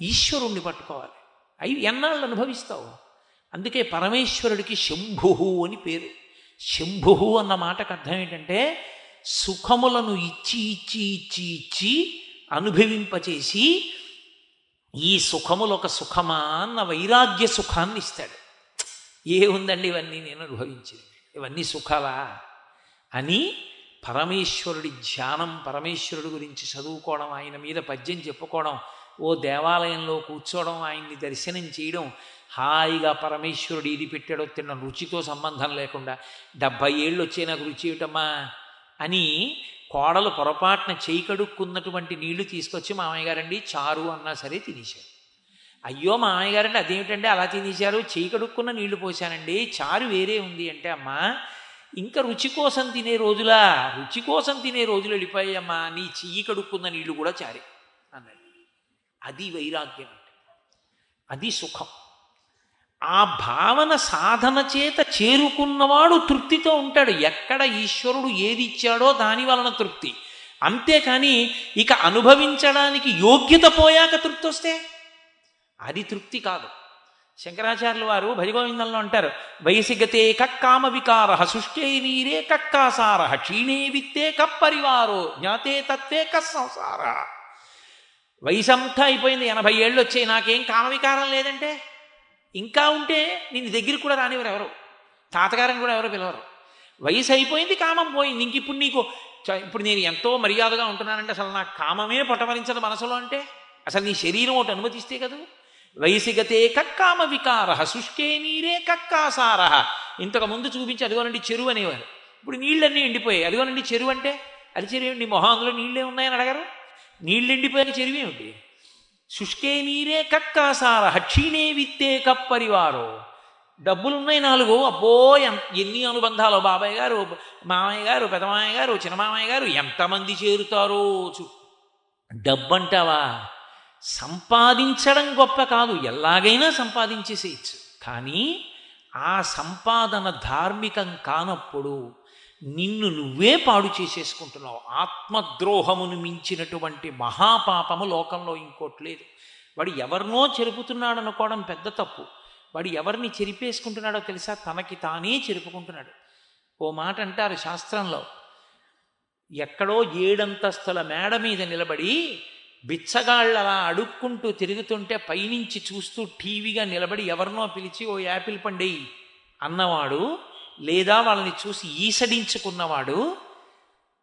ఈశ్వరుణ్ణి పట్టుకోవాలి. అవి ఎన్నాళ్ళు అనుభవిస్తావు? అందుకే పరమేశ్వరుడికి శంభు అని పేరు. శంభు అన్న మాటకు అర్థం ఏంటంటే సుఖములను ఇచ్చి ఇచ్చి ఇచ్చి ఇచ్చి అనుభవింపచేసి ఈ సుఖములు ఒక సుఖమా అన్న వైరాగ్య సుఖాన్ని ఇస్తాడు. ఏముందండి ఇవన్నీ నేను అనుభవించింది, ఇవన్నీ సుఖాలా అని పరమేశ్వరుడి ధ్యానం, పరమేశ్వరుడి గురించి చదువుకోవడం, ఆయన మీద పద్యం చెప్పుకోవడం, ఓ దేవాలయంలో కూర్చోవడం, ఆయన్ని దర్శనం చేయడం, హాయిగా పరమేశ్వరుడు ఇది పెట్టాడో తిన్న రుచితో సంబంధం లేకుండా 70 ఏళ్ళు వచ్చే నాకు రుచి ఏమిటమ్మా అని కోడలు పొరపాటున చేయి కడుక్కున్నటువంటి నీళ్లు తీసుకొచ్చి మామయ్య గారండి చారు అన్నా సరే తినేశారు. అయ్యో మామయ్య గారండి అదేమిటంటే అలా తినేశారు, చేయి కడుక్కున్న నీళ్లు పోశానండి, చారు వేరే ఉంది అంటే, అమ్మా ఇంకా రుచి కోసం తినే రోజులా, రుచి కోసం తినే రోజులు వెళ్ళిపోయాయమ్మా, నీ చెయ్యి కడుక్కున్న నీళ్లు కూడా చారే అన్నాడు. అది వైరాగ్యం అంటే, అది సుఖం. ఆ భావన సాధన చేత చేరుకున్నవాడు తృప్తితో ఉంటాడు. ఎక్కడ ఈశ్వరుడు ఏది ఇచ్చాడో దాని వలన తృప్తి, అంతేకాని ఇక అనుభవించడానికి యోగ్యత పోయాక తృప్తి వస్తే అది తృప్తి కాదు. శంకరాచార్యుల వారు భజగోవిందంలో అంటారు, వయసి గతే కక్కామ వికార సుష్టే నీరే కక్కాసార క్షీణే విత్తే కప్పరివారో జ్ఞాతే తత్వే కస్సంసార. వయసంతా అయిపోయింది, 80 ఏళ్ళు వచ్చాయి, నాకేం కామవికారం లేదంటే ఇంకా ఉంటే నిన్ను దగ్గరికి కూడా రానివ్వరు ఎవరు, తాతగారిని కూడా ఎవరు పిలవరు. వయసు అయిపోయింది, కామం పోయింది, ఇంక ఇప్పుడు నీకు ఇప్పుడు నేను ఎంతో మర్యాదగా ఉంటున్నానంటే అసలు నాకు కామమే పట్టవరించదు మనసులో అంటే అసలు నీ శరీరం ఒకటి అనుమతిస్తే కదా. వయసిగతే కక్కామ వికార సుష్కే నీరే కక్కాసార. ఇంతకుముందు చూపించి అదిగోనండి చెరువు అనేవారు, ఇప్పుడు నీళ్ళన్నీ ఎండిపోయాయి, అదిగోనండి చెరువు అంటే అది చెరువు ఏమిటి, మొహం అందులో నీళ్ళే ఉన్నాయని అడగారు, నీళ్ళు ఎండిపోయిన చెరువు ఏమిటి. శుష్కే నీరే కక్కాసార క్షీణే విత్తే కప్పరివారో. డబ్బులున్నాయి 4, అబ్బో ఎన్ని అనుబంధాలు, బాబాయ్ గారు, మామయ్య గారు, పెదమామయ్య గారు, చిన్నమామయ్య గారు, ఎంతమంది చేరుతారో. డబ్బంటావా, సంపాదించడం గొప్ప కాదు, ఎలాగైనా సంపాదించేసేయచ్చు, కానీ ఆ సంపాదన ధార్మికం కానప్పుడు నిన్ను నువ్వే పాడు చేసేసుకుంటున్నావు. ఆత్మద్రోహమును మించినటువంటి మహాపాపము లోకంలో ఇంకోటి లేదు. వాడు ఎవరినో చెరుపుతున్నాడు అనుకోవడం పెద్ద తప్పు. వాడు ఎవరిని చెరిపేసుకుంటున్నాడో తెలుసా, తనకి తానే చెరుపుకుంటున్నాడు. ఓ మాట అంటారు శాస్త్రంలో, ఎక్కడో 7 అంతస్తుల మేడ మీద నిలబడి బిచ్చగాళ్ళలా అడుక్కుంటూ తిరుగుతుంటే పైనుంచి చూస్తూ టీవీగా నిలబడి ఎవరినో పిలిచి ఓ యాపిల్ పండేయి అన్నవాడు, లేదా వాళ్ళని చూసి ఈసడించుకున్నవాడు,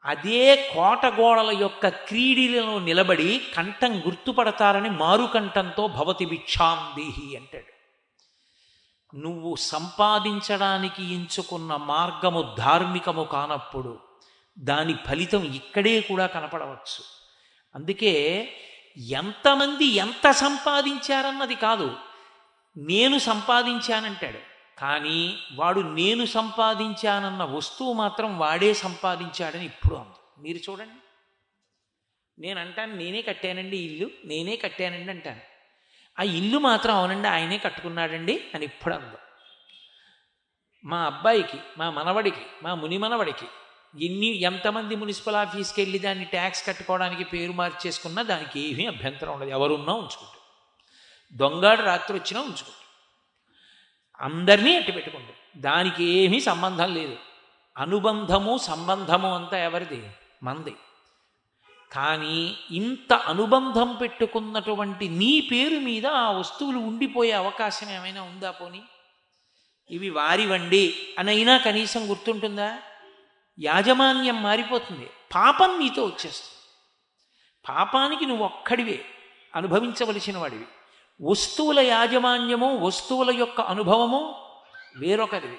అదే కోటగోడల యొక్క క్రీడలలో నిలబడి కంఠం గుర్తుపడతారని మారుకంఠంతో భవతి భిక్షాం దేహి అంటాడు. నువ్వు సంపాదించడానికి ఎంచుకున్న మార్గము ధార్మికము కానప్పుడు దాని ఫలితం ఇక్కడే కూడా కనపడవచ్చు. అందుకే ఎంతమంది ఎంత సంపాదించారన్నది కాదు, నేను సంపాదించానంటాడు, కానీ వాడు నేను సంపాదించానన్న వస్తువు మాత్రం వాడే సంపాదించాడని ఇప్పుడు అంది. మీరు చూడండి, నేను అంటాను నేనే కట్టానండి ఇల్లు, నేనే కట్టానండి అంటాను, ఆ ఇల్లు మాత్రం అవునండి ఆయనే కట్టుకున్నాడండి అని ఇప్పుడు అందు. మా అబ్బాయికి, మా మనవడికి, మా ముని మనవడికి ఎంతమంది మున్సిపల్ ఆఫీస్కి వెళ్ళి దాన్ని ట్యాక్స్ కట్టుకోవడానికి పేరు మార్చేసుకున్నా దానికి ఏమీ అభ్యంతరం ఉండదు, ఎవరున్నా ఉంచుకుంటారు, దొంగాడు రాత్రి వచ్చినా ఉంచుకుంటారు, అందరినీ అట్టి పెట్టుకుంటారు, దానికి ఏమీ సంబంధం లేదు. అనుబంధము సంబంధము అంతా ఎవరిది, మంది. కానీ ఇంత అనుబంధం పెట్టుకున్నటువంటి నీ పేరు మీద ఆ వస్తువులు ఉండిపోయే అవకాశం ఏమైనా ఉందా? పోనీ ఇవి వారివండి అనైనా కనీసం గుర్తుంటుందా? యాజమాన్యం మారిపోతుంది, పాపం నీతో వచ్చేస్తుంది. పాపానికి నువ్వు ఒక్కడివే అనుభవించవలసిన వాడివి. వస్తువుల యాజమాన్యము, వస్తువుల యొక్క అనుభవము వేరొకరివి,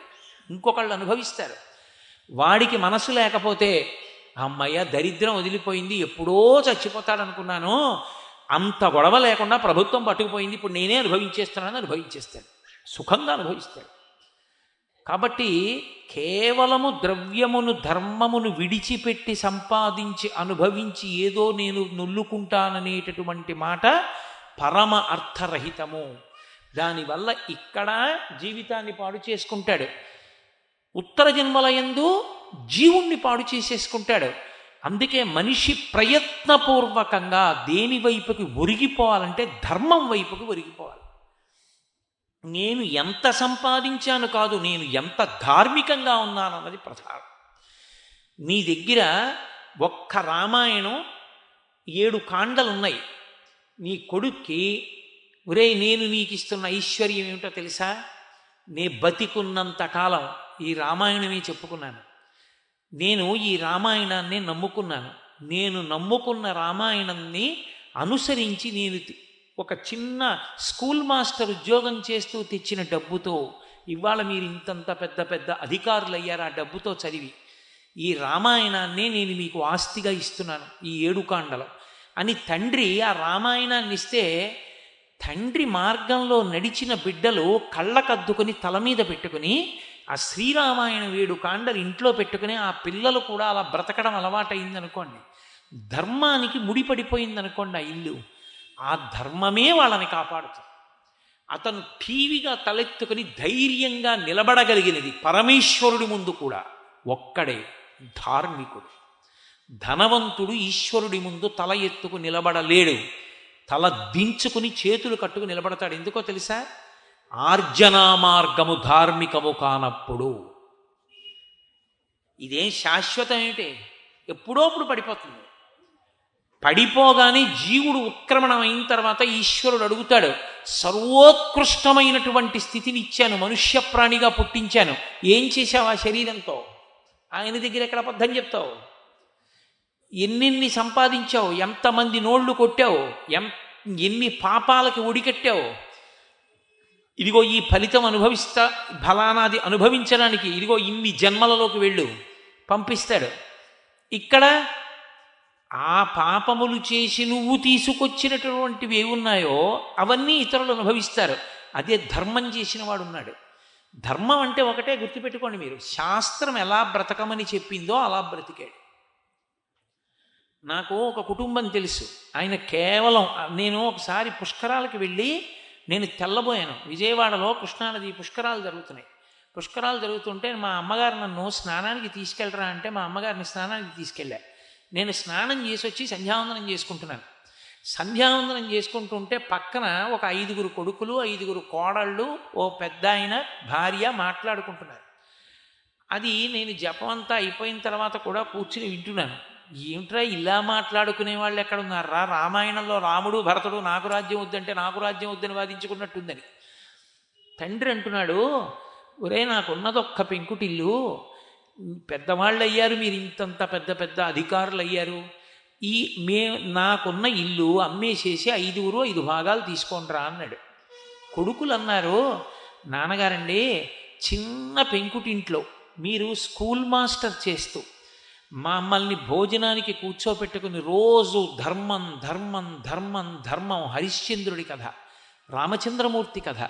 ఇంకొకళ్ళు అనుభవిస్తారు. వాడికి మనసు లేకపోతే అమ్మయ్య దరిద్రం వదిలిపోయింది, ఎప్పుడో చచ్చిపోతాడనుకున్నాను, అంత గొడవ లేకుండా ప్రభుత్వం పట్టుకుపోయింది, ఇప్పుడు నేనే అనుభవించేస్తున్నానని అనుభవించేస్తాడు, సుఖంగా అనుభవిస్తాడు. కాబట్టి కేవలము ద్రవ్యమును ధర్మమును విడిచిపెట్టి సంపాదించి అనుభవించి ఏదో నేను నుల్లుకుంటాననేటటువంటి మాట పరమ అర్థరహితము. దానివల్ల ఇక్కడ జీవితాన్ని పాడు చేసుకుంటాడు, ఉత్తర జన్మలయందు జీవుణ్ణి పాడు చేసేసుకుంటాడు. అందుకే మనిషి ప్రయత్నపూర్వకంగా దేని వైపుకి ఒరిగిపోవాలంటే ధర్మం వైపుకి ఒరిగిపోవాలి. నేను ఎంత సంపాదించాను కాదు, నేను ఎంత ధార్మికంగా ఉన్నానన్నది ప్రధానం. నీ దగ్గర ఒక్క రామాయణం 7 కాండలున్నాయి, నీ కొడుక్కి ఒరే నేను నీకు ఇస్తున్న ఐశ్వర్యం ఏమిటో తెలుసా, నే బతికున్నంత కాలం ఈ రామాయణమే చెప్పుకున్నాను, నేను ఈ రామాయణాన్ని నమ్ముకున్నాను, నేను నమ్ముకున్న రామాయణాన్ని అనుసరించి నేను ఒక చిన్న స్కూల్ మాస్టర్ ఉద్యోగం చేస్తూ తెచ్చిన డబ్బుతో ఇవాళ మీరు ఇంతంత పెద్ద పెద్ద అధికారులు అయ్యారు ఆ డబ్బుతో చదివి. ఈ రామాయణాన్నే నేను మీకు ఆస్తిగా ఇస్తున్నాను, ఈ 7 కాండలు అని తండ్రి ఆ రామాయణాన్ని ఇస్తే, తండ్రి మార్గంలో నడిచిన బిడ్డలు కళ్ళకద్దుకొని తల మీద పెట్టుకుని ఆ శ్రీరామాయణ 7 కాండలు ఇంట్లో పెట్టుకుని ఆ పిల్లలు కూడా అలా బ్రతకడం అలవాటైందనుకోండి, ధర్మానికి ముడిపడిపోయిందనుకోండి ఆ ఇల్లు, ఆ ధర్మమే వాళ్ళని కాపాడుతుంది. అతను టీవీగా తలెత్తుకుని ధైర్యంగా నిలబడగలిగినది పరమేశ్వరుడి ముందు కూడా ఒక్కడే ధార్మికుడు. ధనవంతుడు ఈశ్వరుడి ముందు తల ఎత్తుకు నిలబడలేడు, తల దించుకుని చేతులు కట్టుకు నిలబడతాడు. ఎందుకో తెలుసా? ఆర్జనా మార్గము ధార్మికము కానప్పుడు. ఇదేం శాశ్వతం ఏమిటి? ఎప్పుడోప్పుడు పడిపోతుంది. పడిపోగానే జీవుడు ఉత్క్రమణం అయిన తర్వాత ఈశ్వరుడు అడుగుతాడు, సర్వోత్కృష్టమైనటువంటి స్థితిని ఇచ్చాను, మనుష్య ప్రాణిగా పుట్టించాను, ఏం చేశావు ఆ శరీరంతో? ఆయన దగ్గర ఎక్కడ అబద్ధం చెప్తావు? ఎన్నెన్ని సంపాదించావు, ఎంతమంది నోళ్లు కొట్టావు, ఎన్ని పాపాలకి ఒడికట్టావు, ఇదిగో ఈ ఫలితం అనుభవిస్తా, ఫలానాది అనుభవించడానికి ఇదిగో ఇన్ని జన్మలలోకి వెళ్ళు పంపిస్తాడు. ఇక్కడ ఆ పాపములు చేసి నువ్వు తీసుకొచ్చినటువంటివి ఏమున్నాయో అవన్నీ ఇతరులు అనుభవిస్తారు. అదే ధర్మం చేసిన వాడు ఉన్నాడు. ధర్మం అంటే ఒకటే గుర్తుపెట్టుకోండి మీరు, శాస్త్రం ఎలా బ్రతకమని చెప్పిందో అలా బ్రతికాడు. నాకు ఒక కుటుంబం తెలుసు, ఆయన కేవలం, నేను ఒకసారి పుష్కరాలకు వెళ్ళి నేను తెల్లబోయాను. విజయవాడలో కృష్ణానది పుష్కరాలు జరుగుతున్నాయి. పుష్కరాలు జరుగుతుంటే మా అమ్మగారు నన్ను స్నానానికి తీసుకెళ్ళరా అంటే మా అమ్మగారిని స్నానానికి తీసుకెళ్ళా. నేను స్నానం చేసి వచ్చి సంధ్యావందనం చేసుకుంటున్నాను. సంధ్యావందనం చేసుకుంటుంటే పక్కన ఒక 5 కొడుకులు, 5 కోడళ్ళు, ఓ పెద్ద ఆయన భార్య మాట్లాడుకుంటున్నారు. అది నేను జపం అంతా అయిపోయిన తర్వాత కూడా కూర్చుని వింటున్నాను. ఏమిట్రా ఇలా మాట్లాడుకునే వాళ్ళు ఎక్కడున్నారా? రామాయణంలో రాముడు భరతుడు నాకు రాజ్యం వద్దంటే నాకు రాజ్యం వద్దని వాదించుకున్నట్టుందని. తండ్రి అంటున్నాడు, ఒరే నాకున్నదొక్క పెంకుటిల్లు, పెద్దవాళ్ళు అయ్యారు, మీరు ఇంతంత పెద్ద పెద్ద అధికారులు అయ్యారు, నాకున్న ఇల్లు అమ్మేసేసి 5 భాగాలు తీసుకోండిరా అన్నాడు. కొడుకులు అన్నారు, నాన్నగారండి చిన్న పెంకుటింట్లో మీరు స్కూల్ మాస్టర్ చేస్తూ మమ్మల్ని భోజనానికి కూర్చోపెట్టుకుని రోజు ధర్మం ధర్మం ధర్మం ధర్మం, హరిశ్చంద్రుడి కథ, రామచంద్రమూర్తి కథ,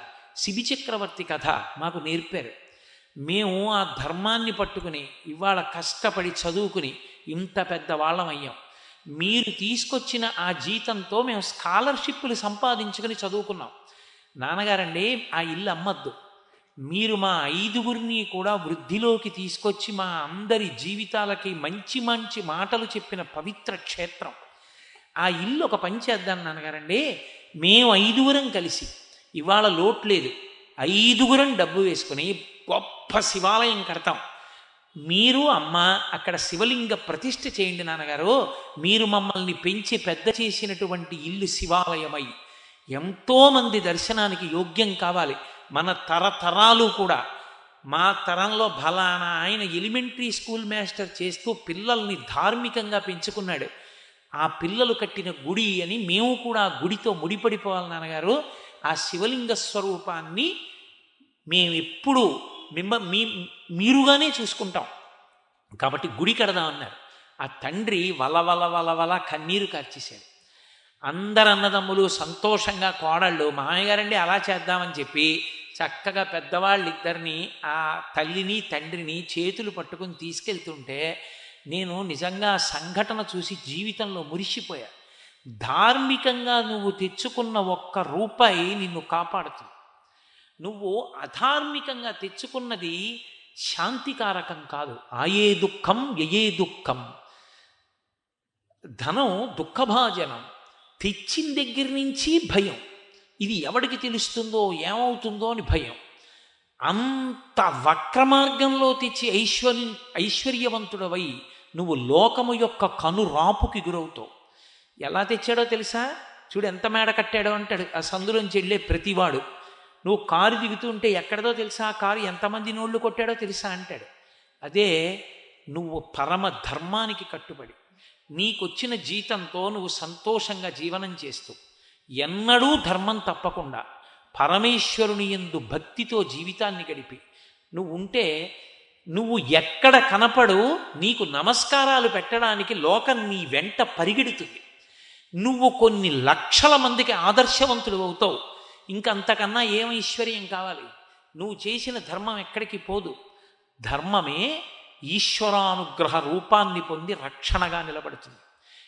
శిబి చక్రవర్తి కథ మాకు నేర్పారు. మేము ఆ ధర్మాన్ని పట్టుకుని ఇవాళ కష్టపడి చదువుకుని ఇంత పెద్ద వాళ్ళం అయ్యాం. మీరు తీసుకొచ్చిన ఆ జీతంతో మేము స్కాలర్షిప్లు సంపాదించుకుని చదువుకున్నాం. నాన్నగారండి ఆ ఇల్లు అమ్మద్దు, మీరు మా 5 కూడా వృద్ధిలోకి తీసుకొచ్చి మా అందరి జీవితాలకి మంచి మంచి మాటలు చెప్పిన పవిత్ర క్షేత్రం. ఆ ఇల్లు ఒక పని చేద్దాం నాన్నగారండి, మేము 5 కలిసి ఇవాళ లోటు లేదు, 5 డబ్బు వేసుకుని గొప్ప శివాలయం కడతాం. మీరు అమ్మ అక్కడ శివలింగ ప్రతిష్ఠ చేయండి నాన్నగారు. మీరు మమ్మల్ని పెంచి పెద్ద చేసినటువంటి ఇల్లు శివాలయమై ఎంతోమంది దర్శనానికి యోగ్యం కావాలి. మన తరతరాలు కూడా, మా తరంలో ఫలానా ఆయన ఎలిమెంటరీ స్కూల్ మాస్టర్ చేస్తూ పిల్లల్ని ధార్మికంగా పెంచుకున్నాడు, ఆ పిల్లలు కట్టిన గుడి అని మేము కూడా ఆ గుడితో ముడిపడిపోవాలి నాన్నగారు. ఆ శివలింగ స్వరూపాన్ని మేము ఎప్పుడూ మీరుగానే చూసుకుంటాం కాబట్టి గుడి కడదామన్నారు. ఆ తండ్రి వలవల వలవల కన్నీరు కార్చేశాడు. అందరు అన్నదమ్ములు సంతోషంగా, కోడళ్ళు మామయ్యగారండి అలా చేద్దామని చెప్పి చక్కగా పెద్దవాళ్ళిద్దరినీ ఆ తల్లిని తండ్రిని చేతులు పట్టుకుని తీసుకెళ్తుంటే నేను నిజంగా సంఘటన చూసి జీవితంలో మురిసిపోయా. ధార్మికంగా నువ్వు తెచ్చుకున్న ₹1 నిన్ను కాపాడుతుంది. నువ్వు అధార్మికంగా తెచ్చుకున్నది శాంతికారకం కాదు. ఆయే దుఃఖం యయే దుఃఖం. ధనం దుఃఖభాజనం. తెచ్చిన దగ్గర నుంచి భయం, ఇది ఎవడికి తెలుస్తుందో ఏమవుతుందో అని భయం. అంత వక్రమార్గంలో తెచ్చి ఐశ్వర్యవంతుడవై నువ్వు లోకము యొక్క కనురాపుకి గురవుతావు. ఎలా తెచ్చాడో తెలుసా? చూడు ఎంత మేడ కట్టాడో అంటాడు ఆ సందులోంచి వెళ్ళే ప్రతివాడు. నువ్వు కారు దిగుతుంటే ఎక్కడదో తెలుసా, ఆ కారు ఎంతమంది నోళ్ళు కొట్టాడో తెలుసా అంటాడు. అదే నువ్వు పరమ ధర్మానికి కట్టుబడి నీకొచ్చిన జీతంతో నువ్వు సంతోషంగా జీవనం చేస్తూ ఎన్నడూ ధర్మం తప్పకుండా పరమేశ్వరుని యందు భక్తితో జీవితాన్ని గడిపి నువ్వు ఉంటే నువ్వు ఎక్కడ కనపడు నీకు నమస్కారాలు పెట్టడానికి లోకం నీ వెంట పరిగెడుతుంది. నువ్వు కొన్ని లక్షల మందికి ఆదర్శవంతుడు అవుతావు. ఇంకంతకన్నా ఏం ఐశ్వర్యం కావాలి? నువ్వు చేసిన ధర్మం ఎక్కడికి పోదు. ధర్మమే ఈశ్వరానుగ్రహ రూపాన్ని పొంది రక్షణగా నిలబడుతుంది.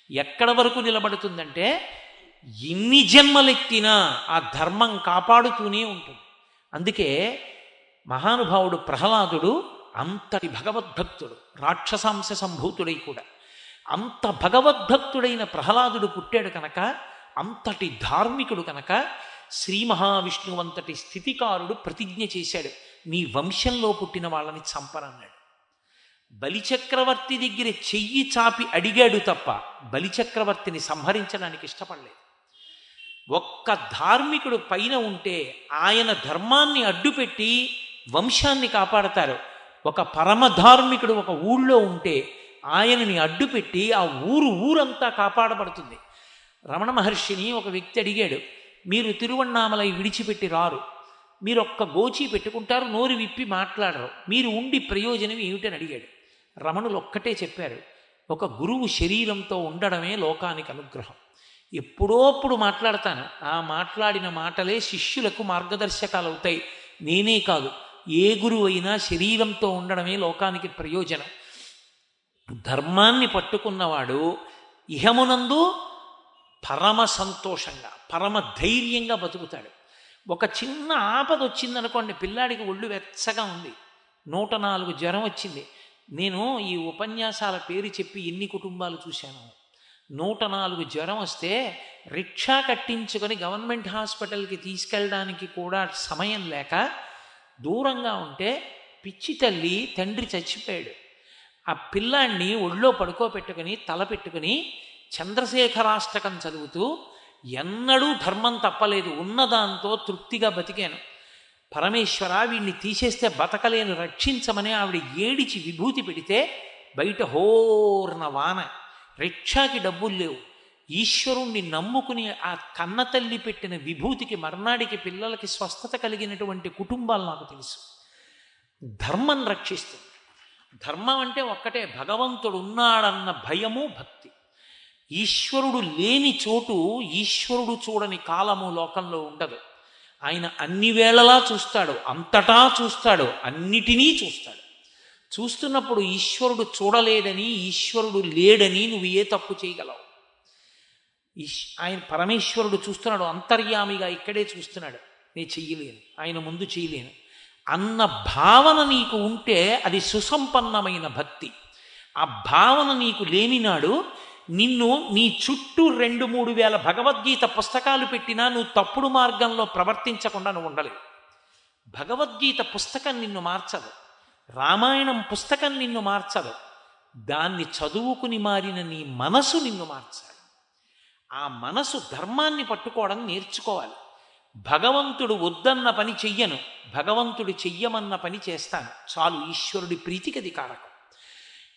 ఎక్కడ వరకు నిలబడుతుందంటే ఎన్ని జన్మలెత్తినా ఆ ధర్మం కాపాడుతూనే ఉంటుంది. అందుకే మహానుభావుడు ప్రహ్లాదుడు అంతటి భగవద్భక్తుడు, రాక్షసాంశ సంభూతుడై కూడా అంత భగవద్భక్తుడైన ప్రహ్లాదుడు పుట్టాడు కనుక, అంతటి ధార్మికుడు కనుక శ్రీ మహావిష్ణువంతటి స్థితికారుడు ప్రతిజ్ఞ చేశాడు, నీ వంశంలో పుట్టిన వాళ్ళని చంపనన్నాడు. బలిచక్రవర్తి దగ్గర చెయ్యి చాపి అడిగాడు తప్ప బలిచక్రవర్తిని సంహరించడానికి ఇష్టపడలేదు. ఒక్క ధార్మికుడు పైన ఉంటే ఆయన ధర్మాన్ని అడ్డుపెట్టి వంశాన్ని కాపాడతారు. ఒక పరమధార్మికుడు ఒక ఊళ్ళో ఉంటే ఆయనని అడ్డుపెట్టి ఆ ఊరంతా కాపాడబడుతుంది. రమణ మహర్షిని ఒక వ్యక్తి అడిగాడు, మీరు తిరువణ్ణామలై విడిచిపెట్టి రారు, మీరు ఒక్క గోచి పెట్టుకుంటారు, నోరు విప్పి మాట్లాడరు, మీరు ఉండి ప్రయోజనం ఏమిటని అడిగాడు. రమణులు ఒక్కటే చెప్పారు, ఒక గురువు శరీరంతో ఉండడమే లోకానికి అనుగ్రహం. ఎప్పుడోప్పుడు మాట్లాడతాను, ఆ మాట్లాడిన మాటలే శిష్యులకు మార్గదర్శకాలు అవుతాయి. నేనే కాదు, ఏ గురువు అయినా శరీరంతో ఉండడమే లోకానికి ప్రయోజనం. ధర్మాన్ని పట్టుకున్నవాడు ఇహమునందు పరమ సంతోషంగా పరమ ధైర్యంగా బతుకుతాడు. ఒక చిన్న ఆపద వచ్చిందనుకోండి, పిల్లాడికి ఒళ్ళు వెచ్చగా ఉంది, 104 జ్వరం వచ్చింది. నేను ఈ ఉపన్యాసాల పేరు చెప్పి ఎన్ని కుటుంబాలు చూశాను. 104 జ్వరం వస్తే రిక్షా కట్టించుకొని గవర్నమెంట్ హాస్పిటల్కి తీసుకెళ్ళడానికి కూడా సమయం లేక దూరంగా ఉంటే పిచ్చి తల్లి తండ్రి చచ్చిపోయాడు. ఆ పిల్లాన్ని ఒళ్ళో పడుకోబెట్టుకుని తల పెట్టుకుని చంద్రశేఖరాష్టకం చదువుతూ ఎన్నడూ ధర్మం తప్పలేదు, ఉన్నదాంతో తృప్తిగా బతికాను. పరమేశ్వర వీడిని తీసేస్తే బతకలేను, రక్షించమని ఆవిడ ఏడిచి విభూతి పెడితే బయట హోర్న వాన, రిక్షాకి డబ్బులు లేవు. ఈశ్వరుణ్ణి నమ్ముకుని ఆ కన్నతల్లి పెట్టిన విభూతికి మర్నాడికి పిల్లలకి స్వస్థత కలిగినటువంటి కుటుంబాలు నాకు తెలుసు. ధర్మం రక్షిస్తుంది. ధర్మం అంటే ఒక్కటే, భగవంతుడు ఉన్నాడన్న భయము భక్తి. ఈశ్వరుడు లేని చోటు ఈశ్వరుడు చూడని కాలము లోకంలో ఉండదు. ఆయన అన్ని వేళలా చూస్తాడు, అంతటా చూస్తాడు, అన్నిటినీ చూస్తాడు. చూస్తున్నప్పుడు ఈశ్వరుడు చూడలేడని, ఈశ్వరుడు లేడని నువ్వు ఏ తప్పు చేయగలవు? ఆయన పరమేశ్వరుడు చూస్తున్నాడు, అంతర్యామిగా ఇక్కడే చూస్తున్నాడు, నేను చెయ్యలేను, ఆయన ముందు చేయలేను అన్న భావన నీకు ఉంటే అది సుసంపన్నమైన భక్తి. ఆ భావన నీకు లేనినాడు నిన్ను నీ చుట్టూ 2-3 వేల భగవద్గీత పుస్తకాలు పెట్టినా నువ్వు తప్పుడు మార్గంలో ప్రవర్తించకుండా నువ్వు ఉండలేవు. భగవద్గీత పుస్తకం నిన్ను మార్చదు, రామాయణం పుస్తకం నిన్ను మార్చదు, దాన్ని చదువుకుని మారిన నీ మనసు నిన్ను మార్చాలి. ఆ మనసు ధర్మాన్ని పట్టుకోవడం నేర్చుకోవాలి. భగవంతుడు వద్దన్న పని చెయ్యను, భగవంతుడు చెయ్యమన్న పని చేస్తాను, చాలు. ఈశ్వరుడి ప్రీతికి అది కారకం.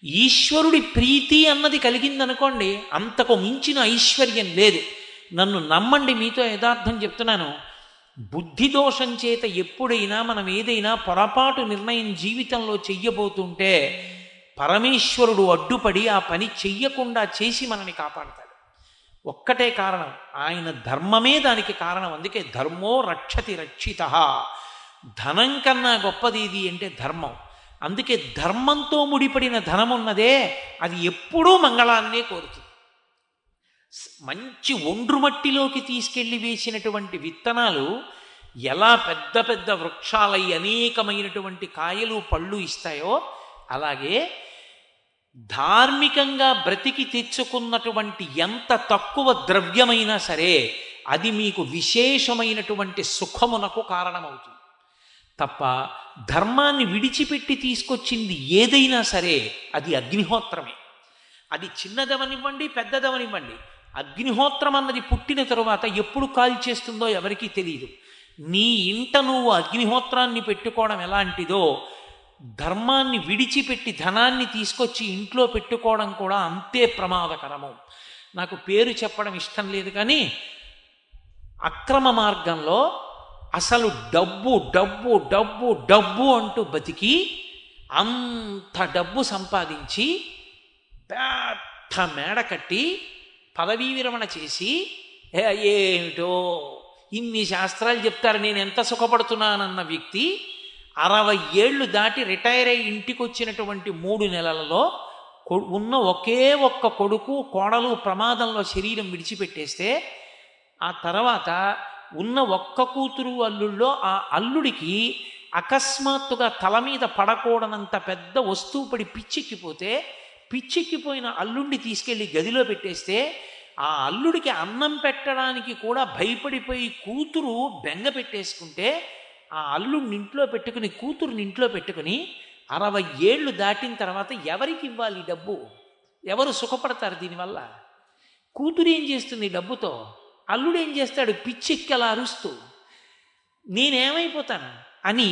ఈశ్వరుడి ప్రీతి అన్నది కలిగిందనుకోండి, అంతకు మించిన ఐశ్వర్యం లేదు. నన్ను నమ్మండి, మీతో యథార్థం చెప్తున్నాను. బుద్ధి దోషం చేత ఎప్పుడైనా మనం ఏదైనా పొరపాటు నిర్ణయం జీవితంలో చెయ్యబోతుంటే పరమేశ్వరుడు అడ్డుపడి ఆ పని చెయ్యకుండా చేసి మనని కాపాడతాడు. ఒక్కటే కారణం, ఆయన ధర్మమే దానికి కారణం. అందుకే ధర్మో రక్షతి రక్షితః. ధనం కన్నా గొప్పది ఇది అంటే ధర్మం. అందుకే ధర్మంతో ముడిపడిన ధనం ఉన్నదే అది ఎప్పుడూ మంగళాన్నే కోరుతుంది. మంచి ఒండ్రు మట్టిలోకి తీసుకెళ్ళి వేసినటువంటి విత్తనాలు ఎలా పెద్ద పెద్ద వృక్షాలై అనేకమైనటువంటి కాయలు పళ్ళు ఇస్తాయో, అలాగే ధార్మికంగా బ్రతికి తెచ్చుకున్నటువంటి ఎంత తక్కువ ద్రవ్యమైనా సరే అది మీకు విశేషమైనటువంటి సుఖమునకు కారణమవుతుంది తప్ప ధర్మాన్ని విడిచిపెట్టి తీసుకొచ్చింది ఏదైనా సరే అది అగ్నిహోత్రమే. అది చిన్నదవనివ్వండి, పెద్దదవనివ్వండి. అగ్నిహోత్రం అన్నది పుట్టిన తరువాత ఎప్పుడు కాల్చేస్తుందో ఎవరికీ తెలియదు. నీ ఇంట నువ్వు అగ్నిహోత్రాన్ని పెట్టుకోవడం ఎలాంటిదో ధర్మాన్ని విడిచిపెట్టి ధనాన్ని తీసుకొచ్చి ఇంట్లో పెట్టుకోవడం కూడా అంతే ప్రమాదకరము. నాకు పేరు చెప్పడం ఇష్టం లేదు, కానీ అక్రమ మార్గంలో అసలు డబ్బు డబ్బు డబ్బు డబ్బు అంటూ బతికి అంత డబ్బు సంపాదించి పెద్ద మేడ కట్టి పదవీ విరమణ చేసి ఏమిటో ఇన్ని శాస్త్రాలు చెప్తారు నేను ఎంత సుఖపడుతున్నానన్న వ్యక్తి 60 ఏళ్ళు దాటి రిటైర్ అయ్యి ఇంటికి వచ్చినటువంటి 3 నెలలలో ఉన్న ఒకే ఒక్క కొడుకు కోడలు ప్రమాదంలో శరీరం విడిచిపెట్టేస్తే ఆ తర్వాత ఉన్న ఒక్క కూతురు అల్లుళ్ళో ఆ అల్లుడికి అకస్మాత్తుగా తల మీద పడకూడనంత పెద్ద వస్తువు పడి పిచ్చెక్కిపోతే పిచ్చెక్కిపోయిన అల్లుడిని తీసుకెళ్ళి గదిలో పెట్టేస్తే ఆ అల్లుడికి అన్నం పెట్టడానికి కూడా భయపడిపోయి కూతురు బెంగ పెట్టేసుకుంటే ఆ అల్లుడిని ఇంట్లో పెట్టుకుని కూతురుని ఇంట్లో పెట్టుకుని 60 ఏళ్ళు దాటిన తర్వాత ఎవరికి ఇవ్వాలి డబ్బు? ఎవరు సుఖపడతారు దీనివల్ల? కూతురు ఏం చేస్తుంది డబ్బుతో? అల్లుడు ఏం చేస్తాడు? పిచ్చెక్కి అలా అరుస్తూ నేనేమైపోతాను అని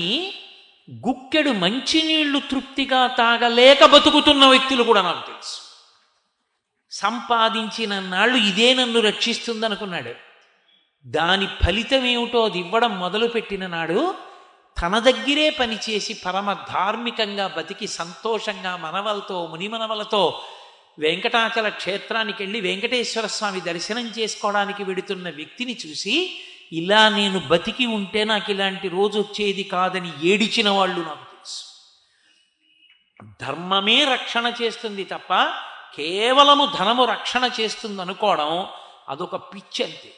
గుక్కెడు మంచినీళ్లు తృప్తిగా తాగలేక బతుకుతున్న వ్యక్తులు కూడా నాకు తెలుసు. సంపాదించిన నాళ్ళు ఇదే నన్ను రక్షిస్తుందనుకున్నాడు. దాని ఫలితం ఏమిటో అది ఇవ్వడం మొదలుపెట్టిన నాడు తన దగ్గరే పనిచేసి పరమ ధార్మికంగా బతికి సంతోషంగా మనవలతో మునిమనవలతో వెంకటాచల క్షేత్రానికి వెళ్ళి వెంకటేశ్వర స్వామి దర్శనం చేసుకోవడానికి వెడుతున్న వ్యక్తిని చూసి ఇలా నేను బతికి ఉంటే నాకు ఇలాంటి రోజు వచ్చేది కాదని ఏడిచిన వాళ్ళు నాకు తెలుసు. ధర్మమే రక్షణ చేస్తుంది తప్ప కేవలము ధనము రక్షణ చేస్తుంది అనుకోవడం అదొక పిచ్చి అంతే.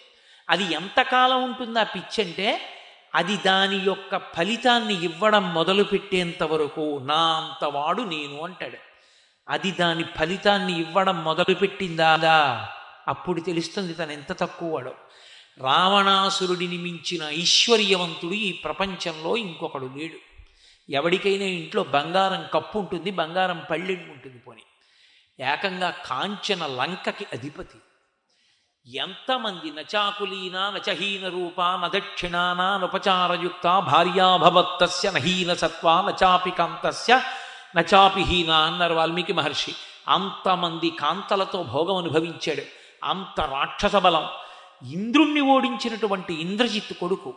అది ఎంతకాలం ఉంటుంది ఆ పిచ్చి అంటే అది దాని యొక్క ఫలితాన్ని ఇవ్వడం మొదలుపెట్టేంత వరకు నా అంతవాడు నేను అంటాడు. అది దాని ఫలితాన్ని ఇవ్వడం మొదలుపెట్టిందా అప్పుడు తెలుస్తుంది తను ఎంత తక్కువ వాడో. రావణాసురుడిని మించిన ఐశ్వర్యవంతుడు ఈ ప్రపంచంలో ఇంకొకడు లేడు. ఎవడికైనా ఇంట్లో బంగారం కప్పు ఉంటుంది, బంగారం పళ్ళెం ఉంటుంది, పోని ఏకంగా కాంచన లంకకి అధిపతి. ఎంతమంది నచాకులీనా నచహీన రూపా నదక్షిణానా నపచారయుక్త భార్యాభవత్తస్య నహీన సత్వా నచాపి కాంతస్య నచాపి హీన అన్నారు వాల్మీకి మహర్షి. అంతమంది కాంతలతో భోగం అనుభవించాడు. అంత రాక్షస బలం. ఇంద్రుణ్ణి ఓడించినటువంటి ఇంద్రజిత్తు కొడుకు,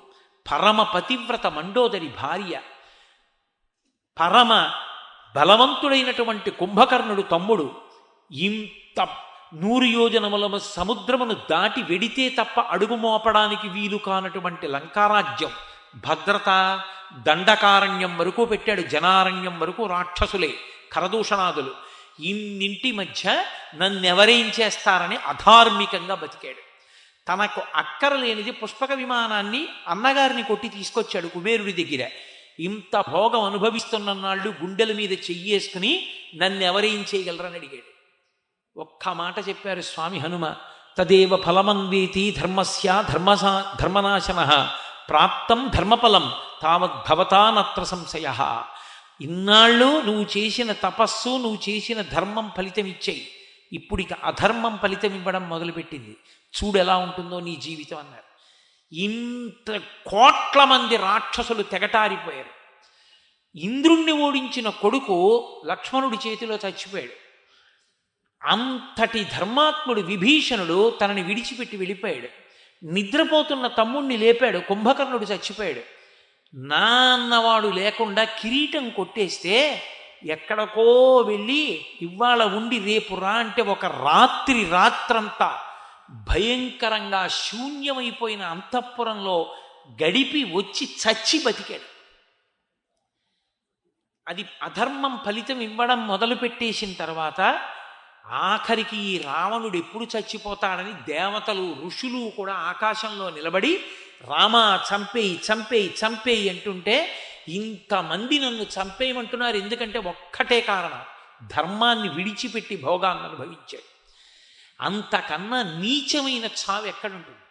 పరమ పతివ్రత మండోదరి భార్య, పరమ బలవంతుడైనటువంటి కుంభకర్ణుడు తమ్ముడు, ఇంత 100 యోజనముల సముద్రమును దాటి వెడితే తప్ప అడుగు మోపడానికి వీలు కానటువంటి లంకారాజ్యం, భద్రత, దండకారణ్యం వరకు పెట్టాడు, జనారణ్యం వరకు రాక్షసులే, కరదూషణాదులు. ఇన్నింటి మధ్య నన్నెవరేం చేస్తారని అధార్మికంగా బతికాడు. తనకు అక్కరలేనిది పుష్పక విమానాన్ని అన్నగారిని కొట్టి తీసుకొచ్చాడు కుబేరుడి దగ్గర. ఇంత భోగం అనుభవిస్తున్న నాళ్ళు గుండెల మీద చెయ్యేసుకుని నన్నెవరేం చేయగలరని అడిగాడు. ఒక్క మాట చెప్పారు స్వామి హనుమ, తదేవ ఫలమన్వేతి ధర్మస్య ధర్మనాశన ప్రాప్తం ధర్మఫలం తావద్భవతా నత్ర సంశయ. ఇన్నాళ్ళు నువ్వు చేసిన తపస్సు, నువ్వు చేసిన ధర్మం ఫలితం ఇచ్చాయి, ఇప్పుడు ఇక అధర్మం ఫలితం ఇవ్వడం మొదలుపెట్టింది, చూడు ఎలా ఉంటుందో నీ జీవితం అన్నారు. ఇంత కోట్ల మంది రాక్షసులు తెగటారిపోయారు. ఇంద్రుణ్ణి ఓడించిన కొడుకు లక్ష్మణుడి చేతిలో చచ్చిపోయాడు. అంతటి ధర్మాత్ముడు విభీషణుడు తనని విడిచిపెట్టి వెళ్ళిపోయాడు. నిద్రపోతున్న తమ్ముణ్ణి లేపాడు, కుంభకర్ణుడు చచ్చిపోయాడు. నా అన్నవాడు లేకుండా కిరీటం కొట్టేస్తే ఎక్కడికో వెళ్ళి ఇవాళ ఉండి రేపు రా అంటే ఒక రాత్రంతా భయంకరంగా శూన్యమైపోయిన అంతఃపురంలో గడిపి వచ్చి చచ్చి బతికాడు. అది అధర్మం ఫలితం ఇవ్వడం మొదలుపెట్టేసిన తర్వాత ఆఖరికి ఈ రావణుడు ఎప్పుడు చచ్చిపోతాడని దేవతలు, ఋషులు కూడా ఆకాశంలో నిలబడి రామా చంపేయి చంపేయి చంపేయి అంటుంటే ఇంతమంది నన్ను చంపేయమంటున్నారు. ఎందుకంటే ఒక్కటే కారణం, ధర్మాన్ని విడిచిపెట్టి భోగాన్ని అనుభవించాడు. అంతకన్నా నీచమైన చావు ఎక్కడుంటుంది?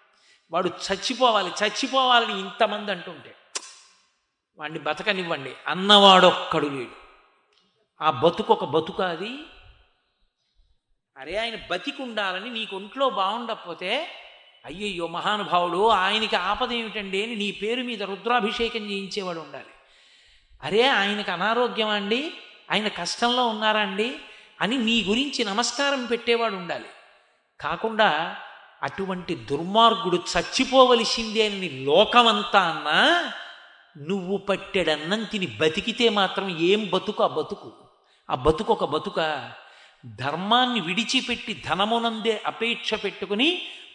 వాడు చచ్చిపోవాలని ఇంతమంది అంటుంటే వాడిని బతకనివ్వండి అన్నవాడొక్కడు లేడు. ఆ బతుకొక బతుక అది. అరే ఆయన బతికుండాలని నీకు ఒంట్లో బాగుండకపోతే అయ్యయ్యో మహానుభావుడు ఆయనకి ఆపద ఏమిటండి అని నీ పేరు మీద రుద్రాభిషేకం చేయించేవాడు ఉండాలి. అరే ఆయనకు అనారోగ్యమా అండి, ఆయన కష్టంలో ఉన్నారా అండి అని నీ గురించి నమస్కారం పెట్టేవాడు ఉండాలి. కాకుండా అటువంటి దుర్మార్గుడు చచ్చిపోవలసిందే అని లోకమంతా అన్నా నువ్వు పట్టెడన్నం తిని బతికితే మాత్రం ఏం బతుకు ఆ బతుకు? ఆ బతుకు ఒక బతుక? ధర్మాన్ని విడిచిపెట్టి ధనమునందే అపేక్ష పెట్టుకుని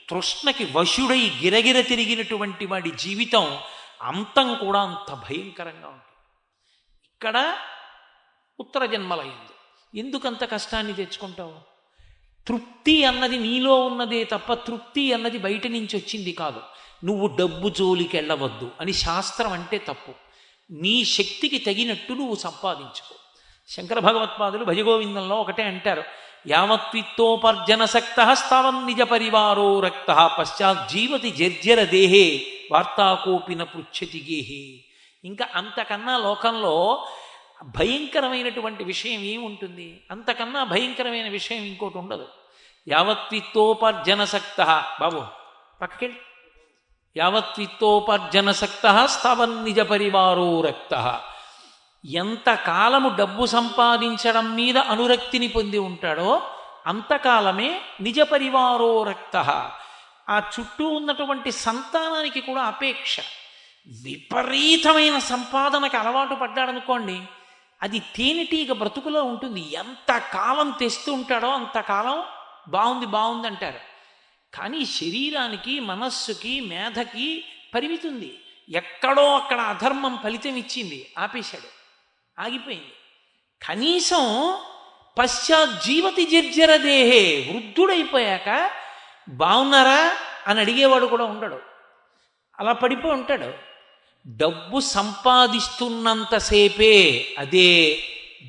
తృష్ణకి వశుడై గిరగిర తిరిగినటువంటి వాడి జీవితం అంతం కూడా అంత భయంకరంగా ఉంటుంది. ఇక్కడ ఉత్తర జన్మలైంది. ఎందుకంత కష్టాన్ని తెచ్చుకుంటావు? తృప్తి అన్నది నీలో ఉన్నదే తప్ప తృప్తి అన్నది బయట నుంచి వచ్చింది కాదు. నువ్వు డబ్బు జోలికి వెళ్ళవద్దు అని శాస్త్రం అంటే తప్పు. నీ శక్తికి తగినట్టు నువ్వు సంపాదించుకో. శంకర భగవత్పాదులు భజగోవిందంలో ఒకటే అంటారు, యావత్విత్తోపర్జనసక్త స్థావం నిజ పరివారో రక్త పశ్చాజ్జీవతి జర్జర దేహే వార్తాకోపిన పృచ్ఛతి గేహే. ఇంకా అంతకన్నా లోకంలో భయంకరమైనటువంటి విషయం ఏముంటుంది? అంతకన్నా భయంకరమైన విషయం ఇంకోటి ఉండదు. యావత్విత్తోపర్జనసక్త, బాబు పక్కకెళ్ళి, యావత్విత్తోపర్జనసక్త స్థావన్ నిజ పరివారో రక్త. ఎంతకాలము డబ్బు సంపాదించడం మీద అనురక్తిని పొంది ఉంటాడో అంతకాలమే నిజ పరివారో రక్త. ఆ చుట్టూ ఉన్నటువంటి సంతానానికి కూడా అపేక్ష. విపరీతమైన సంపాదనకు అలవాటు పడ్డాడనుకోండి, అది తేనెటీగ బ్రతుకులో ఉంటుంది. ఎంతకాలం తెస్తూ ఉంటాడో అంతకాలం బాగుంది బాగుంది అంటారు. కానీ శరీరానికి, మనస్సుకి, మేధకి పరిమితి ఉంది. ఎక్కడో అక్కడ అధర్మం ఫలితం ఇచ్చింది, ఆపేశాడు, ఆగిపోయింది. కనీసం పశ్చాజ్జీవతి జర్జర దేహే, వృద్ధుడైపోయాక బాగున్నారా అని అడిగేవాడు కూడా ఉండడు, అలా పడిపోయి ఉంటాడు. డబ్బు సంపాదిస్తున్నంతసేపే అదే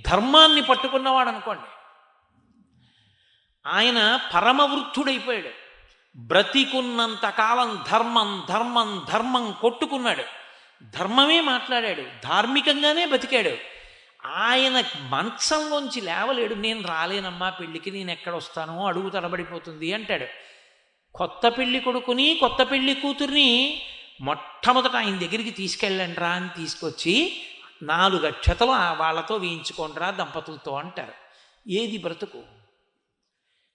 ధర్మాన్ని పట్టుకున్నవాడు అనుకోండి, ఆయన పరమవృద్ధుడైపోయాడు. బ్రతికున్నంతకాలం ధర్మం ధర్మం ధర్మం కొట్టుకున్నాడు, ధర్మమే మాట్లాడాడు, ధార్మికంగానే బతికాడు. ఆయన మంచంలోంచి లేవలేడు. నేను రాలేనమ్మా పెళ్ళికి, నేను ఎక్కడొస్తానో అడుగు తడబడిపోతుంది అంటాడు. కొత్త పెళ్లి కొడుకుని, కొత్త పెళ్లి కూతుర్ని మొట్టమొదట ఆయన దగ్గరికి తీసుకెళ్ళండి రా అని తీసుకొచ్చి 4 అక్షతలు వాళ్ళతో వేయించుకోండిరా దంపతులతో అంటారు. ఏది బ్రతుకు?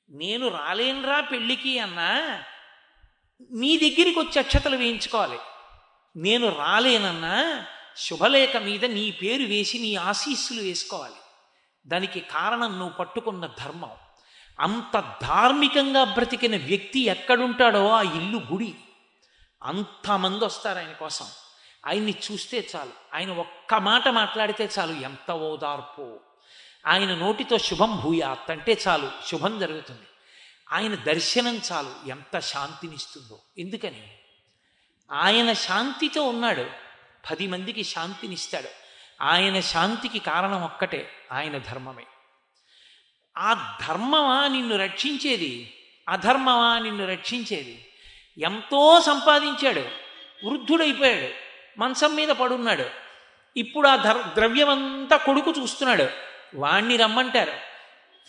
నేను రాలేనురా పెళ్ళికి అన్నా నీ దగ్గరికి వచ్చి అక్షతలు వేయించుకోవాలి. నేను రాలేనన్నా శుభలేఖ మీద నీ పేరు వేసి నీ ఆశీస్సులు వేసుకోవాలి. దానికి కారణం నువ్వు పట్టుకున్న ధర్మం. అంత ధార్మికంగా బ్రతికిన వ్యక్తి ఎక్కడుంటాడో ఆ ఇల్లు గుడి. అంతమంది వస్తారు ఆయన కోసం. ఆయన్ని చూస్తే చాలు, ఆయన ఒక్క మాట మాట్లాడితే చాలు, ఎంత ఓదార్పు. ఆయన నోటితో శుభం భూయాత్ అంటే చాలు, శుభం జరుగుతుంది. ఆయన దర్శనం చాలు, ఎంత శాంతినిస్తుందో. ఎందుకని? ఆయన శాంతితో ఉన్నాడు, 10 మందికి శాంతినిస్తాడు. ఆయన శాంతికి కారణం ఒక్కటే, ఆయన ధర్మమే. ఆ ధర్మమా నిన్ను రక్షించేది? అధర్మమా నిన్ను రక్షించేది? ఎంతో సంపాదించాడు, వృద్ధుడైపోయాడు, మంచం మీద పడున్నాడు. ఇప్పుడు ఆ ద్రవ్యమంతా కొడుకు చూస్తున్నాడు. వాణ్ణి రమ్మంటారు.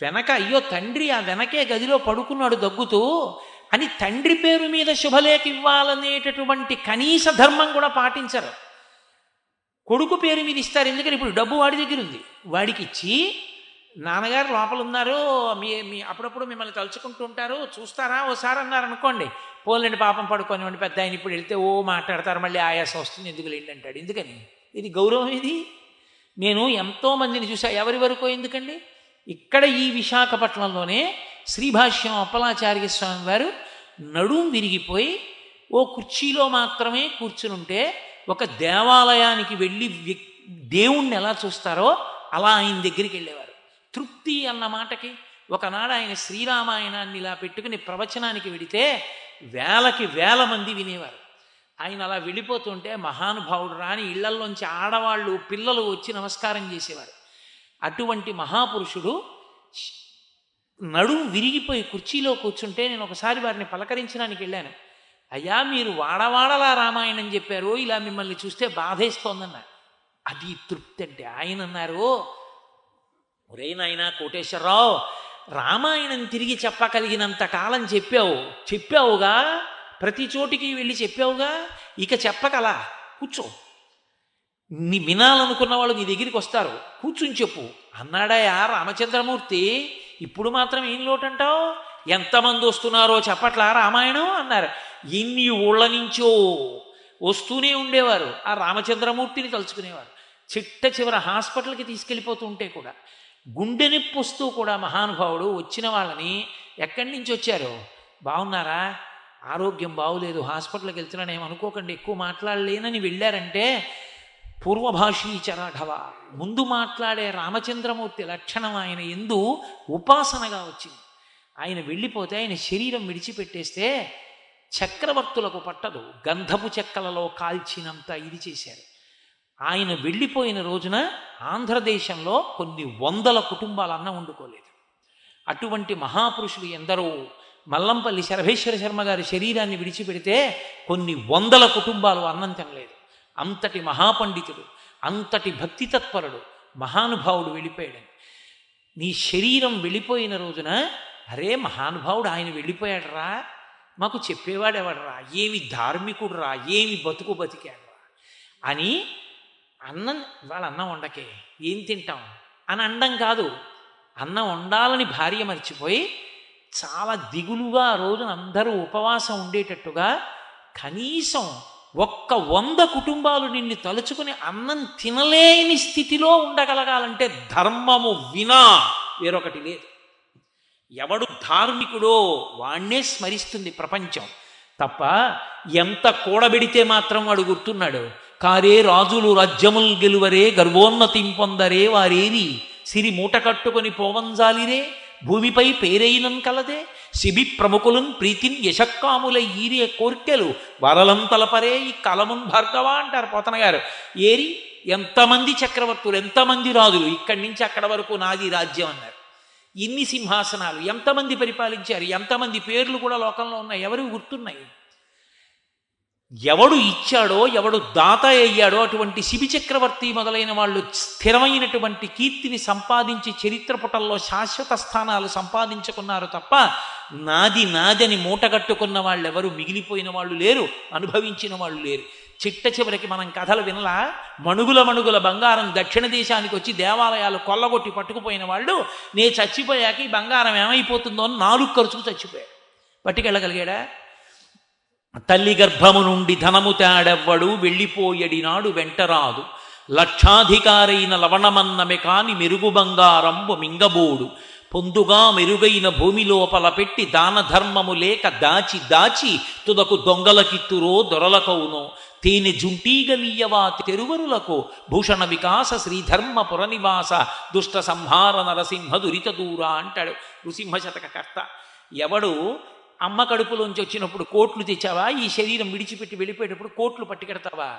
వెనక అయ్యో తండ్రి ఆ వెనకే గదిలో పడుకున్నాడు దగ్గుతూ అని తండ్రి పేరు మీద శుభలేఖ ఇవ్వాలనేటటువంటి కనీస ధర్మం కూడా పాటించరు. కొడుకు పేరు మీద ఇస్తారు. ఎందుకని? ఇప్పుడు డబ్బు వాడి దగ్గర ఉంది. వాడికి ఇచ్చి, నాన్నగారు లోపల ఉన్నారు, మీ అప్పుడప్పుడు మిమ్మల్ని తలుచుకుంటూ ఉంటారు, చూస్తారా ఓసారి అన్నారు అనుకోండి, పోలేండి పాపం పడుకోనివ్వండి, పెద్ద ఆయన ఇప్పుడు వెళ్తే ఓ మాట్లాడతారు, మళ్ళీ ఆయాసం వస్తుంది, ఎందుకు లేండి అంటాడు. ఎందుకని? ఇది గౌరవం. ఇది నేను ఎంతోమందిని చూసా. ఎవరి వరకు ఎందుకండి? ఇక్కడ ఈ విశాఖపట్నంలోనే శ్రీభాష్యం అప్పలాచార్య స్వామి వారు నడుం విరిగిపోయి ఓ కుర్చీలో మాత్రమే కూర్చునుంటే, ఒక దేవాలయానికి వెళ్ళి దేవుణ్ణి ఎలా చూస్తారో అలా ఆయన దగ్గరికి వెళ్ళేవారు. తృప్తి అన్న మాటకి ఒకనాడు ఆయన శ్రీరామాయణాన్ని ఇలా పెట్టుకుని ప్రవచనానికి వెడితే వేలకి వేల మంది వినేవారు. ఆయన అలా వెళ్ళిపోతుంటే మహానుభావుడు రాని ఇళ్లల్లోంచి ఆడవాళ్ళు పిల్లలు వచ్చి నమస్కారం చేసేవారు. అటువంటి మహాపురుషుడు నడుం విరిగిపోయి కుర్చీలో కూర్చుంటే నేను ఒకసారి వారిని పలకరించడానికి వెళ్ళాను. అయ్యా, మీరు వాడవాడలా రామాయణం చెప్పారు, ఇలా మిమ్మల్ని చూస్తే బాధేస్తోందన్నారు. అది తృప్తి అంటే. ఆయన అన్నారు, ఒరే నాయనా కోటేశ్వరరావు, రామాయణం తిరిగి చెప్పగలిగినంత కాలం చెప్పావుగా, ప్రతి చోటికి వెళ్ళి చెప్పావుగా, ఇక చెప్పకలా కూర్చో. వినాలనుకున్న వాళ్ళు నీ దగ్గరికి వస్తారు, కూర్చుని చెప్పు అన్నాడయా రామచంద్రమూర్తి. ఇప్పుడు మాత్రం ఏం లోటంటావు? ఎంతమంది వస్తున్నారో చెప్పట్లా రామాయణం అన్నారు. ఎన్ని ఊళ్ళ నుంచో వస్తూనే ఉండేవారు, ఆ రామచంద్రమూర్తిని తలుచుకునేవారు. చిట్ట చివర హాస్పిటల్కి తీసుకెళ్ళిపోతూ ఉంటే కూడా, గుండె నొప్పి వస్తూ కూడా మహానుభావుడు వచ్చిన వాళ్ళని ఎక్కడి నుంచి వచ్చారు, బాగున్నారా, ఆరోగ్యం బాగులేదు, హాస్పిటల్కి వెళ్తున్నాను ఏమనుకోకండి, ఎక్కువ మాట్లాడలేనని వెళ్ళారంటే పూర్వభాషీచ రాఘవ, ముందు మాట్లాడే రామచంద్రమూర్తి లక్షణం ఆయన ఎందు ఉపాసనగా వచ్చింది. ఆయన వెళ్ళిపోతే, ఆయన శరీరం విడిచిపెట్టేస్తే చక్రవర్తులకు పట్టదు, గంధపు చెక్కలలో కాల్చినంత ఇది చేశారు. ఆయన వెళ్ళిపోయిన రోజున ఆంధ్రదేశంలో కొన్ని వందల కుటుంబాలు అన్నం వండుకోలేదు. అటువంటి మహాపురుషులు ఎందరో, మల్లంపల్లి శరభేశ్వర శర్మ గారి శరీరాన్ని విడిచిపెడితే కొన్ని వందల కుటుంబాలు అన్నం తినలేదు. అంతటి మహాపండితుడు, అంతటి భక్తి తత్పరుడు మహానుభావుడు వెళ్ళిపోయాడని. నీ శరీరం వెళ్ళిపోయిన రోజున, అరే మహానుభావుడు ఆయన వెళ్ళిపోయాడరా, మాకు చెప్పేవాడెవడరా, ఏమి ధార్మికుడు రా, ఏమి బతుకు బతికాడరా అని అన్నం, వాళ్ళ అన్నం వండకే ఏం తింటాం అని అండం కాదు. అన్నం వండాలని భార్య మర్చిపోయి చాలా దిగులుగా ఆ రోజున అందరూ ఉపవాసం ఉండేటట్టుగా కనీసం 100 కుటుంబాలు నిన్ను తలుచుకుని అన్నం తినలేని స్థితిలో ఉండగలగాలంటే ధర్మము వినా వేరొకటి లేదు. ఎవడు ధార్మికుడో వాణ్ణే స్మరిస్తుంది ప్రపంచం తప్ప, ఎంత కూడబెడితే మాత్రం వాడు గుర్తున్నాడు. కారే రాజులు రాజ్యముల్ గెలువరే, గర్వోన్నతిం పొందరే వారేరి, సిరి మూట కట్టుకొని పోవంజాలిరే, భూమిపై పేరైనం కలదే, శిబి ప్రముఖులను ప్రీతిని యశక్కాములై ఈరే కోర్కెలు వరలం తలపరే ఈ కలమున్ భార్గవ అంటారు పోతన గారు. ఏరి ఎంతమంది చక్రవర్తులు, ఎంతమంది రాజులు, ఇక్కడి నుంచి అక్కడ వరకు నాది రాజ్యం అన్నారు. ఇన్ని సింహాసనాలు ఎంతమంది పరిపాలించారు, ఎంతమంది పేర్లు కూడా లోకంలో ఉన్నాయి, ఎవరు గుర్తున్నాయి? ఎవడు ఇచ్చాడో, ఎవడు దాత అయ్యాడో అటువంటి శిబి చక్రవర్తి మొదలైన వాళ్ళు స్థిరమైనటువంటి కీర్తిని సంపాదించి చరిత్ర పుటల్లో శాశ్వత స్థానాలు సంపాదించుకున్నారు తప్ప, నాది నాదని మూటగట్టుకున్న వాళ్ళు ఎవరు మిగిలిపోయిన వాళ్ళు లేరు, అనుభవించిన వాళ్ళు లేరు. చిట్ట చివరికి మనం కథలు వినలా, మణుగుల మణుగుల బంగారం దక్షిణ దేశానికి వచ్చి దేవాలయాలు కొల్లగొట్టి పట్టుకుపోయిన వాళ్ళు, నే చచ్చిపోయాక ఈ బంగారం ఏమైపోతుందో అని 4 ఖర్చుకు చచ్చిపోయాడు. పట్టుకెళ్ళగలిగాడా? తల్లి గర్భము నుండి ధనము తేడెవ్వడు, వెళ్ళిపోయడినాడు వెంటరాదు, లక్షాధికారైన లవణమన్నమె కాని మెరుగు బంగారంబు మింగబోడు, పొందుగా మెరుగైన భూమి లోపల పెట్టి దాన ధర్మము లేక దాచి దాచి తుదకు దొంగలకిత్తురో దొరలకవునో, తేనె జుంటీగలీయవా తెరువరులకు, భూషణ వికాస శ్రీధర్మ పురనివాస, దుష్ట సంహార నరసింహ దురిత దూరా అంటాడు నృసింహ శతకకర్త. ఎవడు అమ్మ కడుపులోంచి వచ్చినప్పుడు కోట్లు తెచ్చావా, ఈ శరీరం విడిచిపెట్టి వెళ్ళిపోయేటప్పుడు కోట్లు పట్టుకెడతావా?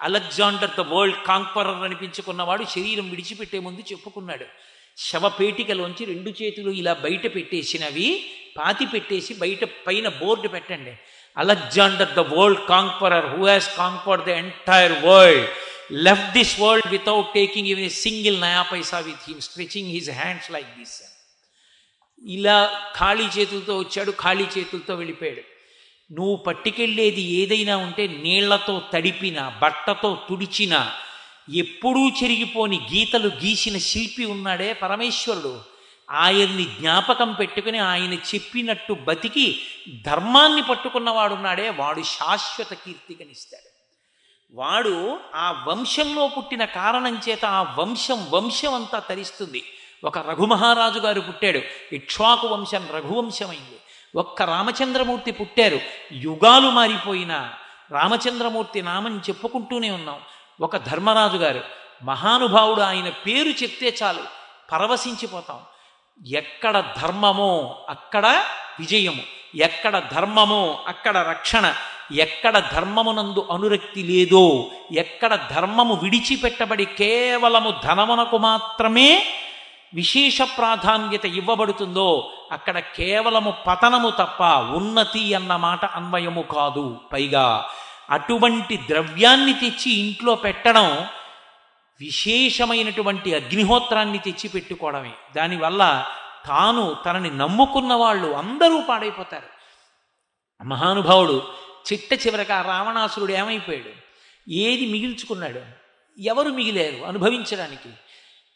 అలెగ్జాండర్ ద వరల్డ్ కాంక్వరర్ అనిపించుకున్నవాడు శరీరం విడిచిపెట్టే ముందు చెప్పుకున్నాడు, శవపేటికలోంచి 2 చేతులు ఇలా బయట పెట్టేసినవి పాతి పెట్టేసి బయట పైన బోర్డు పెట్టండి, Alexander the world conqueror who has conquered the entire world left this world without taking even a single naya paisa with him, stretching his hands like this. ఇలా ఖాళీ చేతులతో వచ్చాడు, ఖాళీ చేతులతో వెళ్ళిపోయాడు. నువ్వు పట్టుకెళ్ళేది ఏదైనా ఉంటే నీళ్లతో తడిపిన, బట్టతో తుడిచిన, ఎప్పుడూ చెరిగిపోని గీతలు గీసిన శిల్పి ఉన్నాడే పరమేశ్వరుడు, ఆయన్ని జ్ఞాపకం పెట్టుకుని ఆయన చెప్పినట్టు బతికి ధర్మాన్ని పట్టుకున్నవాడున్నాడే, వాడు శాశ్వత కీర్తికనిస్తాడు. వాడు ఆ వంశంలో పుట్టిన కారణం చేత ఆ వంశం అంతా తరిస్తుంది. ఒక రఘుమహారాజు గారు పుట్టాడు, ఇక్ష్వాకు వంశం రఘువంశమైంది. ఒక్క రామచంద్రమూర్తి పుట్టారు, యుగాలు మారిపోయినా రామచంద్రమూర్తి నామని చెప్పుకుంటూనే ఉన్నాం. ఒక ధర్మరాజు గారు మహానుభావుడు, ఆయన పేరు చెప్తే చాలు పరవశించిపోతాం. ఎక్కడ ధర్మమో అక్కడ విజయము, ఎక్కడ ధర్మమో అక్కడ రక్షణ, ఎక్కడ ధర్మమునందు అనురక్తి లేదో, ఎక్కడ ధర్మము విడిచిపెట్టబడి కేవలము ధనమునకు మాత్రమే విశేష ప్రాధాన్యత ఇవ్వబడుతుందో అక్కడ కేవలము పతనము తప్ప ఉన్నతి అన్న మాట అన్వయము కాదు. పైగా అటువంటి ద్రవ్యాన్ని తెచ్చి ఇంట్లో పెట్టడం విశేషమైనటువంటి అగ్నిహోత్రాన్ని తెచ్చి పెట్టుకోవడమే. దానివల్ల తనని నమ్ముకున్న వాళ్ళు అందరూ పాడైపోతారు. మహానుభావుడు చిట్ట చివరికి ఆ రావణాసురుడు ఏమైపోయాడు, ఏది మిగిల్చుకున్నాడు? ఎవరు మిగిలేరు అనుభవించడానికి.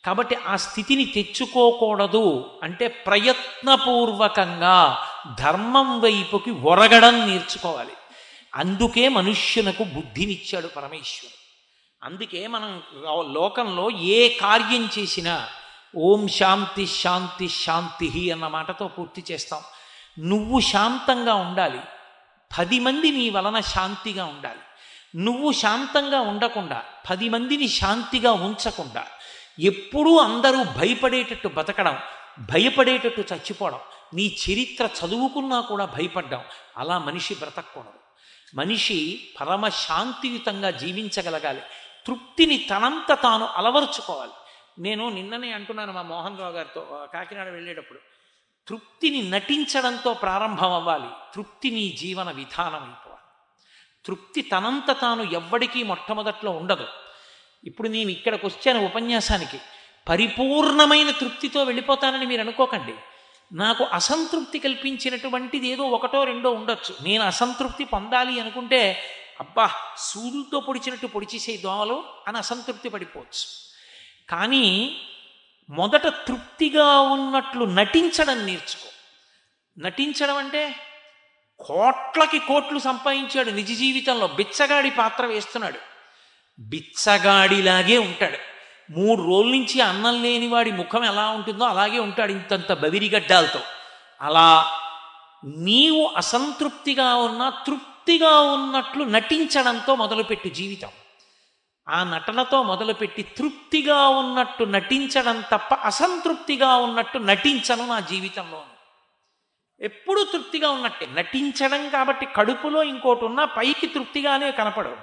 కాబట్టి ఆ స్థితిని తెచ్చుకోకూడదు అంటే ప్రయత్నపూర్వకంగా ధర్మం వైపుకి ఒరగడం నేర్చుకోవాలి. అందుకే మనుష్యునకు బుద్ధినిచ్చాడు పరమేశ్వరుడు. అందుకే మనం లోకంలో ఏ కార్యం చేసినా ఓం శాంతి శాంతి శాంతి అన్న మాటతో పూర్తి చేస్తాం. నువ్వు శాంతంగా ఉండాలి, 10 మంది నీ వలన శాంతిగా ఉండాలి. నువ్వు శాంతంగా ఉండకుండా 10 మందిని శాంతిగా ఉంచకుండా ఎప్పుడూ అందరూ భయపడేటట్టు బతకడం, భయపడేటట్టు చచ్చిపోవడం, నీ చరిత్ర చదువుకున్నా కూడా భయపడ్డాం, అలా మనిషి బ్రతకూడదు. మనిషి పరమ శాంతియుతంగా జీవించగలగాలి. తృప్తిని తనంత తాను అలవరుచుకోవాలి. నేను నిన్ననే అంటున్నాను మా మోహన్ రావు గారితో కాకినాడ వెళ్ళేటప్పుడు, తృప్తిని నటించడంతో ప్రారంభం అవ్వాలి. తృప్తి నీ జీవన విధానం అయిపోవాలి. తృప్తి తనంత తాను ఎవ్వడికీ మొట్టమొదట్లో ఉండదు. ఇప్పుడు నేను ఇక్కడికి వచ్చాను ఉపన్యాసానికి, పరిపూర్ణమైన తృప్తితో వెళ్ళిపోతానని మీరు అనుకోకండి. నాకు అసంతృప్తి కల్పించినటువంటిది ఏదో 1, 2 ఉండొచ్చు. నేను అసంతృప్తి పొందాలి అనుకుంటే అబ్బా సూదులతో పొడిచినట్టు పొడిచేసే దోమలు అని అసంతృప్తి పడిపోవచ్చు. కానీ మొదట తృప్తిగా ఉన్నట్లు నటించడం నేర్చుకో. నటించడం అంటే కోట్లకి కోట్లు సంపాదించాడు నిజ జీవితంలో, బిచ్చగాడి పాత్ర వేస్తున్నాడు, బిచ్చగాడిలాగే ఉంటాడు. 3 రోజుల నుంచి అన్నం లేని వాడి ముఖం ఎలా ఉంటుందో అలాగే ఉంటాడు, ఇంతంత బవిరిగడ్డాలతో. అలా నీవు అసంతృప్తిగా ఉన్నా తృప్తిగా ఉన్నట్లు నటించడంతో మొదలుపెట్టు జీవితం. ఆ నటనతో మొదలుపెట్టి తృప్తిగా ఉన్నట్టు నటించడం తప్ప అసంతృప్తిగా ఉన్నట్టు నటించను నా జీవితంలో. ఎప్పుడూ తృప్తిగా ఉన్నట్టే నటించడం. కాబట్టి కడుపులో ఇంకోటి ఉన్నా పైకి తృప్తిగానే కనపడవు.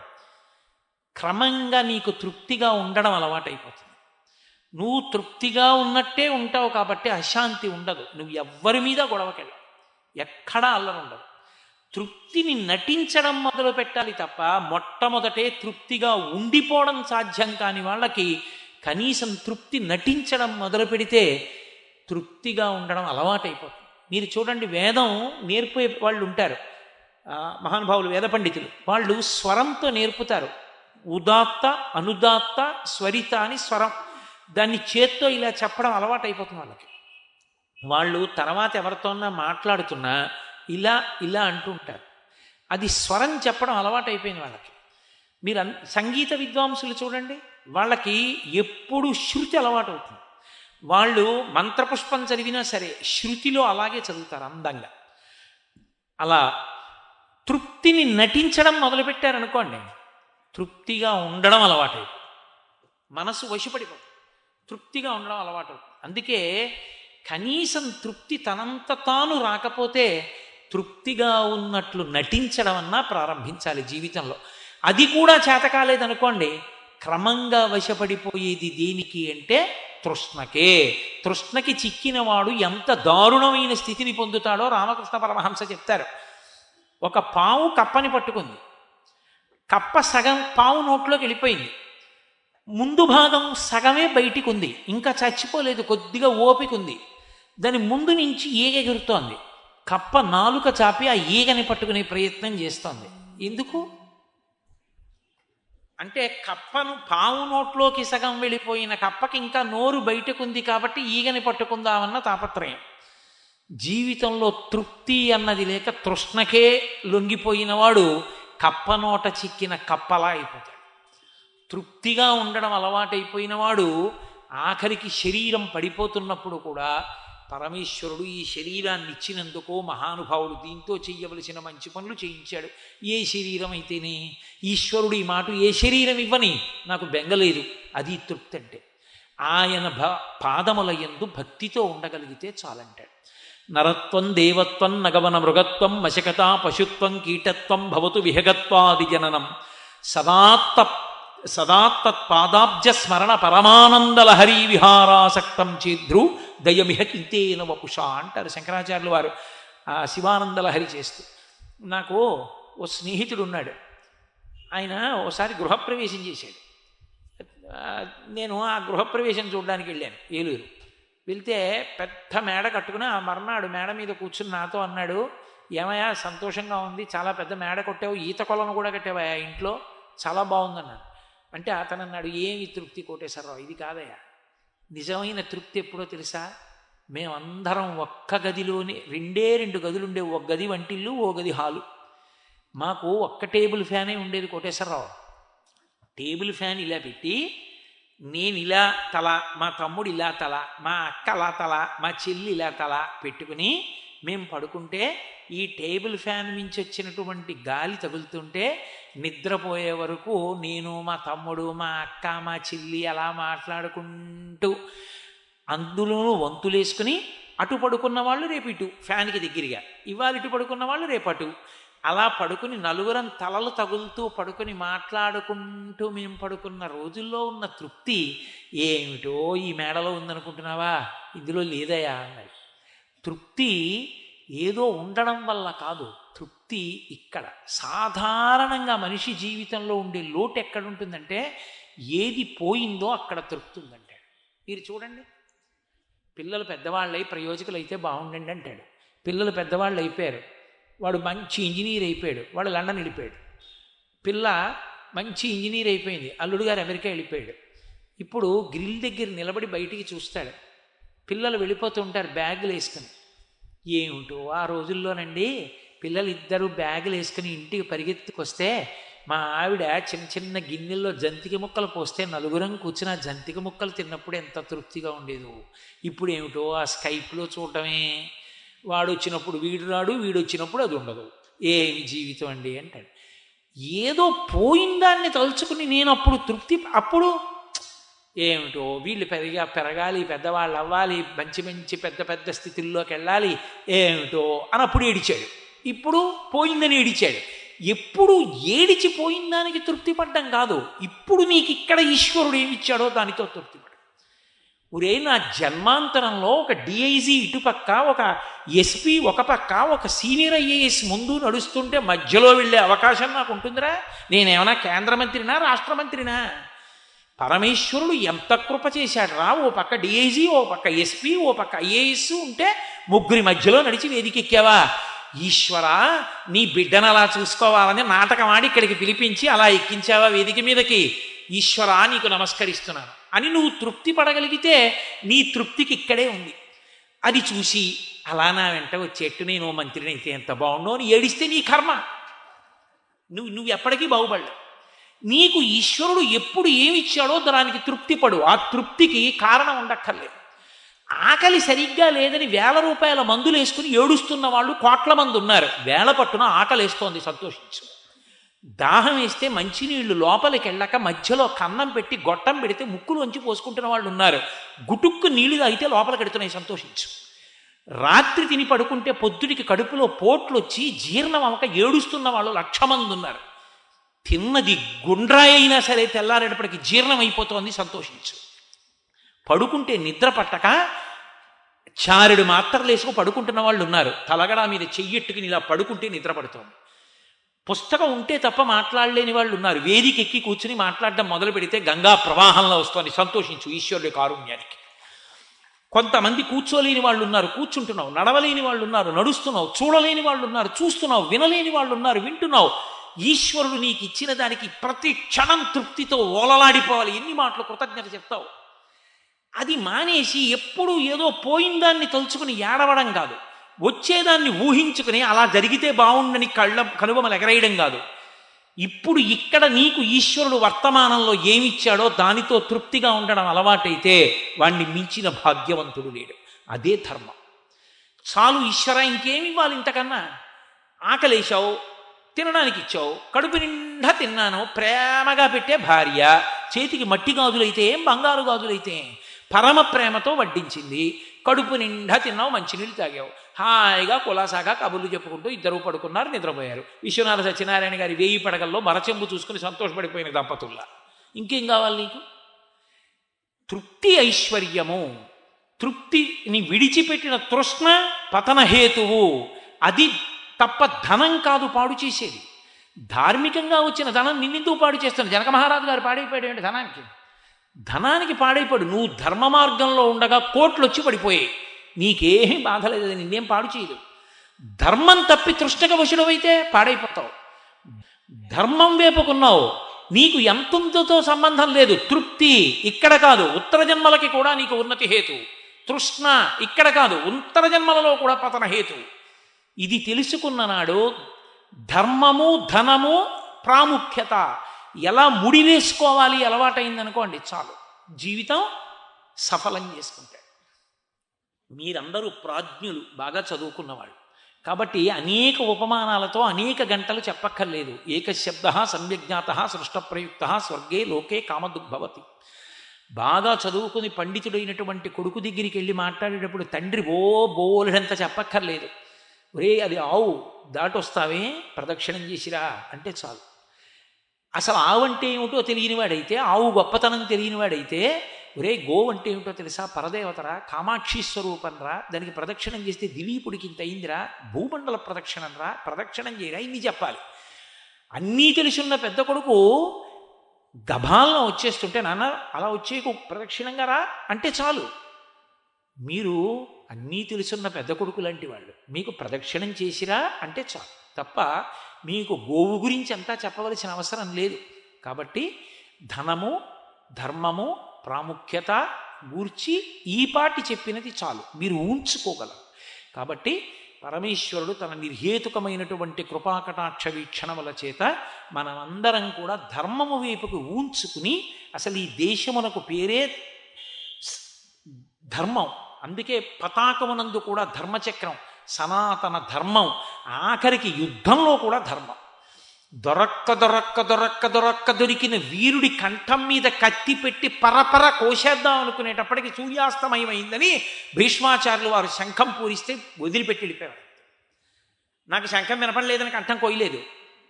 క్రమంగా నీకు తృప్తిగా ఉండడం అలవాటైపోతుంది. నువ్వు తృప్తిగా ఉన్నట్టే ఉంటావు కాబట్టి అశాంతి ఉండదు. నువ్వు ఎవ్వరి మీద గొడవకెళ్ళవు, ఎక్కడా అల్లరి ఉండదు. తృప్తిని నటించడం మొదలు పెట్టాలి తప్ప మొట్టమొదటే తృప్తిగా ఉండిపోవడం సాధ్యం కాని వాళ్ళకి కనీసం తృప్తి నటించడం మొదలు పెడితే తృప్తిగా ఉండడం అలవాటైపోతుంది. మీరు చూడండి, వేదం నేర్పే వాళ్ళు ఉంటారు, మహానుభావులు వేద పండితులు. వాళ్ళు స్వరంతో నేర్పుతారు. ఉదాత్త, అనుదాత్త, స్వరిత అని స్వరం. దాన్ని చేత్తో ఇలా చెప్పడం అలవాటైపోతుంది వాళ్ళకి. వాళ్ళు తర్వాత ఎవరితోన్నా మాట్లాడుతున్నా ఇలా ఇలా అంటూ ఉంటారు. అది స్వరం చెప్పడం అలవాటైపోయింది వాళ్ళకి. మీరు సంగీత విద్వాంసులు చూడండి, వాళ్ళకి ఎప్పుడు శృతి అలవాటు అవుతుంది. వాళ్ళు మంత్రపుష్పం చదివినా సరే శృతిలో అలాగే చదువుతారు అందంగా. అలా తృప్తిని నటించడం మొదలుపెట్టారనుకోండి, తృప్తిగా ఉండడం అలవాటైపోతుంది. మనసు వశపడిపోతుంది, తృప్తిగా ఉండడం అలవాటు. అందుకే కనీసం తృప్తి తనంత తాను రాకపోతే తృప్తిగా ఉన్నట్లు నటించడం అన్నా ప్రారంభించాలి జీవితంలో. అది కూడా చేత కాలేదనుకోండి, క్రమంగా వశపడిపోయేది దేనికి అంటే తృష్ణకే. తృష్ణకి చిక్కినవాడు ఎంత దారుణమైన స్థితిని పొందుతాడో రామకృష్ణ పరమహంస చెప్తారు. ఒక పావు కప్పని పట్టుకుంది, కప్ప సగం పావు నోట్లోకి వెళ్ళిపోయింది, ముందు భాగం సగమే బయటికి ఉంది, ఇంకా చచ్చిపోలేదు, కొద్దిగా ఓపిక ఉంది. దాని ముందు నుంచి ఈగ ఎగురుతోంది. కప్ప నాలుక చాపి ఆ ఈగని పట్టుకునే ప్రయత్నం చేస్తోంది. ఎందుకు అంటే కప్పను పావు నోట్లోకి సగం వెళ్ళిపోయిన కప్పకి ఇంకా నోరు బయటకుంది కాబట్టి ఈగని పట్టుకుందామన్న తాపత్రయం. జీవితంలో తృప్తి అన్నది లేక తృష్ణకే లొంగిపోయినవాడు కప్ప నోట చిక్కిన కప్పలా అయిపోతాడు. తృప్తిగా ఉండడం అలవాటైపోయినవాడు ఆఖరికి శరీరం పడిపోతున్నప్పుడు కూడా పరమేశ్వరుడు ఈ శరీరాన్ని ఇచ్చినందుకో మహానుభావుడు దీంతో చెయ్యవలసిన మంచి పనులు చేయించాడు. ఏ శరీరం అయితేనే ఈశ్వరుడు ఈ మాట, ఏ శరీరం ఇవ్వని నాకు బెంగలేదు, అది తృప్తి అంటే. ఆయన పాదముల యందు భక్తితో ఉండగలిగితే చాలంటాడు. నరత్వం దేవత్వం నగవన మృగత్వం మశకత పశుత్వం కీటత్వం భవతు విహగత్వాది జననం సదాత్తత్పాదాబ్జ స్మరణ పరమానందలహరీ విహారాసక్తం చేద్రు దయమిహ కింతేన వపుష అంటారు శంకరాచార్యులు వారు శివానందలహరి చేస్తూ. నాకు ఓ స్నేహితుడు ఉన్నాడు, ఆయన ఓసారి గృహప్రవేశం చేశాడు. నేను ఆ గృహప్రవేశం చూడడానికి వెళ్ళాను ఏలూరు. వెళ్తే పెద్ద మేడ కట్టుకుని ఆ మర్నాడు మేడ మీద కూర్చుని నాతో అన్నాడు, ఏమయ్యా సంతోషంగా ఉంది, చాలా పెద్ద మేడ కొట్టావు, ఈత కొలను కూడా కట్టావా ఇంట్లో, చాలా బాగుందన్నాడు. అంటే అతను అన్నాడు, ఏమి తృప్తి కోటేశ్వరరావు, ఇది కాదయ్యా, నిజమైన తృప్తి ఎప్పుడో తెలుసా, మేమందరం ఒక్క గదిలోనే 2 గదులు ఉండేవి, ఒక గది వంటిల్లు, ఓ గది హాలు. మాకు ఒక్క టేబుల్ ఫ్యానే ఉండేది కోటేశ్వరరావు. టేబుల్ ఫ్యాన్ ఇలా పెట్టి నేను ఇలా తల, మా తమ్ముడు ఇలా తల, మా అక్క అలా తల, మా చెల్లి ఇలా తల పెట్టుకుని మేము పడుకుంటే ఈ టేబుల్ ఫ్యాన్ నుంచి వచ్చినటువంటి గాలి తగులుతుంటే నిద్రపోయే వరకు నేను, మా తమ్ముడు, మా అక్క, మా చెల్లి అలా మాట్లాడుకుంటూ అందులోనూ వంతులేసుకుని అటు పడుకున్న వాళ్ళు రేపు ఇటు ఫ్యాన్కి దగ్గరగా, ఇవాళ ఇటు పడుకున్న వాళ్ళు రేపటు, అలా పడుకుని నలుగురం తలలు తగులుతూ పడుకుని మాట్లాడుకుంటూ మేము పడుకున్న రోజుల్లో ఉన్న తృప్తి ఏమిటో ఈ మేడలో ఉందనుకుంటున్నావా, ఇందులో లేదయా అన్నది. తృప్తి ఏదో ఉండడం వల్ల కాదు, తృప్తి ఇక్కడ సాధారణంగా మనిషి జీవితంలో ఉండే లోటు ఎక్కడుంటుందంటే ఏది పోయిందో అక్కడ తృప్తి ఉందంటే. మీరు చూడండి, పిల్లలు పెద్దవాళ్ళు అయి ప్రయోజకులు అయితే బాగుండండి అంటాడు. పిల్లలు పెద్దవాళ్ళు అయిపోయారు, వాడు మంచి ఇంజనీర్ అయిపోయాడు, వాడు లండన్ వెళ్ళిపోయాడు. పిల్ల మంచి ఇంజనీర్ అయిపోయింది, అల్లుడు గారు అమెరికా వెళ్ళిపోయాడు. ఇప్పుడు గ్రిల్ దగ్గర నిలబడి బయటికి చూస్తాడు, పిల్లలు వెళ్ళిపోతుంటారు బ్యాగులు వేసుకుని. ఏమిటో ఆ రోజుల్లోనండి పిల్లలు ఇద్దరు బ్యాగులు వేసుకుని ఇంటికి పరిగెత్తుకొస్తే మా ఆవిడ చిన్న చిన్న గిన్నెల్లో జంతిక ముక్కలు పోస్తే నలుగురం కూర్చుని ఆ జంతిక ముక్కలు తిన్నప్పుడు ఎంత తృప్తిగా ఉండేదో. ఇప్పుడు ఏమిటో ఆ స్కైప్లో చూడటమే, వాడు వచ్చినప్పుడు వీడు రాడు, వీడు వచ్చినప్పుడు అది ఉండదు. ఏమి జీవితం అండి అంటాడు. ఏదో పోయిందాన్ని తలుచుకుని నేను అప్పుడు తృప్తి, అప్పుడు ఏమిటో వీళ్ళు పెరగాలి, పెద్దవాళ్ళు అవ్వాలి, మంచి మంచి పెద్ద పెద్ద స్థితుల్లోకి వెళ్ళాలి, ఏమిటో అని అప్పుడు ఏడిచాడు. ఇప్పుడు పోయిందని ఏడిచాడు. ఎప్పుడు ఏడిచిపోయిన దానికి తృప్తి పడ్డం కాదు, ఇప్పుడు నీకు ఇక్కడ ఈశ్వరుడు ఏమిచ్చాడో దానితో తృప్తి పడ్డం. ఒరే, నా జన్మాంతరంలో ఒక డిఐజీ ఇటుపక్క, ఒక ఎస్పీ ఒక పక్క, ఒక సీనియర్ ఐఏఎస్ ముందు నడుస్తుంటే మధ్యలో వెళ్ళే అవకాశం నాకు ఉంటుందిరా? నేనేమన్నా కేంద్ర మంత్రినా, రాష్ట్ర మంత్రినా? పరమేశ్వరుడు ఎంత కృప చేశాడు రా. ఓ పక్క డిఐజీ, ఓ పక్క ఎస్పీ, ఓ పక్క ఐఏఎస్ ఉంటే ముగ్గురి మధ్యలో నడిచి వేదికెక్కావా? ఈశ్వరా, నీ బిడ్డను అలా చూసుకోవాలని నాటకం ఆడి ఇక్కడికి పిలిపించి అలా ఎక్కించావా వేదిక మీదకి? ఈశ్వరా, నీకు నమస్కరిస్తున్నాను అని నువ్వు తృప్తి పడగలిగితే నీ తృప్తికి ఇక్కడే ఉంది. అది చూసి అలా నా వెంట వచ్చేట్టు నేను మంత్రిని అయితే ఎంత బాగుండో అని ఏడిస్తే నీ కర్మ, నువ్వు ఎప్పటికీ బాగుపడలేవు. నీకు ఈశ్వరుడు ఎప్పుడు ఏమిచ్చాడో దానికి తృప్తి పడు. ఆ తృప్తికి కారణం ఉండక్కర్లేదు. ఆకలి సరిగ్గా లేదని 1000 రూపాయల మందులు వేసుకుని ఏడుస్తున్న వాళ్ళు కోట్ల మంది ఉన్నారు. వేళ పట్టున ఆకలేస్తోంది, సంతోషించు. దాహం వేస్తే మంచినీళ్లు లోపలికి వెళ్ళక మధ్యలో కన్నం పెట్టి గొట్టం పెడితే ముక్కులోంచి పోసుకుంటున్న వాళ్ళు ఉన్నారు. గుటుక్కు నీళ్లు తాగితే లోపలికి ఎడుతున్నాయి, సంతోషించు. రాత్రి తిని పడుకుంటే పొద్దుడికి కడుపులో పోట్లు వచ్చి జీర్ణం అవ్వక ఏడుస్తున్న వాళ్ళు 1,00,000 మంది ఉన్నారు. తిన్నది గుండ్రాయి అయినా సరే తెల్లారేటప్పటికి జీర్ణం అయిపోతోంది, సంతోషించు. పడుకుంటే నిద్ర పట్టక 4 మాత్రలు వేసుకు పడుకుంటున్న వాళ్ళు ఉన్నారు. తలగడా మీద చెయ్యెట్టుకుని ఇలా పడుకుంటే నిద్ర పడుతోంది. పుస్తకం ఉంటే తప్ప మాట్లాడలేని వాళ్ళు ఉన్నారు. వేదిక ఎక్కి కూర్చుని మాట్లాడడం మొదలు పెడితే గంగా ప్రవాహంలో వస్తుంది, సంతోషించు ఈశ్వరుడి కారుణ్యానికి. కొంతమంది కూర్చోలేని వాళ్ళు ఉన్నారు, కూర్చుంటున్నావు. నడవలేని వాళ్ళు ఉన్నారు, నడుస్తున్నావు. చూడలేని వాళ్ళు ఉన్నారు, చూస్తున్నావు. వినలేని వాళ్ళు ఉన్నారు, వింటున్నావు. ఈశ్వరుడు నీకు ఇచ్చిన దానికి ప్రతి క్షణం తృప్తితో ఓలలాడిపోవాలి. ఎన్ని మాటలు కృతజ్ఞత చెప్తావు? అది మానేసి ఎప్పుడూ ఏదో పోయిందాన్ని తలుచుకుని ఏడవడం కాదు, వచ్చేదాన్ని ఊహించుకుని అలా జరిగితే బాగుండని కనుబొమలు ఎగరేయడం కాదు. ఇప్పుడు ఇక్కడ నీకు ఈశ్వరుడు వర్తమానంలో ఏమిచ్చాడో దానితో తృప్తిగా ఉండడం అలవాటైతే వాణ్ణి మించిన భాగ్యవంతుడు లేడు. అదే ధర్మం. చాలు ఈశ్వర, ఇంకేమి ఇవ్వాలి ఇంతకన్నా? ఆకలేశావు, తినడానికి ఇచ్చావు, కడుపు నిండా తిన్నాను, ప్రేమగా పెట్టే భార్య, చేతికి మట్టి గాజులైతే ఏం, బంగారు గాజులైతే ఏం, పరమ ప్రేమతో వడ్డించింది. కడుపు నిండా తిన్నావు, మంచినీళ్ళు తాగావు, హాయిగా కులాసాగా కబుర్లు చెప్పుకుంటూ ఇద్దరు పడుకున్నారు, నిద్రపోయారు. విశ్వనాథ సత్యనారాయణ గారి 1000 పడగల్లో మరచెంబు చూసుకుని సంతోషపడిపోయిన దంపతుల్లా. ఇంకేం కావాలి నీకు? తృప్తి ఐశ్వర్యము. తృప్తిని విడిచిపెట్టిన తృష్ణ పతనహేతువు. అది తప్ప ధనం కాదు పాడు చేసేది. ధార్మికంగా వచ్చిన ధనం నిన్నెందుకు పాడు చేస్తాను? జనక మహారాజు గారు పాడైపోయాడు అంటే ధనానికి పాడైపోయాడు. నువ్వు ధర్మ మార్గంలో ఉండగా కోట్లు వచ్చి పడిపోయాయి, నీకేం బాధ లేదు, నిన్నేం పాడు చేయదు. ధర్మం తప్పి తృష్ణక వశుడవైతే పాడైపోతావు. ధర్మం వేపుకున్నావు, నీకు ఎంతుందో సంబంధం లేదు. తృప్తి ఇక్కడ కాదు, ఉత్తర జన్మలకి కూడా నీకు ఉన్నతి హేతు. తృష్ణ ఇక్కడ కాదు, ఉత్తర జన్మలలో కూడా పతన హేతు. ఇది తెలుసుకున్న నాడు ధర్మము ధనము ప్రాముఖ్యత ఎలా ముడివేసుకోవాలి అలవాటైందనుకోండి, చాలు, జీవితం సఫలం చేసుకుంటాడు. మీరందరూ ప్రాజ్ఞులు, బాగా చదువుకున్నవాళ్ళు కాబట్టి అనేక ఉపమానాలతో అనేక గంటలు చెప్పక్కర్లేదు. ఏకశబ్ద సమ్యజ్ఞాత సృష్టప్రయుక్త స్వర్గే లోకే కామదుగ్భవతి. బాగా చదువుకుని పండితుడైనటువంటి కొడుకు దగ్గరికి వెళ్ళి మాట్లాడేటప్పుడు తండ్రి బోలెడంత చెప్పక్కర్లేదు. ఒరే అది ఆవు దాటొస్తావే, ప్రదక్షిణం చేసిరా అంటే చాలు. అసలు ఆవు అంటే ఏమిటో తెలియనివాడైతే, ఆవు గొప్పతనం తెలియనివాడైతే, ఒరే గోవు అంటే ఏమిటో తెలుసా, పరదేవతరా, కామాక్షి స్వరూపంరా, దానికి ప్రదక్షిణం చేస్తే దివీపుడికి ఇంత అయిందిరా, భూమండల ప్రదక్షిణం రా, ప్రదక్షిణం చేయరా, ఇన్ని చెప్పాలి. అన్నీ తెలుసున్న పెద్ద కొడుకు గభాలను వచ్చేస్తుంటే, నాన్న అలా వచ్చేకు ప్రదక్షిణంగా రా అంటే చాలు. మీరు అన్నీ తెలుసున్న పెద్ద కొడుకు లాంటి వాళ్ళు, మీకు ప్రదక్షిణం చేసిరా అంటే చాలు తప్ప మీకు గోవు గురించి అంతా చెప్పవలసిన అవసరం లేదు. కాబట్టి ధనము ధర్మము ప్రాముఖ్యత గూర్చి ఈ పాటి చెప్పినది చాలు, మీరు ఊంచుకోగలరు. కాబట్టి పరమేశ్వరుడు తన నిర్హేతుకమైనటువంటి కృపాకటాక్ష వీక్షణముల చేత మనమందరం కూడా ధర్మము వైపుకు ఊంచుకుని, అసలు ఈ దేశమునకు పేరే ధర్మం, అందుకే పతాకమునందు కూడా ధర్మచక్రం, సనాతన ధర్మం, ఆఖరికి యుద్ధంలో కూడా ధర్మం. దొరికిన వీరుడి కంఠం మీద కత్తి పెట్టి పరపర కోసేద్దాం అనుకునేటప్పటికి సూర్యాస్తమయమైందని భీష్మాచార్యులు వారు శంఖం పూరిస్తే వదిలిపెట్టి వెళ్ళిపోయారు. నాకు శంఖం వినపడలేదని కంఠం కోయలేదు,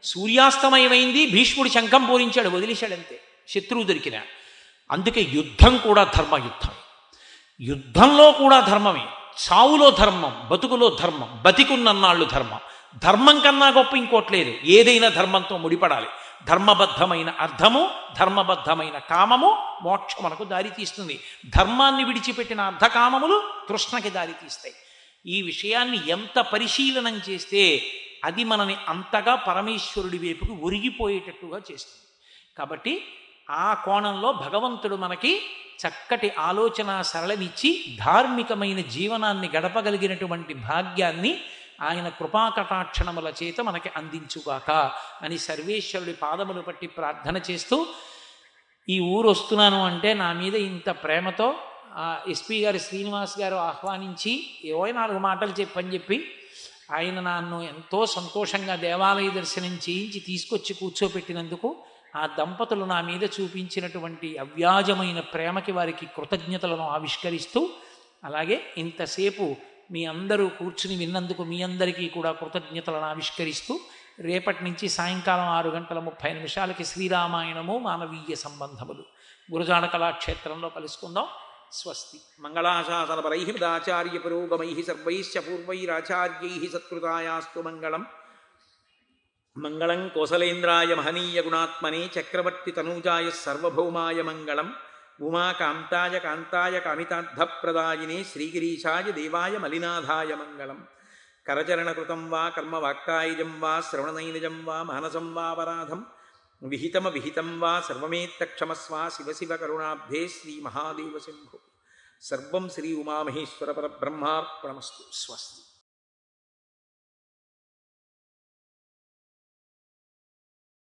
సూర్యాస్తమయమైంది, భీష్ముడు శంఖం పూరించాడు, వదిలేశాడంతే, శత్రువు దొరికిన. అందుకే యుద్ధం కూడా ధర్మయుద్ధం. యుద్ధంలో కూడా ధర్మమే, చావులో ధర్మం, బతుకులో ధర్మం, బతికున్నన్నాళ్ళు ధర్మం. ధర్మం కన్నా గొప్ప ఇంకోట్లేదు. ఏదైనా ధర్మంతో ముడిపడాలి. ధర్మబద్ధమైన అర్థము, ధర్మబద్ధమైన కామము మోక్షమునకు దారితీస్తుంది. ధర్మాన్ని విడిచిపెట్టిన అర్ధకామములు తృష్ణకి దారితీస్తాయి. ఈ విషయాన్ని ఎంత పరిశీలనం చేస్తే అది మనని అంతగా పరమేశ్వరుడి వైపుకు ఒరిగిపోయేటట్టుగా చేస్తుంది. కాబట్టి ఆ కోణంలో భగవంతుడు మనకి చక్కటి ఆలోచన సరళనిచ్చి ధార్మికమైన జీవనాన్ని గడపగలిగినటువంటి భాగ్యాన్ని ఆయన కృపాకటాక్షణముల చేత మనకి అందించుగాక అని సర్వేశ్వరుడి పాదములు పట్టి ప్రార్థన చేస్తూ, ఈ ఊరు వస్తున్నాను అంటే నా మీద ఇంత ప్రేమతో ఎస్పీ గారు శ్రీనివాస్ గారు ఆహ్వానించి 24 మాటలు చెప్పని చెప్పి ఆయన నన్ను ఎంతో సంతోషంగా దేవాలయ దర్శనం చేయించి తీసుకొచ్చి కూర్చోపెట్టినందుకు ఆ దంపతులు నా మీద చూపించినటువంటి అవ్యాజమైన ప్రేమకి వారికి కృతజ్ఞతలను ఆవిష్కరిస్తూ, అలాగే ఇంతసేపు మీ అందరూ కూర్చుని విన్నందుకు మీ అందరికీ కూడా కృతజ్ఞతలను ఆవిష్కరిస్తూ, రేపటి నుంచి సాయంకాలం 6:30 శ్రీరామాయణము మానవీయ సంబంధములు గురజాడ కళాక్షేత్రంలో కలుసుకుందాం. స్వస్తి. మంగళాశాసనపరై మదాచార్య పురోగమై సర్వైశ్చ పూర్వైరాచార్యై సత్కృతాయాస్తు మంగళం. మంగళం కోసలేంద్రాయ మహనీయ గుణాత్మనే చక్రవర్తి తనూజాయ సర్వభౌమాయ మంగళం. ఉమాకాంతాయ కాంతాయ కామితార్థప్రదాయినే శ్రీగిరీశాయ దేవాయ మలినాథాయ మంగళం. కరచరణకృతం వా కర్మవాక్కాయజం వా శ్రవణనైనజం వా మానసం వాపరాధం విహితం వా సర్వమేత్తక్షమస్వ శివ శివ కరుణాబ్ధే శ్రీ మహాదేవ శంభో. సర్వం శ్రీ ఉమామహేశ్వర పరబ్రహ్మార్పణమస్తు. స్వస్తి.